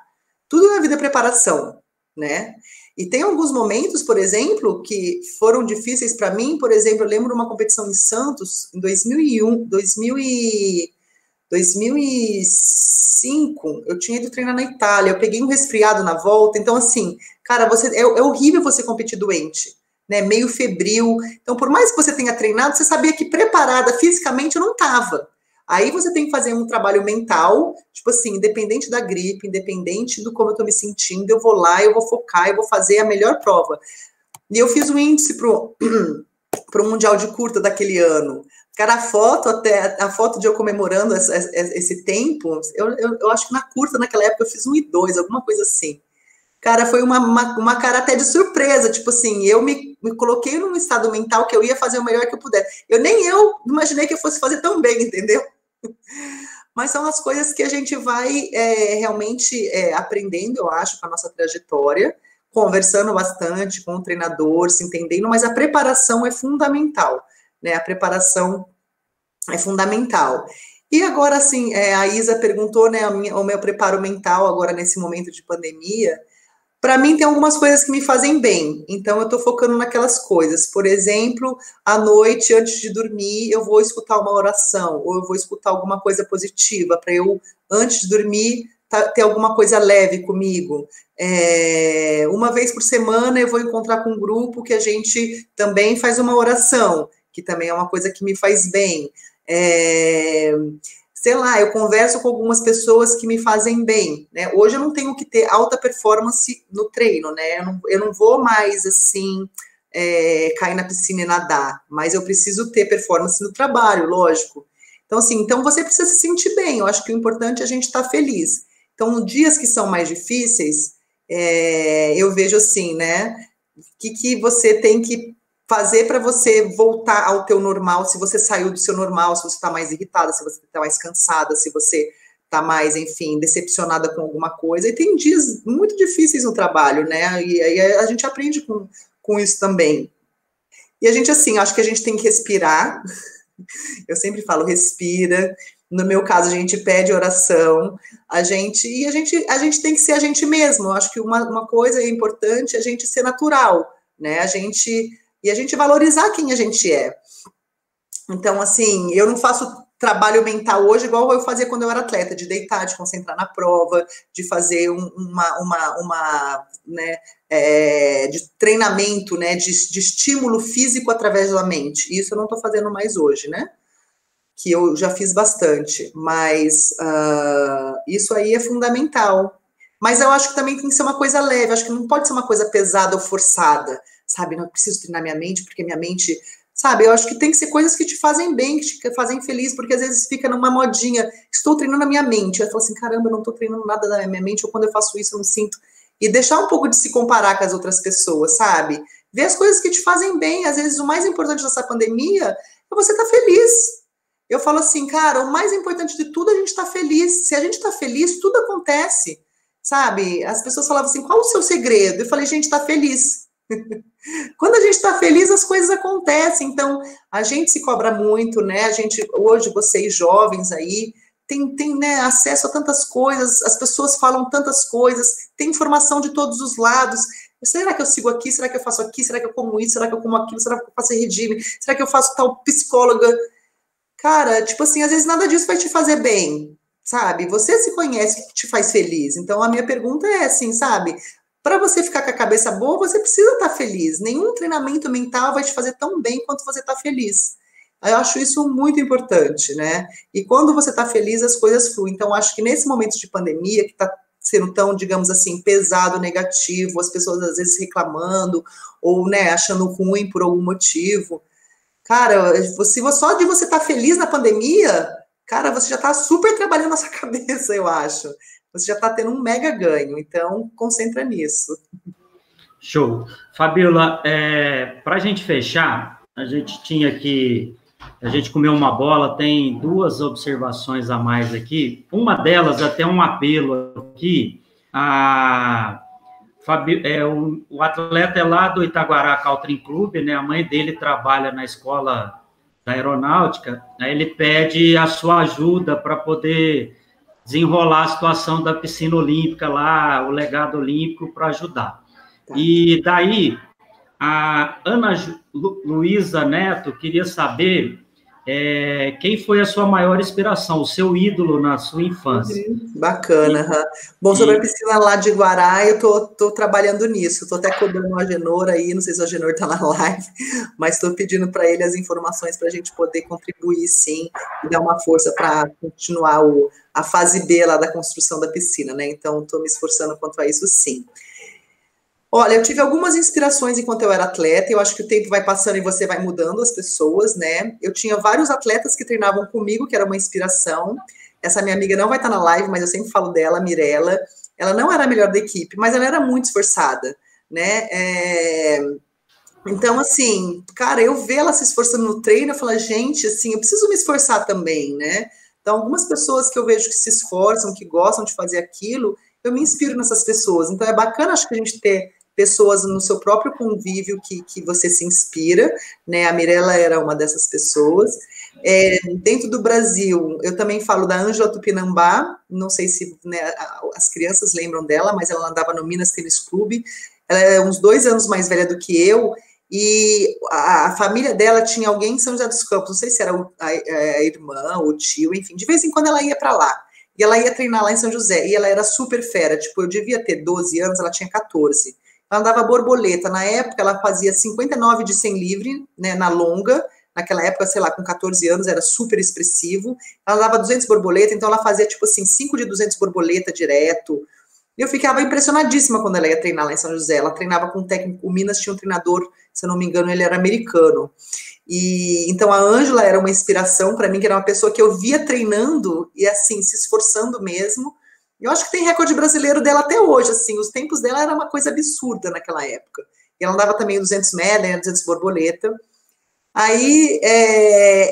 Tudo na vida é preparação, né? E tem alguns momentos, por exemplo, que foram difíceis para mim. Por exemplo, eu lembro de uma competição em Santos, em 2005, eu tinha ido treinar na Itália, eu peguei um resfriado na volta. Então, assim, cara, é horrível você competir doente, né, meio febril. Então, por mais que você tenha treinado, você sabia que preparada fisicamente eu não estava. Aí você tem que fazer um trabalho mental, tipo assim, independente da gripe, independente do como eu tô me sentindo, eu vou lá, eu vou focar, eu vou fazer a melhor prova. E eu fiz um índice pro Mundial de Curta daquele ano. Cara, a foto de eu comemorando esse tempo, eu acho que na curta, naquela época, eu fiz 1:02, alguma coisa assim. Cara, foi uma cara até de surpresa, tipo assim, eu me coloquei num estado mental que eu ia fazer o melhor que eu puder. Eu imaginei que eu fosse fazer tão bem, entendeu? Mas são as coisas que a gente vai realmente aprendendo, eu acho, com a nossa trajetória, conversando bastante com o treinador, se entendendo, mas a preparação é fundamental, né? A preparação é fundamental. E agora, assim, a Isa perguntou, né, o meu preparo mental agora nesse momento de pandemia. Para mim, tem algumas coisas que me fazem bem, então eu estou focando naquelas coisas. Por exemplo, à noite, antes de dormir, eu vou escutar uma oração, ou eu vou escutar alguma coisa positiva, para eu, antes de dormir, ter alguma coisa leve comigo. Uma vez por semana, eu vou encontrar com um grupo que a gente também faz uma oração, que também é uma coisa que me faz bem. Sei lá, eu converso com algumas pessoas que me fazem bem, né? Hoje eu não tenho que ter alta performance no treino, né? Eu não vou mais, assim, cair na piscina e nadar, mas eu preciso ter performance no trabalho, lógico. Então, assim, você precisa se sentir bem. Eu acho que o importante é a gente estar feliz. Então, dias que são mais difíceis, eu vejo assim, né? O que você tem que fazer para você voltar ao teu normal, se você saiu do seu normal, se você está mais irritada, se você está mais cansada, se você está mais, enfim, decepcionada com alguma coisa. E tem dias muito difíceis no trabalho, né? E aí a gente aprende com isso também. E a gente, assim, acho que a gente tem que respirar. Eu sempre falo, respira. No meu caso, a gente pede oração. A gente tem que ser a gente mesmo. Eu acho que uma coisa importante é a gente ser natural, né? E a gente valorizar quem a gente é. Então, assim, eu não faço trabalho mental hoje igual eu fazia quando eu era atleta, de deitar, de concentrar na prova, de fazer de treinamento, né, de estímulo físico através da mente. Isso eu não estou fazendo mais hoje, né? Que eu já fiz bastante. Mas isso aí é fundamental. Mas eu acho que também tem que ser uma coisa leve, acho que não pode ser uma coisa pesada ou forçada, sabe? Não preciso treinar minha mente, porque minha mente, sabe? Eu acho que tem que ser coisas que te fazem bem, que te fazem feliz, porque às vezes fica numa modinha, estou treinando a minha mente, eu falo assim, caramba, eu não estou treinando nada da minha mente, ou quando eu faço isso eu não sinto, e deixar um pouco de se comparar com as outras pessoas, sabe? Ver as coisas que te fazem bem, às vezes o mais importante dessa pandemia é você estar feliz. Eu falo assim, cara, o mais importante de tudo é a gente estar feliz, se a gente está feliz, tudo acontece. Sabe? As pessoas falavam assim, qual o seu segredo? Eu falei, gente, tá feliz. Quando a gente está feliz, as coisas acontecem. Então, a gente se cobra muito, né? A gente, hoje, vocês jovens aí, tem né, acesso a tantas coisas, as pessoas falam tantas coisas, tem informação de todos os lados. Será que eu sigo aqui? Será que eu faço aqui? Será que eu como isso? Será que eu como aquilo? Será que eu faço regime? Será que eu faço tal psicóloga? Cara, tipo assim, às vezes nada disso vai te fazer bem, sabe? Você se conhece o que te faz feliz. Então, a minha pergunta é assim, sabe? Para você ficar com a cabeça boa, você precisa estar feliz. Nenhum treinamento mental vai te fazer tão bem quanto você está feliz. Eu acho isso muito importante, né? E quando você está feliz, as coisas fluem. Então, acho que nesse momento de pandemia, que está sendo tão, digamos assim, pesado, negativo, as pessoas às vezes reclamando, ou, né, achando ruim por algum motivo. Cara, se só de você estar feliz na pandemia, cara, você já está super trabalhando a sua cabeça, eu acho. Você já está tendo um mega ganho. Então, concentra nisso. Show. Fabíola, para a gente fechar, a gente tinha que... A gente comeu uma bola, tem 2 observações a mais aqui. Uma delas, até um apelo aqui. O atleta é lá do Itaguará Country Club, né? A mãe dele trabalha na escola da aeronáutica. Aí ele pede a sua ajuda para poder desenrolar a situação da piscina olímpica lá, o legado olímpico, para ajudar. E daí, a Ana Luísa Neto queria saber quem foi a sua maior inspiração, o seu ídolo na sua infância. Bacana. Bom, sobre a piscina lá de Guará, eu tô trabalhando nisso, tô até cobrando o Agenor aí, não sei se o Agenor tá na live, mas estou pedindo para ele as informações para a gente poder contribuir, sim, e dar uma força para continuar a fase B lá da construção da piscina, né? Então, estou me esforçando quanto a isso, sim. Olha, eu tive algumas inspirações enquanto eu era atleta, eu acho que o tempo vai passando e você vai mudando as pessoas, né? Eu tinha vários atletas que treinavam comigo, que era uma inspiração. Essa minha amiga não vai estar na live, mas eu sempre falo dela, a Mirella. Ela não era a melhor da equipe, mas ela era muito esforçada, né? Então, assim, cara, eu ver ela se esforçando no treino, eu falo, gente, assim, eu preciso me esforçar também, né? Então, algumas pessoas que eu vejo que se esforçam, que gostam de fazer aquilo, eu me inspiro nessas pessoas. Então, é bacana, acho que a gente ter pessoas no seu próprio convívio que você se inspira, né? A Mirella era uma dessas pessoas. Dentro do Brasil, eu também falo da Ângela Tupinambá, não sei se, né, as crianças lembram dela, mas ela andava no Minas Tênis Clube, ela é uns 2 anos mais velha do que eu, e a família dela tinha alguém em São José dos Campos, não sei se era a irmã, o tio, enfim, de vez em quando ela ia para lá, e ela ia treinar lá em São José, e ela era super fera, tipo, eu devia ter 12 anos, ela tinha 14, ela andava borboleta, na época ela fazia 59 de 100 livre, né, na longa, naquela época, sei lá, com 14 anos, era super expressivo, ela andava 200 borboleta, então ela fazia, tipo assim, 5 de 200 borboleta direto, e eu ficava impressionadíssima quando ela ia treinar lá em São José, ela treinava com um técnico, o Minas tinha um treinador, se eu não me engano, ele era americano, e então a Ângela era uma inspiração para mim, que era uma pessoa que eu via treinando, e assim, se esforçando mesmo. Eu acho que tem recorde brasileiro dela até hoje, assim, os tempos dela era uma coisa absurda naquela época. E ela andava também 200 medley, 200 borboleta. Aí,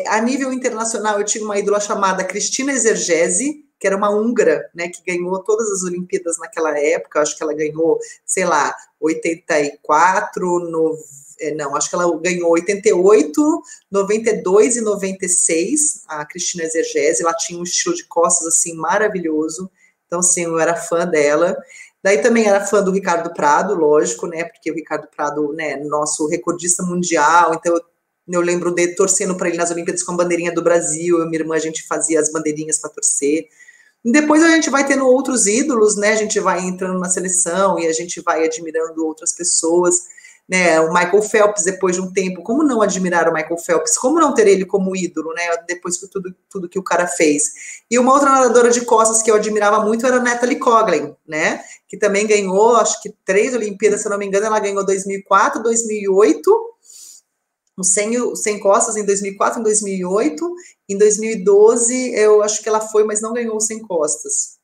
a nível internacional, eu tive uma ídola chamada Cristina Esergesi, que era uma húngara, né, que ganhou todas as Olimpíadas naquela época, acho que ela ganhou, sei lá, 84, acho que ela ganhou 88, 92 e 96, a Cristina Esergesi, ela tinha um estilo de costas, assim, maravilhoso. Então, assim, eu era fã dela. Daí também era fã do Ricardo Prado, lógico, né? Porque o Ricardo Prado, né, nosso recordista mundial. Então, eu lembro dele torcendo para ele nas Olimpíadas com a bandeirinha do Brasil. Eu e minha irmã, a gente fazia as bandeirinhas para torcer. E depois a gente vai tendo outros ídolos, né? A gente vai entrando na seleção e a gente vai admirando outras pessoas. Né, o Michael Phelps, depois de um tempo, como não admirar o Michael Phelps, como não ter ele como ídolo, né, depois de tudo que o cara fez. E uma outra nadadora de costas que eu admirava muito era a Natalie Coughlin, né, que também ganhou, acho que 3 Olimpíadas, se eu não me engano, ela ganhou 2004, 2008, o 100 costas em 2004, em 2008, em 2012, eu acho que ela foi, mas não ganhou o 100 costas.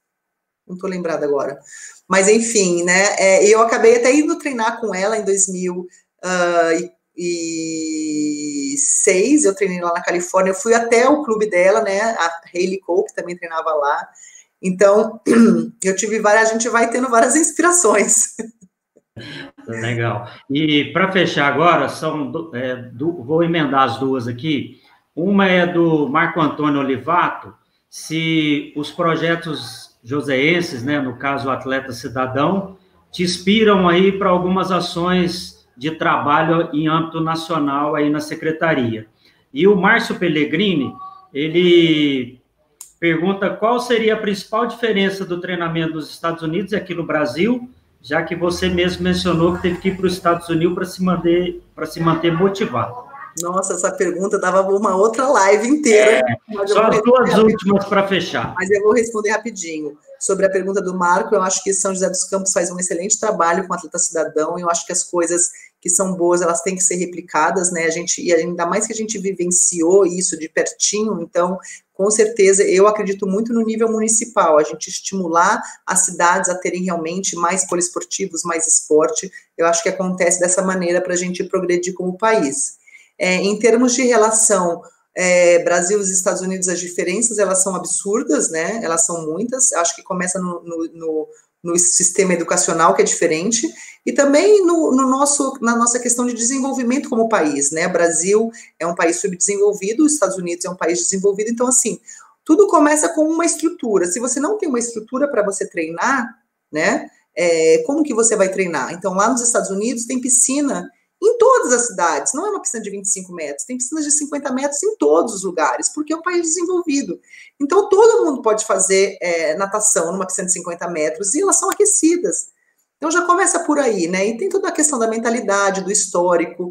Não tô lembrada agora. Mas, enfim, né, eu acabei até indo treinar com ela em 2006, eu treinei lá na Califórnia, eu fui até o clube dela, né, a Hayley Cole, que também treinava lá, então, a gente vai tendo várias inspirações. Legal. E para fechar agora, vou emendar as duas aqui. Uma é do Marco Antônio Olivato, se os projetos joseenses, né, no caso o Atleta Cidadão, te inspiram aí para algumas ações de trabalho em âmbito nacional aí na secretaria. E o Márcio Pellegrini, ele pergunta qual seria a principal diferença do treinamento dos Estados Unidos e aqui no Brasil, já que você mesmo mencionou que teve que ir para os Estados Unidos para se manter motivado. Nossa, essa pergunta dava uma outra live inteira. Só as duas últimas para fechar. Mas eu vou responder rapidinho. Sobre a pergunta do Marco, eu acho que São José dos Campos faz um excelente trabalho com o Atleta Cidadão, e eu acho que as coisas que são boas, elas têm que ser replicadas, né? E ainda mais que a gente vivenciou isso de pertinho, então, com certeza, eu acredito muito no nível municipal, a gente estimular as cidades a terem realmente mais poliesportivos, mais esporte, eu acho que acontece dessa maneira para a gente progredir como país. Em termos de relação Brasil e Estados Unidos, as diferenças, elas são absurdas, né? Elas são muitas, acho que começa no sistema educacional, que é diferente, e também na nossa questão de desenvolvimento como país, né? O Brasil é um país subdesenvolvido, os Estados Unidos é um país desenvolvido, então, assim, tudo começa com uma estrutura. Se você não tem uma estrutura para você treinar, né? Como que você vai treinar? Então, lá nos Estados Unidos tem piscina em todas as cidades, não é uma piscina de 25 metros, tem piscinas de 50 metros em todos os lugares, porque é um país desenvolvido. Então, todo mundo pode fazer natação numa piscina de 50 metros, e elas são aquecidas. Então, já começa por aí, né? E tem toda a questão da mentalidade, do histórico,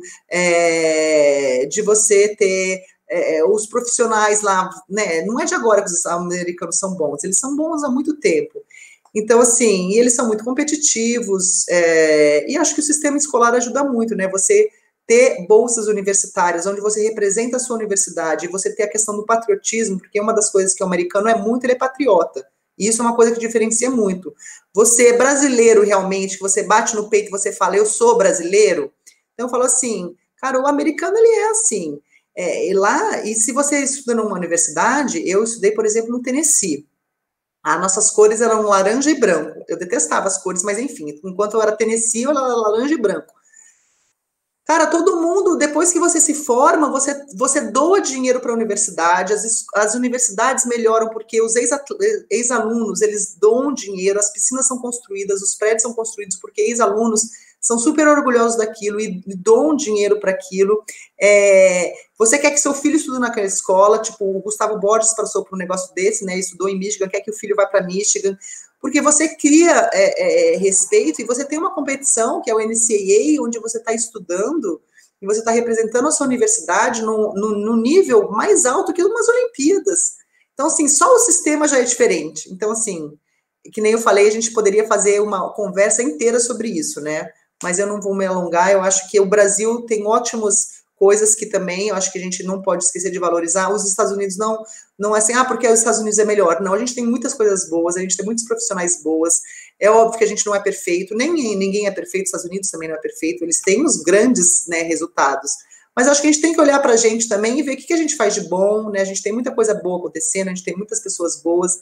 de você ter os profissionais lá, né? Não é de agora que os americanos são bons, eles são bons há muito tempo. Então, assim, eles são muito competitivos, e acho que o sistema escolar ajuda muito, né? Você ter bolsas universitárias, onde você representa a sua universidade, e você ter a questão do patriotismo, porque uma das coisas que o americano ele é patriota, e isso é uma coisa que diferencia muito. Você é brasileiro realmente, que você bate no peito e você fala, eu sou brasileiro, então eu falo assim, cara, o americano, ele é assim, e se você estuda numa universidade, eu estudei, por exemplo, no Tennessee, as nossas cores eram laranja e branco. Eu detestava as cores, mas enfim, enquanto eu era Tennessee, eu era laranja e branco. Cara, todo mundo, depois que você se forma, você doa dinheiro para a universidade, as universidades melhoram porque os ex-alunos, eles doam dinheiro, as piscinas são construídas, os prédios são construídos porque ex-alunos são super orgulhosos daquilo e doam dinheiro para aquilo. Você quer que seu filho estude naquela escola, tipo, o Gustavo Borges passou por um negócio desse, né, estudou em Michigan, quer que o filho vá para Michigan, porque você cria respeito e você tem uma competição, que é o NCAA, onde você está estudando e você está representando a sua universidade no nível mais alto que umas Olimpíadas. Então, assim, só o sistema já é diferente. Então, assim, que nem eu falei, a gente poderia fazer uma conversa inteira sobre isso, né? Mas eu não vou me alongar, eu acho que o Brasil tem ótimas coisas que também, eu acho que a gente não pode esquecer de valorizar. Os Estados Unidos não é assim, porque os Estados Unidos é melhor. Não, a gente tem muitas coisas boas, a gente tem muitos profissionais boas. É óbvio que a gente não é perfeito, nem ninguém é perfeito, os Estados Unidos também não é perfeito, eles têm os grandes, né, resultados. Mas acho que a gente tem que olhar para a gente também e ver o que a gente faz de bom, né? A gente tem muita coisa boa acontecendo, a gente tem muitas pessoas boas,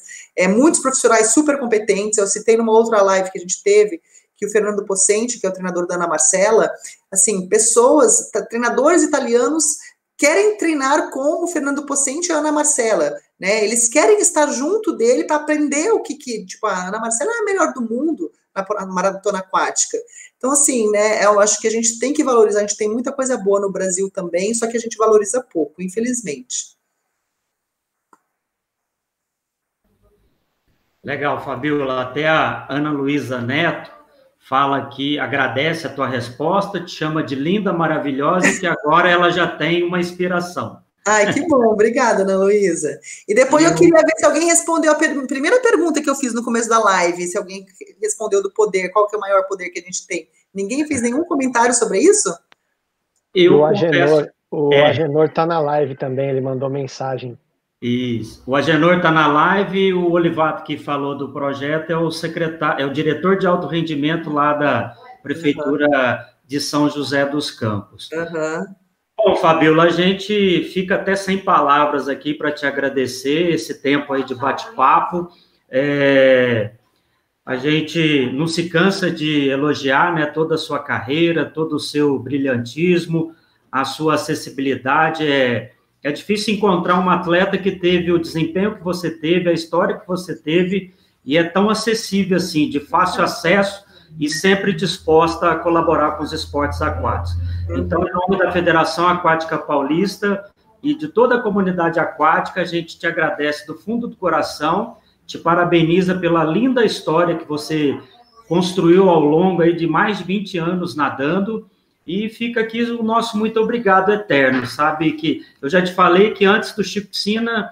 muitos profissionais super competentes. Eu citei numa outra live que a gente teve, que o Fernando Pocente, que é o treinador da Ana Marcela, assim, treinadores italianos querem treinar com o Fernando Pocente e a Ana Marcela, né? Eles querem estar junto dele para aprender o que, tipo, a Ana Marcela é a melhor do mundo na maratona aquática. Então, assim, né, eu acho que a gente tem que valorizar, a gente tem muita coisa boa no Brasil também, só que a gente valoriza pouco, infelizmente. Legal, Fabiola. Até a Ana Luísa Neto fala aqui, agradece a tua resposta, te chama de linda, maravilhosa, e que agora ela já tem uma inspiração. Ai, que bom, obrigada, Ana Luísa. E depois eu queria ver se alguém respondeu a primeira pergunta que eu fiz no começo da live, se alguém respondeu do poder, qual que é o maior poder que a gente tem. Ninguém fez nenhum comentário sobre isso? O Agenor está na live também, ele mandou mensagem. Isso. O Agenor está na live, o Olivato que falou do projeto é o diretor de alto rendimento lá da Prefeitura de São José dos Campos. Bom, Fabiola, a gente fica até sem palavras aqui para te agradecer esse tempo aí de bate-papo. a gente não se cansa de elogiar, né, toda a sua carreira, todo o seu brilhantismo, a sua acessibilidade. É difícil encontrar um atleta que teve o desempenho que você teve, a história que você teve, e é tão acessível assim, de fácil acesso e sempre disposta a colaborar com os esportes aquáticos. Então, em nome da Federação Aquática Paulista e de toda a comunidade aquática, a gente te agradece do fundo do coração, te parabeniza pela linda história que você construiu ao longo aí de mais de 20 anos nadando, e fica aqui o nosso muito obrigado eterno, sabe? Que eu já te falei que antes do Chico Piscina,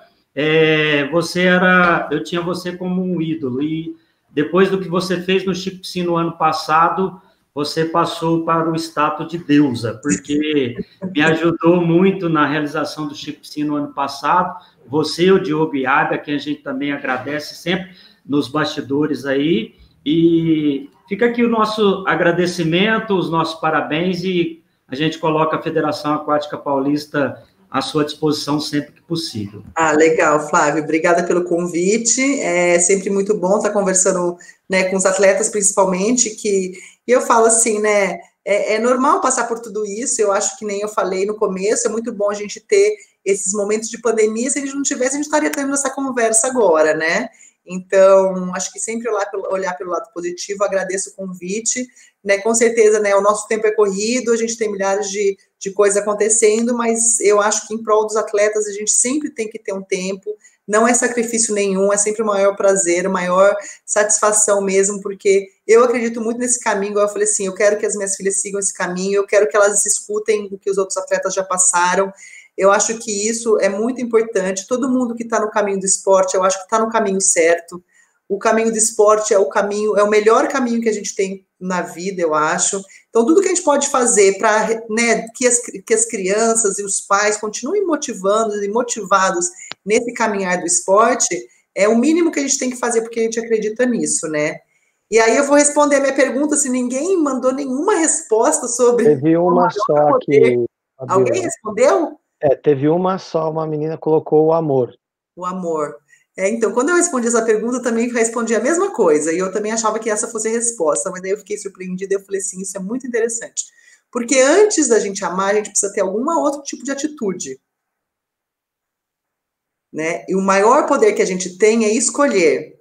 eu tinha você como um ídolo, e depois do que você fez no Chico Piscina no ano passado, você passou para o status de deusa, porque me ajudou muito na realização do Chico Piscina no ano passado, você, o Diogo Iabe, a quem a gente também agradece sempre nos bastidores aí, e fica aqui o nosso agradecimento, os nossos parabéns, e a gente coloca a Federação Aquática Paulista à sua disposição sempre que possível. Ah, legal, Flávio, obrigada pelo convite, é sempre muito bom estar conversando, né, com os atletas, principalmente, e eu falo assim, né, é normal passar por tudo isso, eu acho que nem eu falei no começo, é muito bom a gente ter esses momentos de pandemia, se a gente não tivesse, a gente estaria tendo essa conversa agora, né? Então, acho que sempre olhar pelo lado positivo, agradeço o convite, né? Com certeza, né, o nosso tempo é corrido, a gente tem milhares de coisas acontecendo, mas eu acho que em prol dos atletas a gente sempre tem que ter um tempo, não é sacrifício nenhum, é sempre o maior prazer, a maior satisfação mesmo, porque eu acredito muito nesse caminho, eu falei assim, eu quero que as minhas filhas sigam esse caminho, eu quero que elas escutem o que os outros atletas já passaram. Eu acho que isso é muito importante. Todo mundo que está no caminho do esporte, eu acho que está no caminho certo. O caminho do esporte é o melhor caminho que a gente tem na vida, eu acho. Então, tudo que a gente pode fazer para, né, que as crianças e os pais continuem motivando e motivados nesse caminhar do esporte, é o mínimo que a gente tem que fazer, porque a gente acredita nisso, né? E aí eu vou responder a minha pergunta, se ninguém mandou nenhuma resposta sobre... Teve uma só aqui. Alguém respondeu? Teve uma só, uma menina colocou o amor. O amor. Então, quando eu respondi essa pergunta, eu também respondi a mesma coisa, e eu também achava que essa fosse a resposta, mas daí eu fiquei surpreendida, eu falei assim, isso é muito interessante. Porque antes da gente amar, a gente precisa ter algum outro tipo de atitude. Né? E o maior poder que a gente tem é escolher.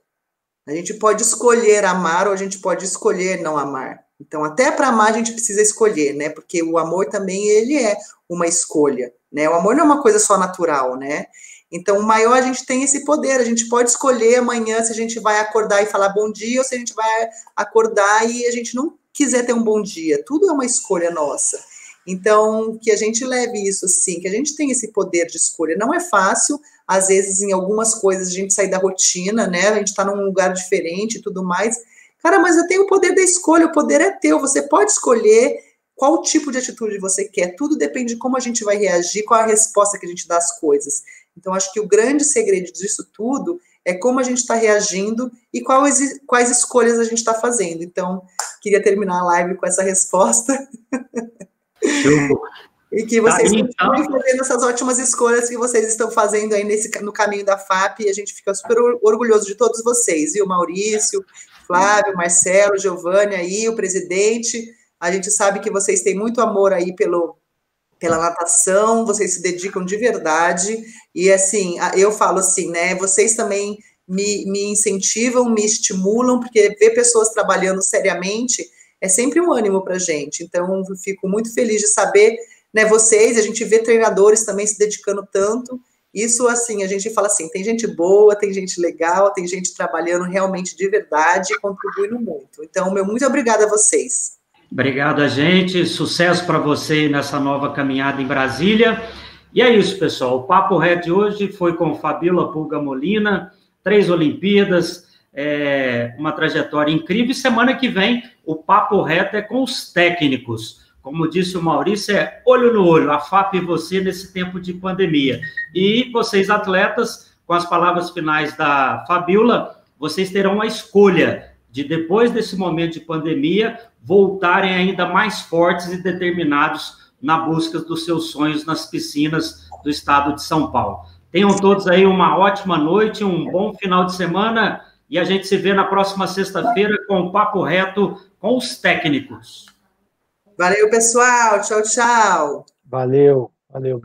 A gente pode escolher amar, ou a gente pode escolher não amar. Então, até para amar, a gente precisa escolher, né? Porque o amor também, ele é uma escolha, né? O amor não é uma coisa só natural, né? Então, o maior, a gente tem esse poder, a gente pode escolher amanhã se a gente vai acordar e falar bom dia, ou se a gente vai acordar e a gente não quiser ter um bom dia. Tudo é uma escolha nossa. Então, que a gente leve isso, sim, que a gente tem esse poder de escolha. Não é fácil, às vezes, em algumas coisas, a gente sair da rotina, né? A gente está num lugar diferente e tudo mais. Cara, mas eu tenho o poder da escolha, o poder é teu, você pode escolher qual tipo de atitude você quer, tudo depende de como a gente vai reagir, qual a resposta que a gente dá às coisas. Então, acho que o grande segredo disso tudo é como a gente está reagindo e quais escolhas a gente está fazendo. Então, queria terminar a live com essa resposta. E que vocês continuem fazendo essas ótimas escolhas que vocês estão fazendo aí no caminho da FAP, e a gente fica super orgulhoso de todos vocês, viu? Maurício, Flávio, Marcelo, Giovanni aí, o presidente. A gente sabe que vocês têm muito amor aí pela natação, vocês se dedicam de verdade, e assim, eu falo assim, né, vocês também me incentivam, me estimulam, porque ver pessoas trabalhando seriamente é sempre um ânimo pra gente, então eu fico muito feliz de saber, né, vocês, a gente vê treinadores também se dedicando tanto, isso assim, a gente fala assim, tem gente boa, tem gente legal, tem gente trabalhando realmente de verdade, contribuindo muito, então, muito obrigada a vocês. Obrigado a gente, sucesso para você nessa nova caminhada em Brasília. E é isso, pessoal, o Papo Reto de hoje foi com Fabíola Pulga Molina, 3 Olimpíadas, uma trajetória incrível, e semana que vem o Papo Reto é com os técnicos, como disse o Maurício, é olho no olho, a FAP e você nesse tempo de pandemia. E vocês atletas, com as palavras finais da Fabíola, vocês terão a escolha de, depois desse momento de pandemia, voltarem ainda mais fortes e determinados na busca dos seus sonhos nas piscinas do estado de São Paulo. Tenham todos aí uma ótima noite, um bom final de semana e a gente se vê na próxima sexta-feira com o Papo Reto com os técnicos. Valeu, pessoal. Tchau, tchau. Valeu.